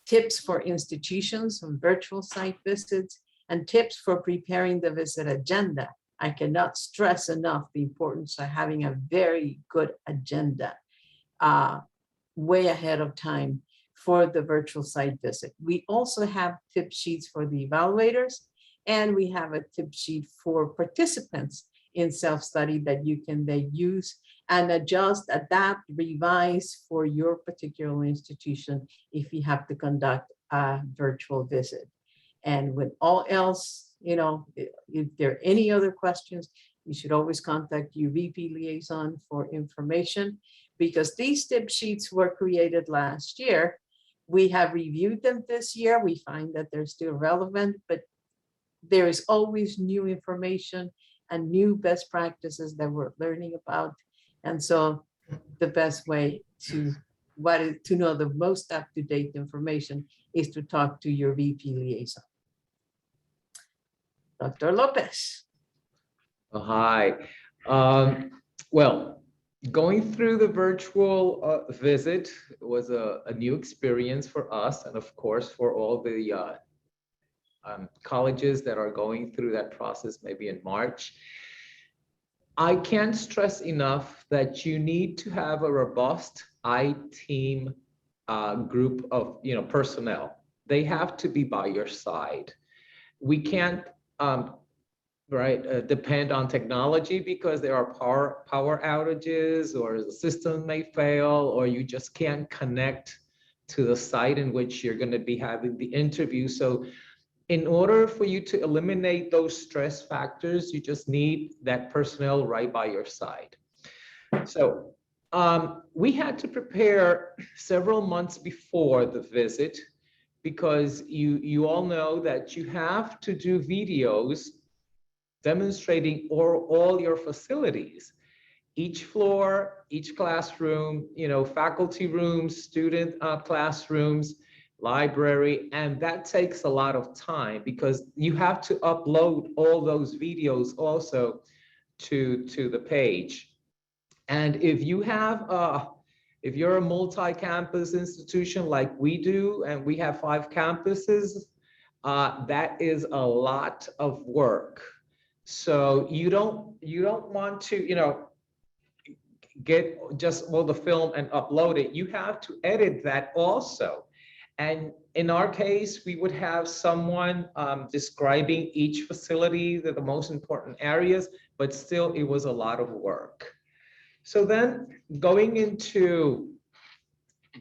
tips for institutions on virtual site visits and tips for preparing the visit agenda. I cannot stress enough the importance of having a very good agenda way ahead of time for the virtual site visit. We also have tip sheets for the evaluators, and we have a tip sheet for participants in self-study that you can then use and adjust, adapt, revise for your particular institution if you have to conduct a virtual visit. And with all else, if there are any other questions, you should always contact your VP liaison for information, because these tip sheets were created last year. We have reviewed them this year. We find that they're still relevant, but there is always new information and new best practices that we're learning about. And so the best way to know the most up-to-date information is to talk to your VP liaison. Dr. Lopez. Oh, hi. Well, going through the virtual visit was a new experience for us, and of course for all the colleges that are going through that process maybe in March. I can't stress enough that you need to have a robust I-team group of personnel. They have to be by your side. We can't depend on technology because there are power outages, or the system may fail, or you just can't connect to the site in which you're going to be having the interview. So in order for you to eliminate those stress factors, you just need that personnel right by your side. So we had to prepare several months before the visit, because you all know that you have to do videos demonstrating all your facilities, each floor, each classroom, faculty rooms, student classrooms, library, and that takes a lot of time because you have to upload all those videos also to the page. And if you're a multi-campus institution like we do, and we have 5 campuses, that is a lot of work. So you don't want to, get just all the film and upload it. You have to edit that also. And in our case, we would have someone describing each facility, the most important areas, but still it was a lot of work. So then going into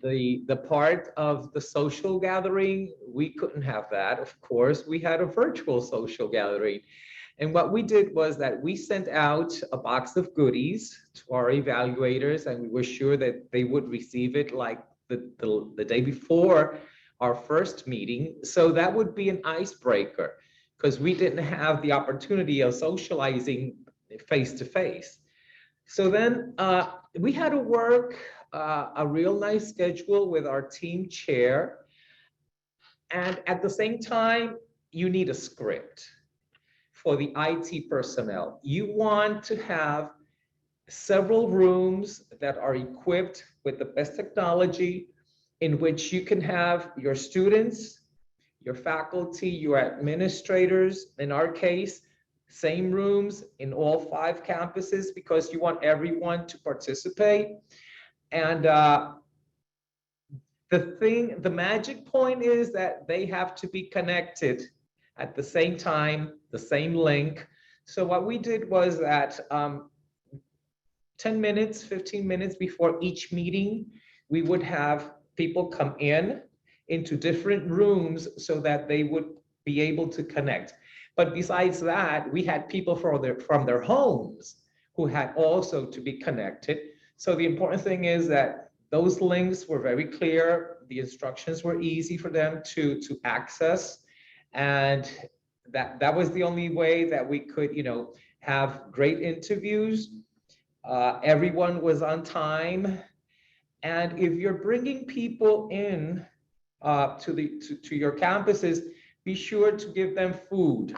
the part of the social gathering, we couldn't have that. Of course, we had a virtual social gathering. And what we did was that we sent out a box of goodies to our evaluators, and we were sure that they would receive it like the day before our first meeting. So that would be an icebreaker, because we didn't have the opportunity of socializing face to face. So then we had to work a real nice schedule with our team chair. And at the same time, you need a script for the IT personnel. You want to have several rooms that are equipped with the best technology, in which you can have your students, your faculty, your administrators, in our case, same rooms in all 5 campuses, because you want everyone to participate. And the magic point is that they have to be connected at the same time, the same link. So what we did was that 10 minutes, 15 minutes before each meeting, we would have people come into different rooms so that they would be able to connect. But besides that, we had people from their homes who had also to be connected. So the important thing is that those links were very clear. The instructions were easy for them to access. And that was the only way that we could, have great interviews. Everyone was on time. And if you're bringing people in to your campuses, be sure to give them food.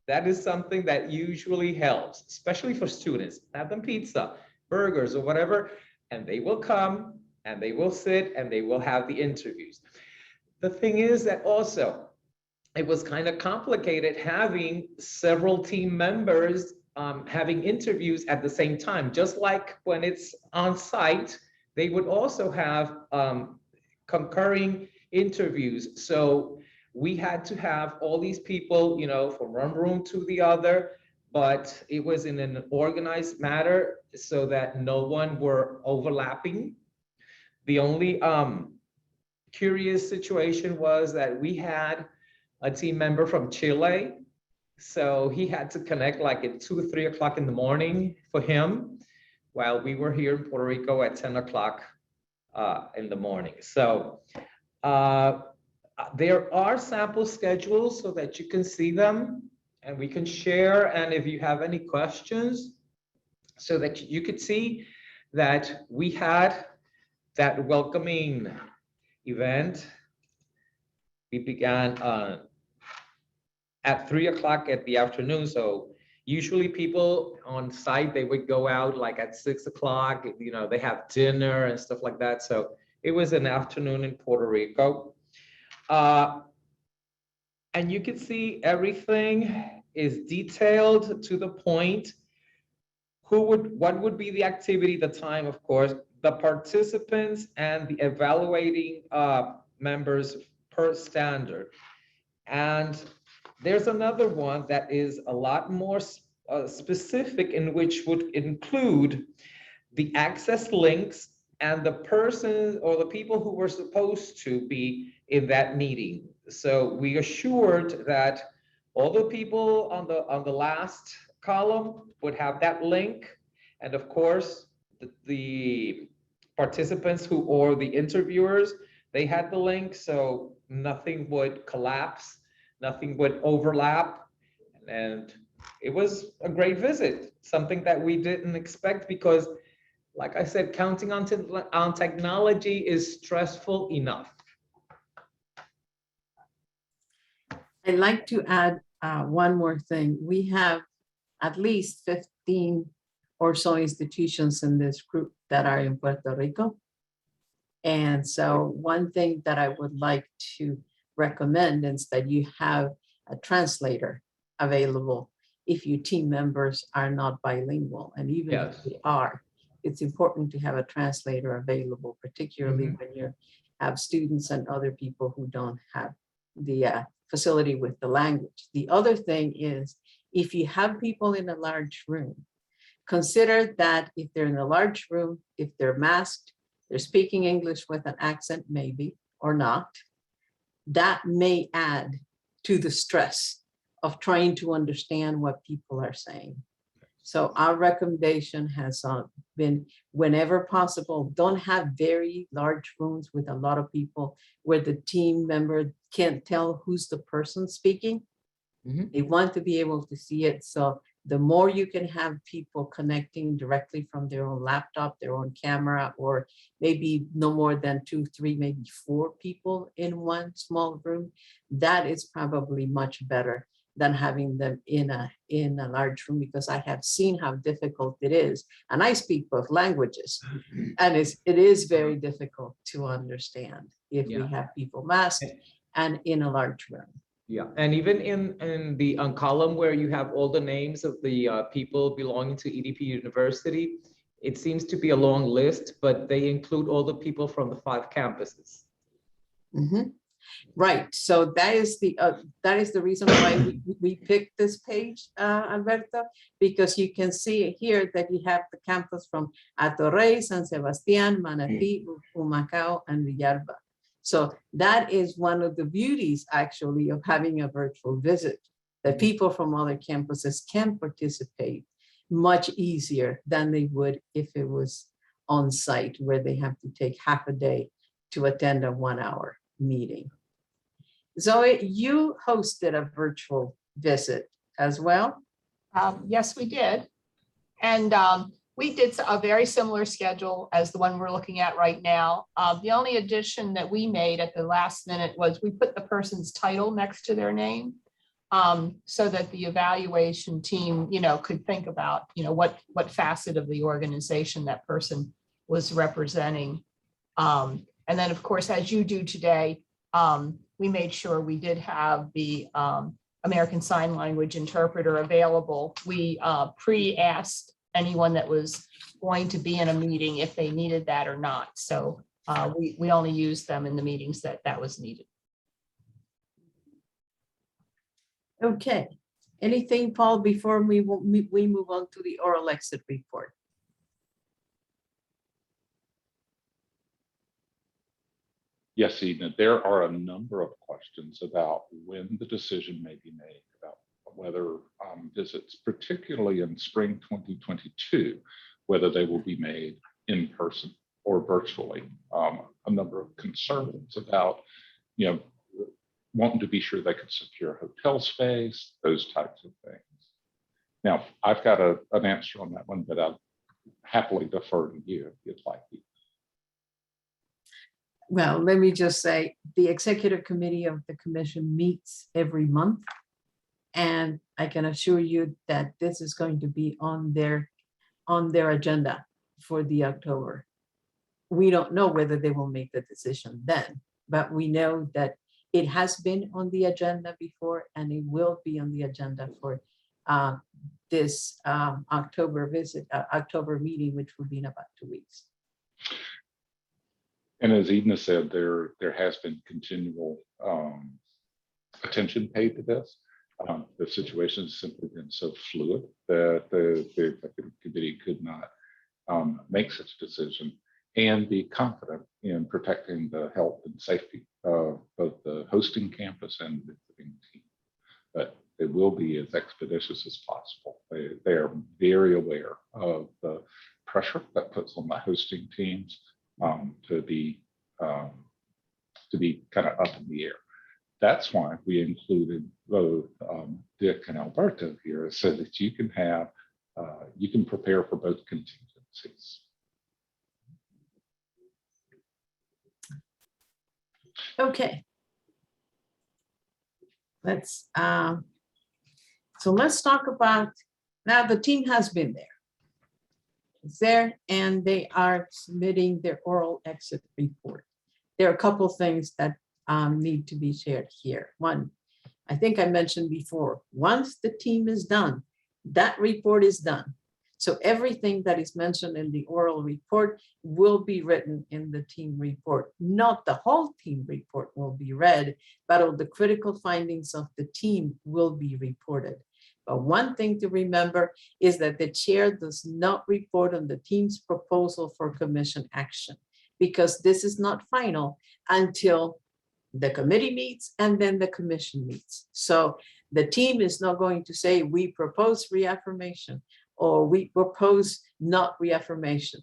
That is something that usually helps, especially for students. Have them pizza, burgers, or whatever, and they will come and they will sit and they will have the interviews. The thing is that also, it was kind of complicated having several team members having interviews at the same time. Just like when it's on site, they would also have concurring interviews. So we had to have all these people, from one room to the other, but it was in an organized manner so that no one were overlapping. The only curious situation was that we had a team member from Chile. So he had to connect like at 2 or 3 o'clock in the morning for him, while we were here in Puerto Rico at 10 o'clock in the morning. So there are sample schedules so that you can see them and we can share. And if you have any questions, so that you could see that we had that welcoming event. We began at 3 o'clock at the afternoon. So usually people on site, they would go out like at 6 o'clock, they have dinner and stuff like that. So it was an afternoon in Puerto Rico. And you can see everything is detailed to the point. What would be the activity, the time, of course, the participants and the evaluating members per standard. And there's another one that is a lot more specific, in which would include the access links and the persons or the people who were supposed to be in that meeting. So we assured that all the people on the last column would have that link. And of course, the participants or the interviewers, they had the link, so nothing would collapse, nothing would overlap. And it was a great visit, something that we didn't expect, because like I said, counting on technology is stressful enough. I'd like to add one more thing. We have at least 15 or so institutions in this group that are in Puerto Rico. And so one thing that I would like to recommend is that you have a translator available if your team members are not bilingual. And even if they are, it's important to have a translator available, particularly when you have students and other people who don't have the facility with the language. The other thing is, if you have people in a large room, consider that if they're in a large room, if they're masked, they're speaking English with an accent maybe, or not, that may add to the stress of trying to understand what people are saying. So our recommendation has been, whenever possible, don't have very large rooms with a lot of people where the team member can't tell who's the person speaking. Mhm. They want to be able to see it. So the more you can have people connecting directly from their own laptop, their own camera, or maybe no more than 2, 3, maybe 4 people in one small room, that is probably much better than having them in a large room, because I have seen how difficult it is. And I speak both languages, and it is very difficult to understand if we Yeah. have people masked and in a large room. Yeah, and even in the column where you have all the names of the people belonging to EDP University, it seems to be a long list, but they include all the people from the 5 campuses. Mhm. Right, so that is the reason why we picked this page, Alberto, because you can see here that you have the campus from Atorrey, San Sebastián, Manatí, Humacao, and Villalba. So that is one of the beauties actually of having a virtual visit, that people from other campuses can participate much easier than they would if it was on site, where they have to take half a day to attend a 1-hour meeting. Zoe, you hosted a virtual visit as well? Yes, we did. And we did a very similar schedule as the one we're looking at right now. The only addition that we made at the last minute was we put the person's title next to their name, so that the evaluation team, could think about, what facet of the organization that person was representing. And then, of course, as you do today, we made sure we did have the American Sign Language interpreter available. We pre-asked anyone that was going to be in a meeting if they needed that or not. So we only used them in the meetings that was needed. Okay, anything, Paul, before we move on to the oral exit report? Yes, Edna, there are a number of questions about when the decision may be made about whether visits, particularly in spring 2022, whether they will be made in person or virtually. A number of concerns about, wanting to be sure they could secure hotel space, those types of things. Now, I've got an answer on that one, but I'll happily defer to you if you'd like. Well, let me just say, the executive committee of the commission meets every month. And I can assure you that this is going to be on their agenda for the October. We don't know whether they will make the decision then, but we know that it has been on the agenda before, and it will be on the agenda for this October visit, October meeting, which will be in about 2 weeks. And as Edna said, there has been continual attention paid to this. The situation has simply been so fluid that the executive committee could not make such a decision and be confident in protecting the health and safety of both the hosting campus and the visiting team. But it will be as expeditious as possible. They are very aware of the pressure that puts on the hosting teams to be kind of up in the air. That's why we included both Dick and Alberto here, so that you can have, you can prepare for both contingencies. Okay. So let's talk about, now the team has been there. It's there, and they are submitting their oral exit report. There are a couple things that need to be shared here. One, I think I mentioned before, once the team is done, that report is done. So everything that is mentioned in the oral report will be written in the team report. Not the whole team report will be read, but all the critical findings of the team will be reported. But one thing to remember is that the chair does not report on the team's proposal for commission action, because this is not final until the committee meets and then the commission meets. So the team is not going to say, we propose reaffirmation or we propose not reaffirmation.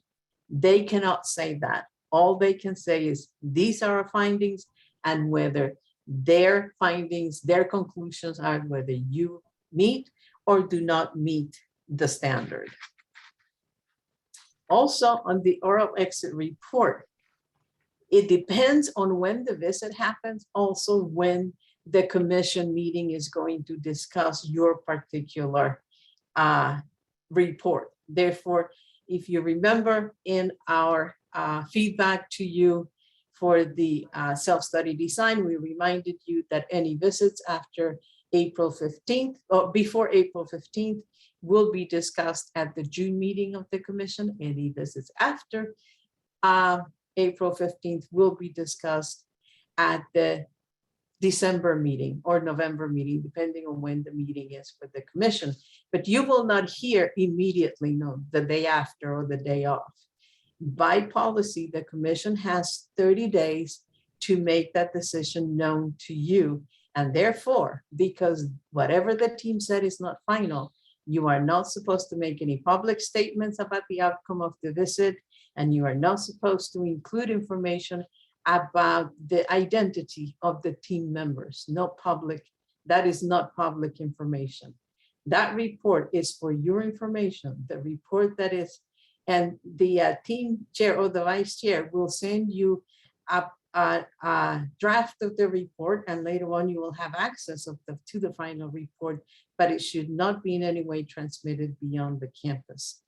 They cannot say that. All they can say is, these are our findings, and whether their findings, their conclusions are whether you meet or do not meet the standard. Also, on the oral exit report, it depends on when the visit happens, also when the commission meeting is going to discuss your particular report. Therefore, if you remember in our feedback to you for the self-study design, we reminded you that any visits after April 15th or before April 15th will be discussed at the June meeting of the commission. Any visits after April 15th will be discussed at the December meeting or November meeting, depending on when the meeting is for the commission. But you will not hear immediately, no, the day after or the day off. By policy, the commission has 30 days to make that decision known to you. And therefore, because whatever the team said is not final, you are not supposed to make any public statements about the outcome of the visit, and you are not supposed to include information about the identity of the team members. No public, that is not public information. That report is for your information. The report that is, and the team chair or the vice chair will send you a draft of the report, and later on you will have access to the final report, but it should not be in any way transmitted beyond the campus.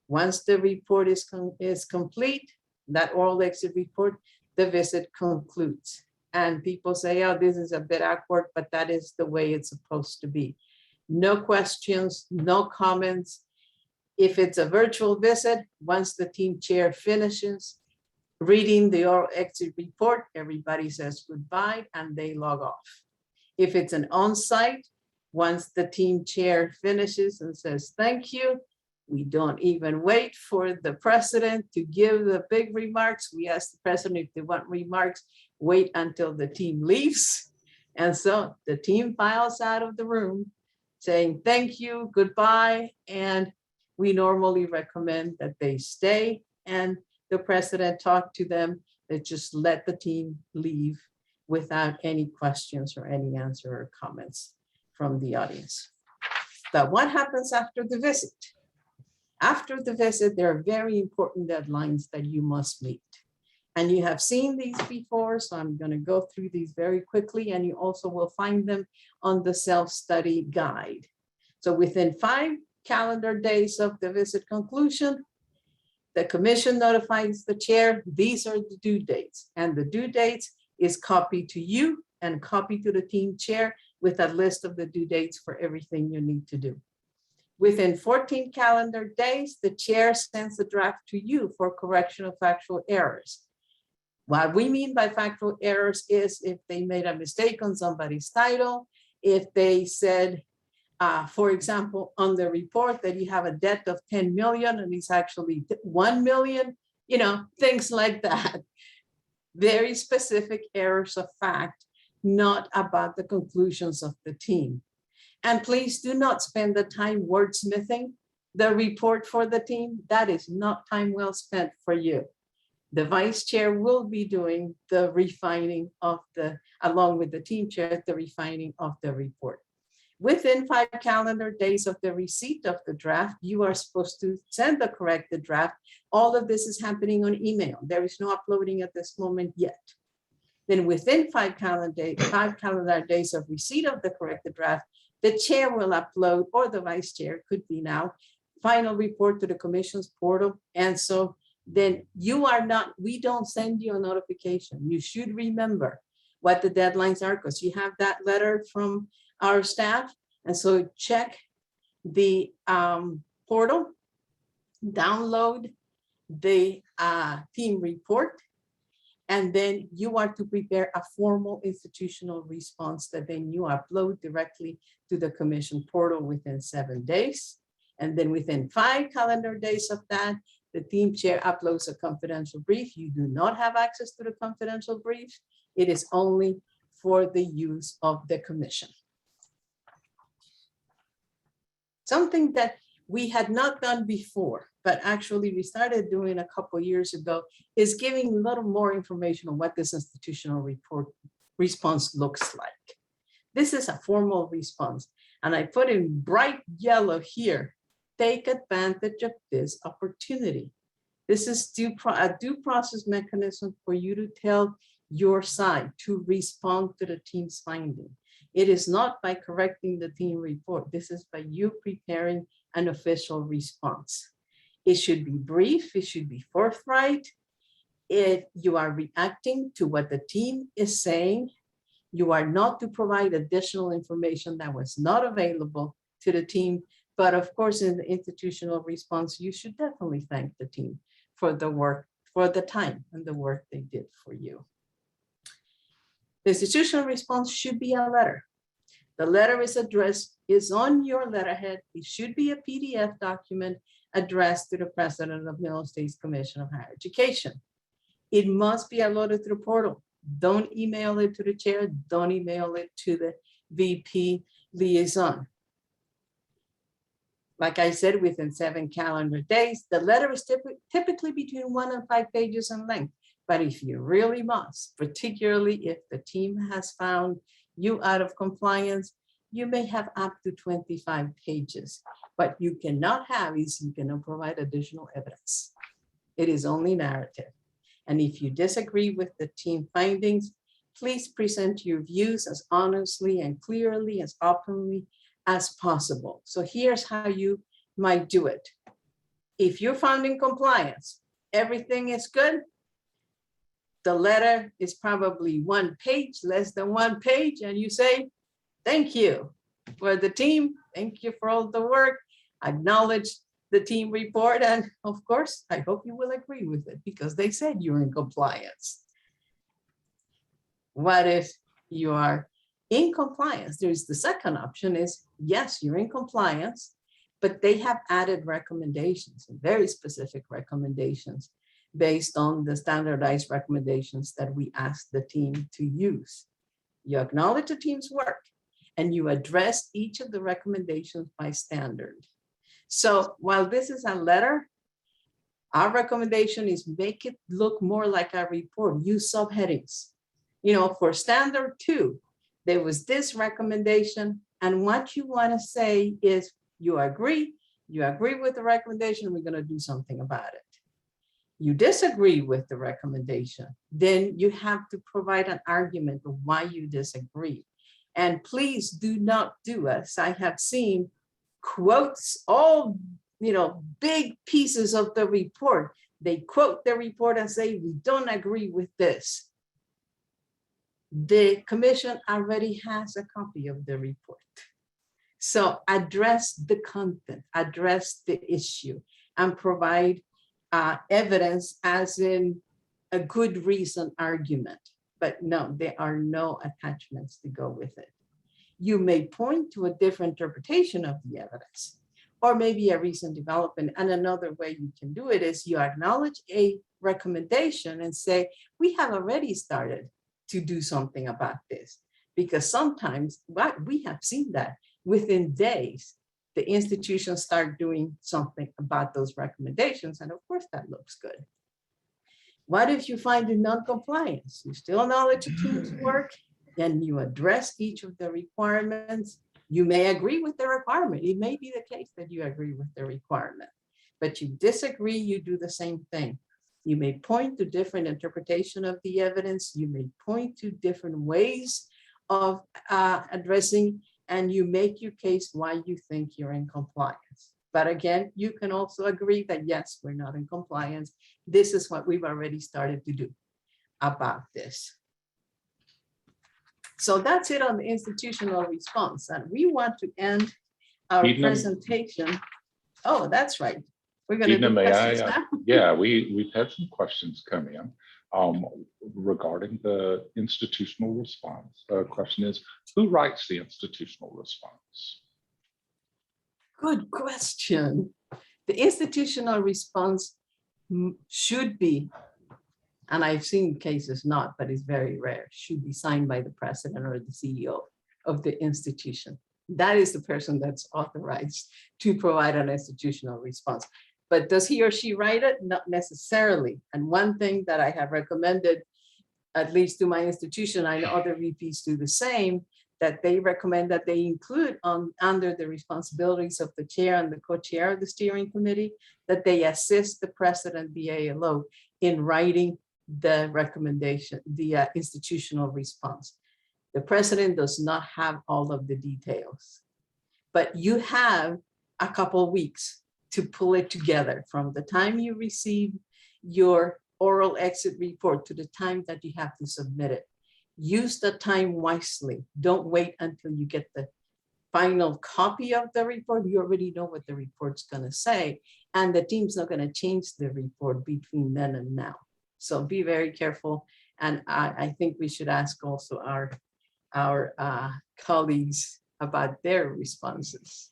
Once the report is complete, that oral exit report, the visit concludes. And people say, oh, this is a bit awkward, but that is the way it's supposed to be. No questions, no comments. If it's a virtual visit, once the team chair finishes reading the oral exit report, everybody says goodbye and they log off. If it's an on-site, once the team chair finishes and says thank you, we don't even wait for the president to give the big remarks. We ask the president if they want remarks, wait until the team leaves. And so the team files out of the room saying thank you, goodbye, and we normally recommend that they stay and the president talk to them, that just let the team leave without any questions or any answer or comments from the audience. But what happens after the visit? After the visit, there are very important deadlines that you must meet. And you have seen these before, so I'm going to go through these very quickly, and you also will find them on the self-study guide. So within 5 calendar days of the visit conclusion, the commission notifies the chair, these are the due dates, and the due dates is copied to you and copied to the team chair with a list of the due dates for everything you need to do. Within 14 calendar days, the chair sends the draft to you for correction of factual errors. What we mean by factual errors is if they made a mistake on somebody's title, if they said, for example, on the report that you have a debt of 10 million and it's actually 1 million, you know, things like that. Very specific errors of fact, not about the conclusions of the team. And please do not spend the time wordsmithing the report for the team. That is not time well spent for you. The vice chair will be doing the refining of along with the team chair, the refining of the report. Within 5 calendar days of the receipt of the draft, you are supposed to send the corrected draft. All of this is happening on email. There is no uploading at this moment yet. Then within 5 calendar days of receipt of the corrected draft, the chair will upload, or the vice chair could be now, final report to the commission's portal. And so then we don't send you a notification. You should remember what the deadlines are, because you have that letter from our staff. And so check the portal, download the team report, And then you are to prepare a formal institutional response that then you upload directly to the commission portal within 7 days. And then within 5 calendar days of that, the team chair uploads a confidential brief. You do not have access to the confidential brief. It is only for the use of the commission. Something that we had not done before, but actually we started doing a couple years ago, is giving a little more information on what this institutional response looks like. This is a formal response, and I put in bright yellow here. Take advantage of this opportunity. This is a due process mechanism for you to tell your side to respond to the team's finding. It is not by correcting the team report. This is by you preparing an official response. It should be brief, it should be forthright. If you are reacting to what the team is saying, you are not to provide additional information that was not available to the team. But of course, in the institutional response, you should definitely thank the team for the work, for the time and the work they did for you. The institutional response should be a letter. The letter is on your letterhead. It should be a PDF document addressed to the president of Middle States Commission of Higher Education. It must be uploaded to the portal. Don't email it to the chair. Don't email it to the VP liaison. Like I said, within 7 calendar days, the letter is typically between 1 and 5 pages in length. But if you really must, particularly if the team has found you out of compliance, you may have up to 25 pages. What you cannot have is you cannot provide additional evidence. It is only narrative. And if you disagree with the team findings, please present your views as honestly and clearly, as openly as possible. So here's how you might do it. If you're found in compliance, everything is good. The letter is probably 1 page, less than 1 page, and you say, thank you for the team. Thank you for all the work. Acknowledge the team report. And of course, I hope you will agree with it because they said you're in compliance. What if you are in compliance? There's the second option is, yes, you're in compliance, but they have added recommendations, very specific recommendations based on the standardized recommendations that we ask the team to use. You acknowledge the team's work and you address each of the recommendations by standard. So while this is a letter, our recommendation is make it look more like a report, use subheadings. You know, for standard 2, there was this recommendation, and what you want to say is you agree with the recommendation, we're going to do something about it. You disagree with the recommendation, then you have to provide an argument of why you disagree. And please do not do as I have seen quotes all, big pieces of the report. They quote the report and say, we don't agree with this. The commission already has a copy of the report. So address the content, address the issue, and provide evidence as in a good reason argument. But no, there are no attachments to go with it. You may point to a different interpretation of the evidence, or maybe a recent development. And another way you can do it is you acknowledge a recommendation and say, we have already started to do something about this. Because sometimes we have seen that within days, the institutions start doing something about those recommendations. And of course, that looks good. What if you find in non-compliance? You still acknowledge the team's work, then you address each of the requirements. You may agree with the requirement. It may be the case that you agree with the requirement, but you disagree, you do the same thing. You may point to different interpretation of the evidence. You may point to different ways of addressing, and you make your case why you think you're in compliance. But again, you can also agree that yes, we're not in compliance. This is what we've already started to do about this. So that's it on the institutional response. And we want to end our presentation. Oh, that's right. We're going to do questions now. Yeah, we've had some questions come in. regarding the institutional response. The question is, who writes the institutional response? Good question. The institutional response should be, and I've seen cases not, but it's very rare, should be signed by the president or the CEO of the institution. That is the person that's authorized to provide an institutional response. But does he or she write it? Not necessarily. And one thing that I have recommended, at least to my institution, I know other VPs do the same, that they recommend that they include under the responsibilities of the chair and the co-chair of the steering committee, that they assist the president, the ALO, in writing the recommendation, the institutional response. The president does not have all of the details, but you have a couple of weeks to pull it together from the time you receive your oral exit report to the time that you have to submit it. Use the time wisely. Don't wait until you get the final copy of the report. You already know what the report's going to say, and the team's not going to change the report between then and now. So be very careful. And I think we should ask also our colleagues about their responses.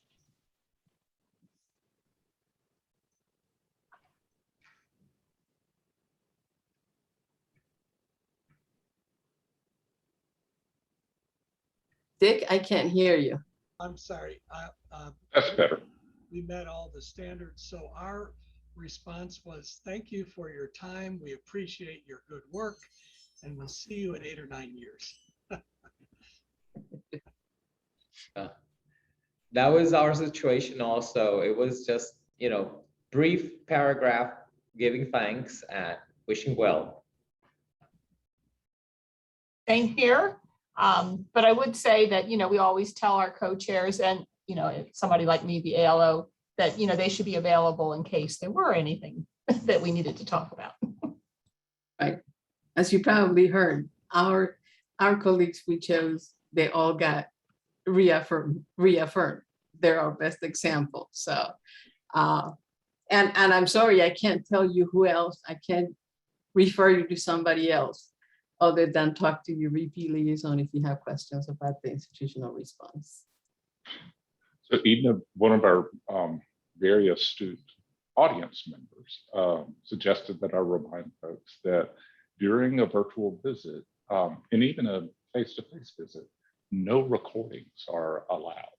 Dick, I can't hear you. I'm sorry. That's better. We met all the standards. So our response was, thank you for your time. We appreciate your good work, and we'll see you in 8 or 9 years. That was our situation also. It was just, brief paragraph giving thanks and wishing well. Same here. But I would say that, we always tell our co-chairs and, if somebody like me, the ALO, that, they should be available in case there were anything that we needed to talk about. Right. As you probably heard, our colleagues we chose, they all got reaffirmed. They're our best example. So, and I'm sorry, I can't tell you who else. I can't refer you to somebody else other than talk to your VP liaison if you have questions about the institutional response. So even one of our very astute audience members suggested that I remind folks that during a virtual visit and even a face-to-face visit, no recordings are allowed.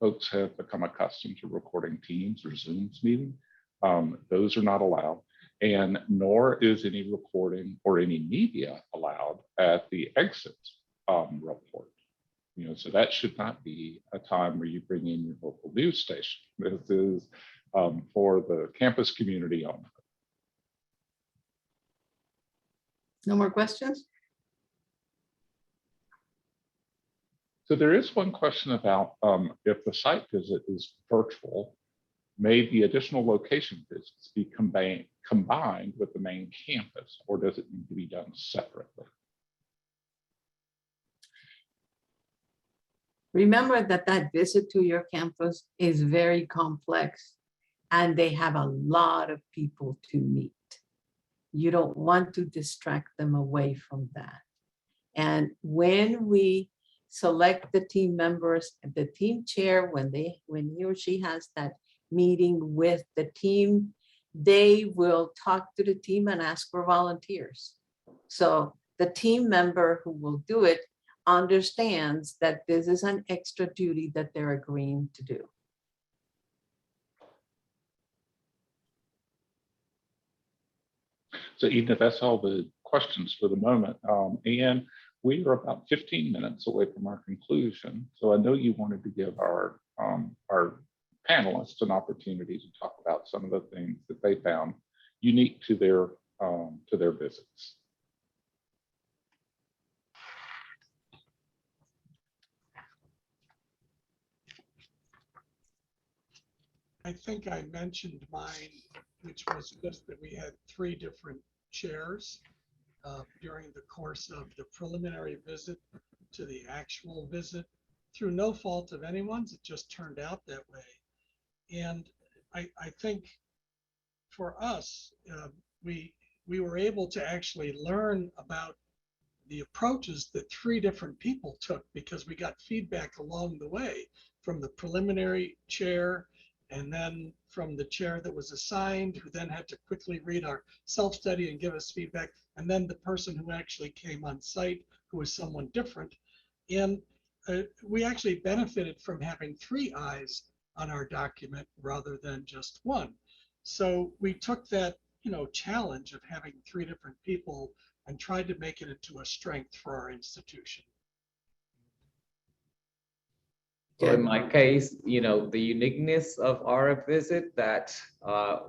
Folks have become accustomed to recording Teams or Zooms meeting. Those are not allowed. And nor is any recording or any media allowed at the exit report. So that should not be a time where you bring in your local news station. This is for the campus community only. No more questions? So there is one question about if the site visit is virtual, may the additional location visits be combined with the main campus, or does it need to be done separately? Remember that visit to your campus is very complex and they have a lot of people to meet. You don't want to distract them away from that. And when we select the team members, the team chair, when he or she has that meeting with the team, they will talk to the team and ask for volunteers. So the team member who will do it understands that this is an extra duty that they're agreeing to do. So even if that's all the questions for the moment, and we are about 15 minutes away from our conclusion. So I know you wanted to give our panelists an opportunity to talk about some of the things that they found unique to their visits. I think I mentioned mine, which was just that we had 3 different chairs during the course of the preliminary visit to the actual visit. Through no fault of anyone's, it just turned out that way. And I think for us, we we were able to actually learn about the approaches that 3 different people took, because we got feedback along the way from the preliminary chair, and then from the chair that was assigned, who then had to quickly read our self-study and give us feedback, and then the person who actually came on site, who was someone different. And we actually benefited from having 3 eyes on our document rather than just 1. So we took that, challenge of having 3 different people and tried to make it into a strength for our institution. So in my case, the uniqueness of our visit, that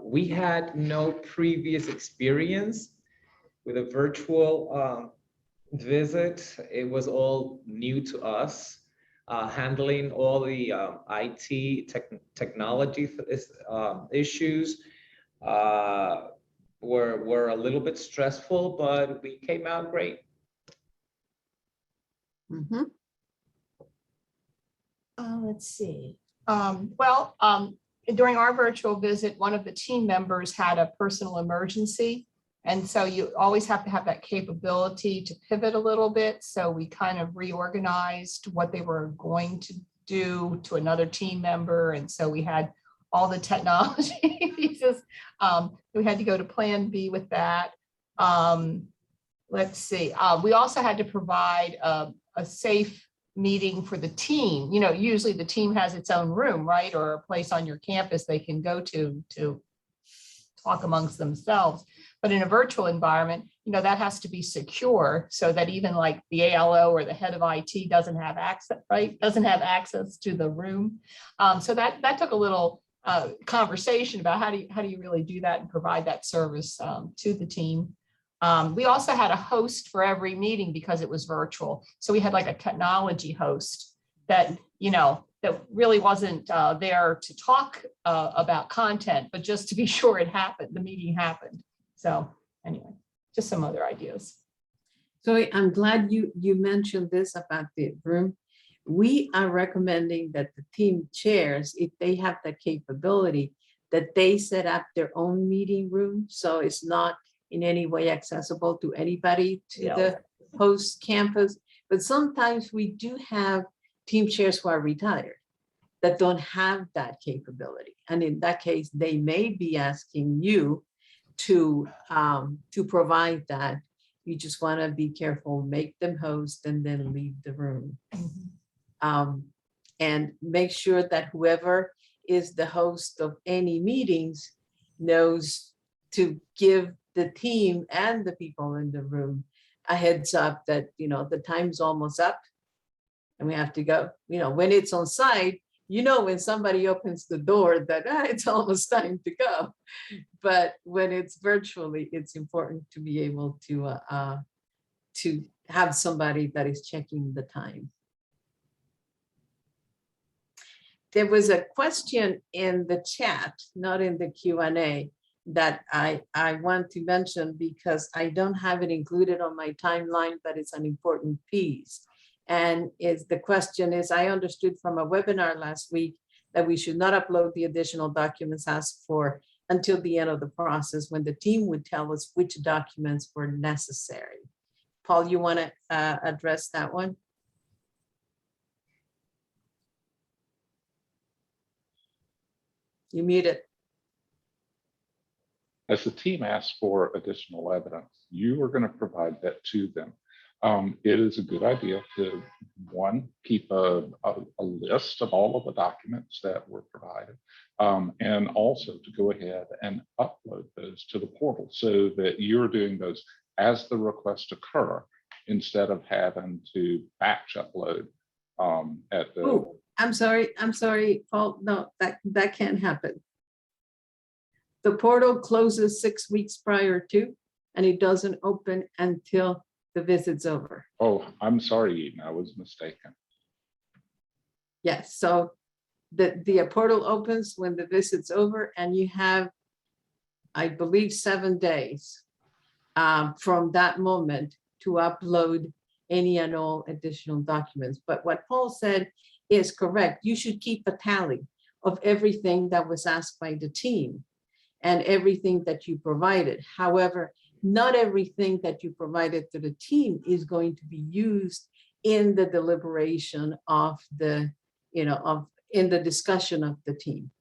we had no previous experience with a virtual visit. It was all new to us. Handling all the IT technology issues were a little bit stressful, but we came out great. Mhm. Let's see. During our virtual visit, one of the team members had a personal emergency. And so you always have to have that capability to pivot a little bit. So we kind of reorganized what they were going to do to another team member. And so we had all the technology pieces. We had to go to plan B with that. Let's see. We also had to provide a safe meeting for the team. Usually the team has its own room, right? Or a place on your campus they can go to talk amongst themselves. But in a virtual environment, that has to be secure, so that even like the ALO or the head of IT doesn't have access, right? Doesn't have access to the room. So that took a little conversation about how do you really do that and provide that service to the team. We also had a host for every meeting because it was virtual. So we had like a technology host that, that really wasn't there to talk about content, but just to be sure the meeting happened. So anyway, just some other ideas. So I'm glad you mentioned this about the room. We are recommending that the team chairs, if they have the capability, that they set up their own meeting room. So it's not in any way accessible to anybody to the host campus. But sometimes we do have team chairs who are retired that don't have that capability. And in that case, they may be asking you to provide that. You just want to be careful, make them host and then leave the room. And make sure that whoever is the host of any meetings knows to give the team and the people in the room a heads up that, the time's almost up and we have to go. When it's on site, when somebody opens the door that it's almost time to go. But when it's virtually, it's important to be able to have somebody that is checking the time. There was a question in the chat, not in the Q&A, that I want to mention because I don't have it included on my timeline, but it's an important piece. And the question is, I understood from a webinar last week that we should not upload the additional documents asked for until the end of the process, when the team would tell us which documents were necessary. Paul, you want to address that one? You muted. As the team asks for additional evidence, you are going to provide that to them. It is a good idea to, one, keep a list of all of the documents that were provided, and also to go ahead and upload those to the portal so that you're doing those as the requests occur instead of having to batch upload at the. Oh, I'm sorry, Paul. No, that can't happen. The portal closes 6 weeks prior to, and it doesn't open until the visit's over. Oh, I'm sorry, Eden, I was mistaken. Yes, so the portal opens when the visit's over, and you have, I believe, 7 days from that moment to upload any and all additional documents. But what Paul said is correct. You should keep a tally of everything that was asked by the team and everything that you provided. However, not everything that you provided to the team is going to be used in the deliberation of the, in the discussion of the team,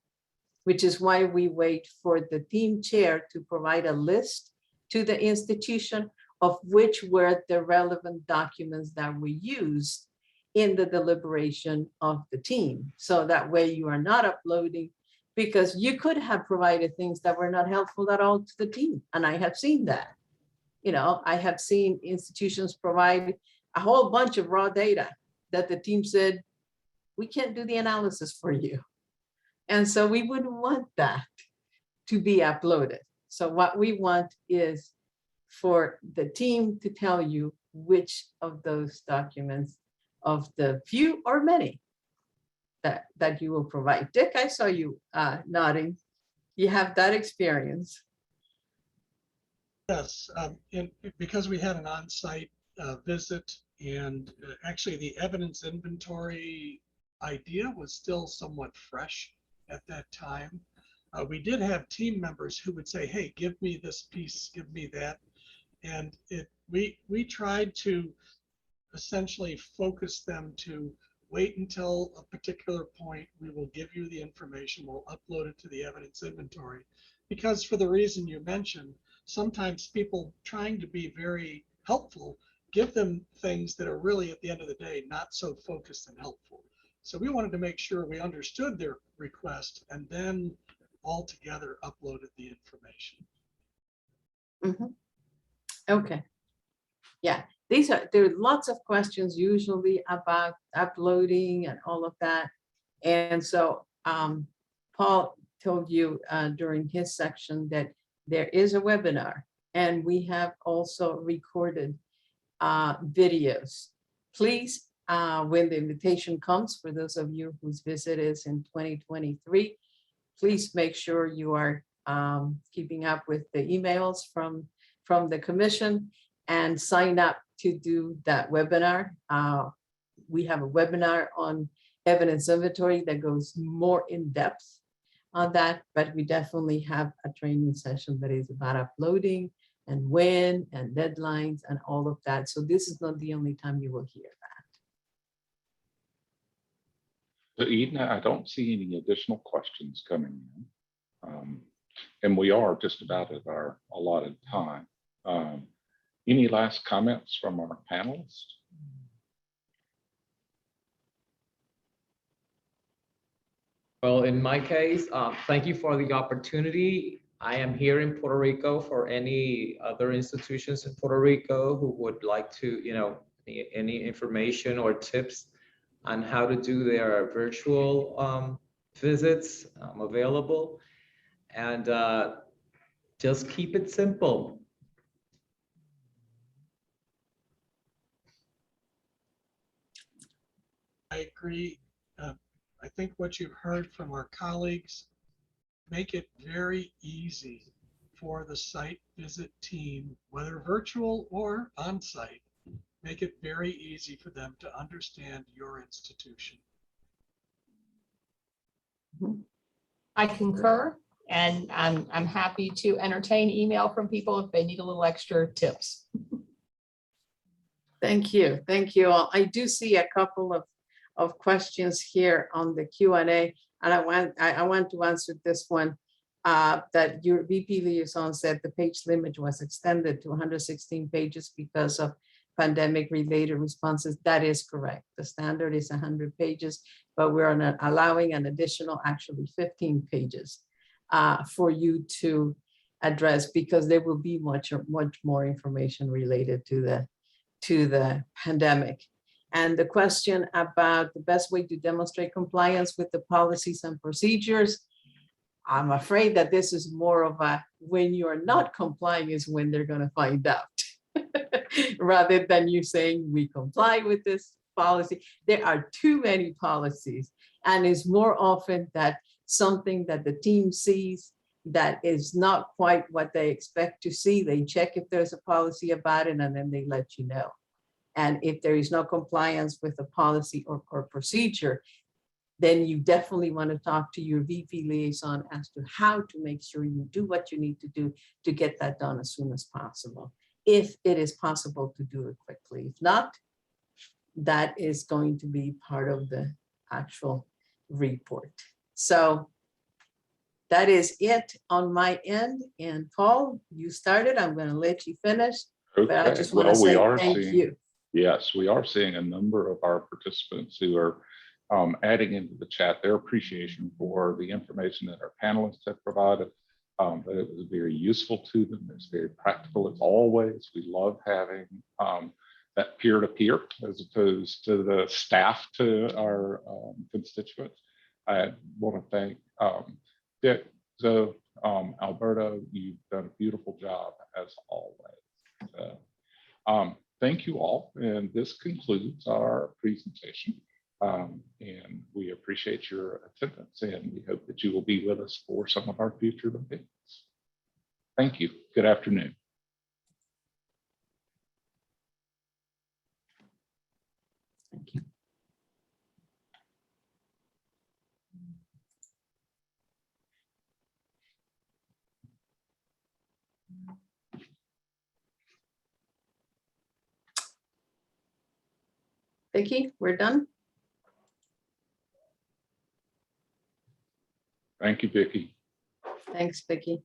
which is why we wait for the team chair to provide a list to the institution of which were the relevant documents that were used in the deliberation of the team. So that way you are not uploading, because you could have provided things that were not helpful at all to the team. And I have seen that. I have seen institutions provide a whole bunch of raw data that the team said, we can't do the analysis for you. And so we wouldn't want that to be uploaded. So what we want is for the team to tell you which of those documents, of the few or many, that you will provide. Dick, I saw you nodding. You have that experience. Yes, because we had an on-site visit, and actually the evidence inventory idea was still somewhat fresh at that time. We did have team members who would say, hey, give me this piece, give me that. And we tried to essentially focus them to wait until a particular point. We will give you the information, we'll upload it to the evidence inventory. Because for the reason you mentioned, sometimes people trying to be very helpful give them things that are really, at the end of the day, not so focused and helpful. So we wanted to make sure we understood their request and then all together uploaded the information. Mm-hmm. Okay. Yeah, there are lots of questions usually about uploading and all of that. And so Paul told you during his section that there is a webinar, and we have also recorded videos. Please, when the invitation comes, for those of you whose visit is in 2023, please make sure you are keeping up with the emails from the commission and sign up to do that webinar. We have a webinar on evidence inventory that goes more in depth on that, but we definitely have a training session that is about uploading and when and deadlines and all of that. So this is not the only time you will hear that. So Edna, I don't see any additional questions coming in. And we are just about at our allotted time. Any last comments from our panelists? Well, in my case, thank you for the opportunity. I am here in Puerto Rico for any other institutions in Puerto Rico who would like to, any information or tips on how to do their virtual visits. I'm available, and just keep it simple. I agree. I think what you've heard from our colleagues, make it very easy for the site visit team, whether virtual or on-site, make it very easy for them to understand your institution. I concur, and I'm happy to entertain email from people if they need a little extra tips. Thank you. Thank you all. I do see a couple of questions here on the Q&A, and I want to answer this one that your VP liaison said the page limit was extended to 116 pages because of pandemic related responses. That is correct. The standard is 100 pages, but we're not allowing an additional actually 15 pages for you to address, because there will be much more information related to the pandemic. And the question about the best way to demonstrate compliance with the policies and procedures, I'm afraid that this is more of a when you're not complying is when they're going to find out, rather than you saying we comply with this policy. There are too many policies, and it's more often that something that the team sees that is not quite what they expect to see. They check if there's a policy about it, and then they let you know. And if there is no compliance with the policy or procedure, then you definitely want to talk to your VP liaison as to how to make sure you do what you need to do to get that done as soon as possible, if it is possible to do it quickly. If not, that is going to be part of the actual report. So that is it on my end. And Paul, you started, I'm going to let you finish, but I Okay, just want to well, we say are thank seeing, you. yes, we are seeing a number of our participants who are adding into the chat their appreciation for the information that our panelists have provided. That it was very useful to them. It's very practical as always. We love having that peer-to-peer as opposed to the staff to our constituents. I want to thank Dick, Zoe, Alberto. You've done a beautiful job as always. Thank you all, and this concludes our presentation. And we appreciate your attendance, and we hope that you will be with us for some of our future events. Thank you. Good afternoon. Thank you. Vicki, we're done. Thank you, Vicki. Thanks, Vicki.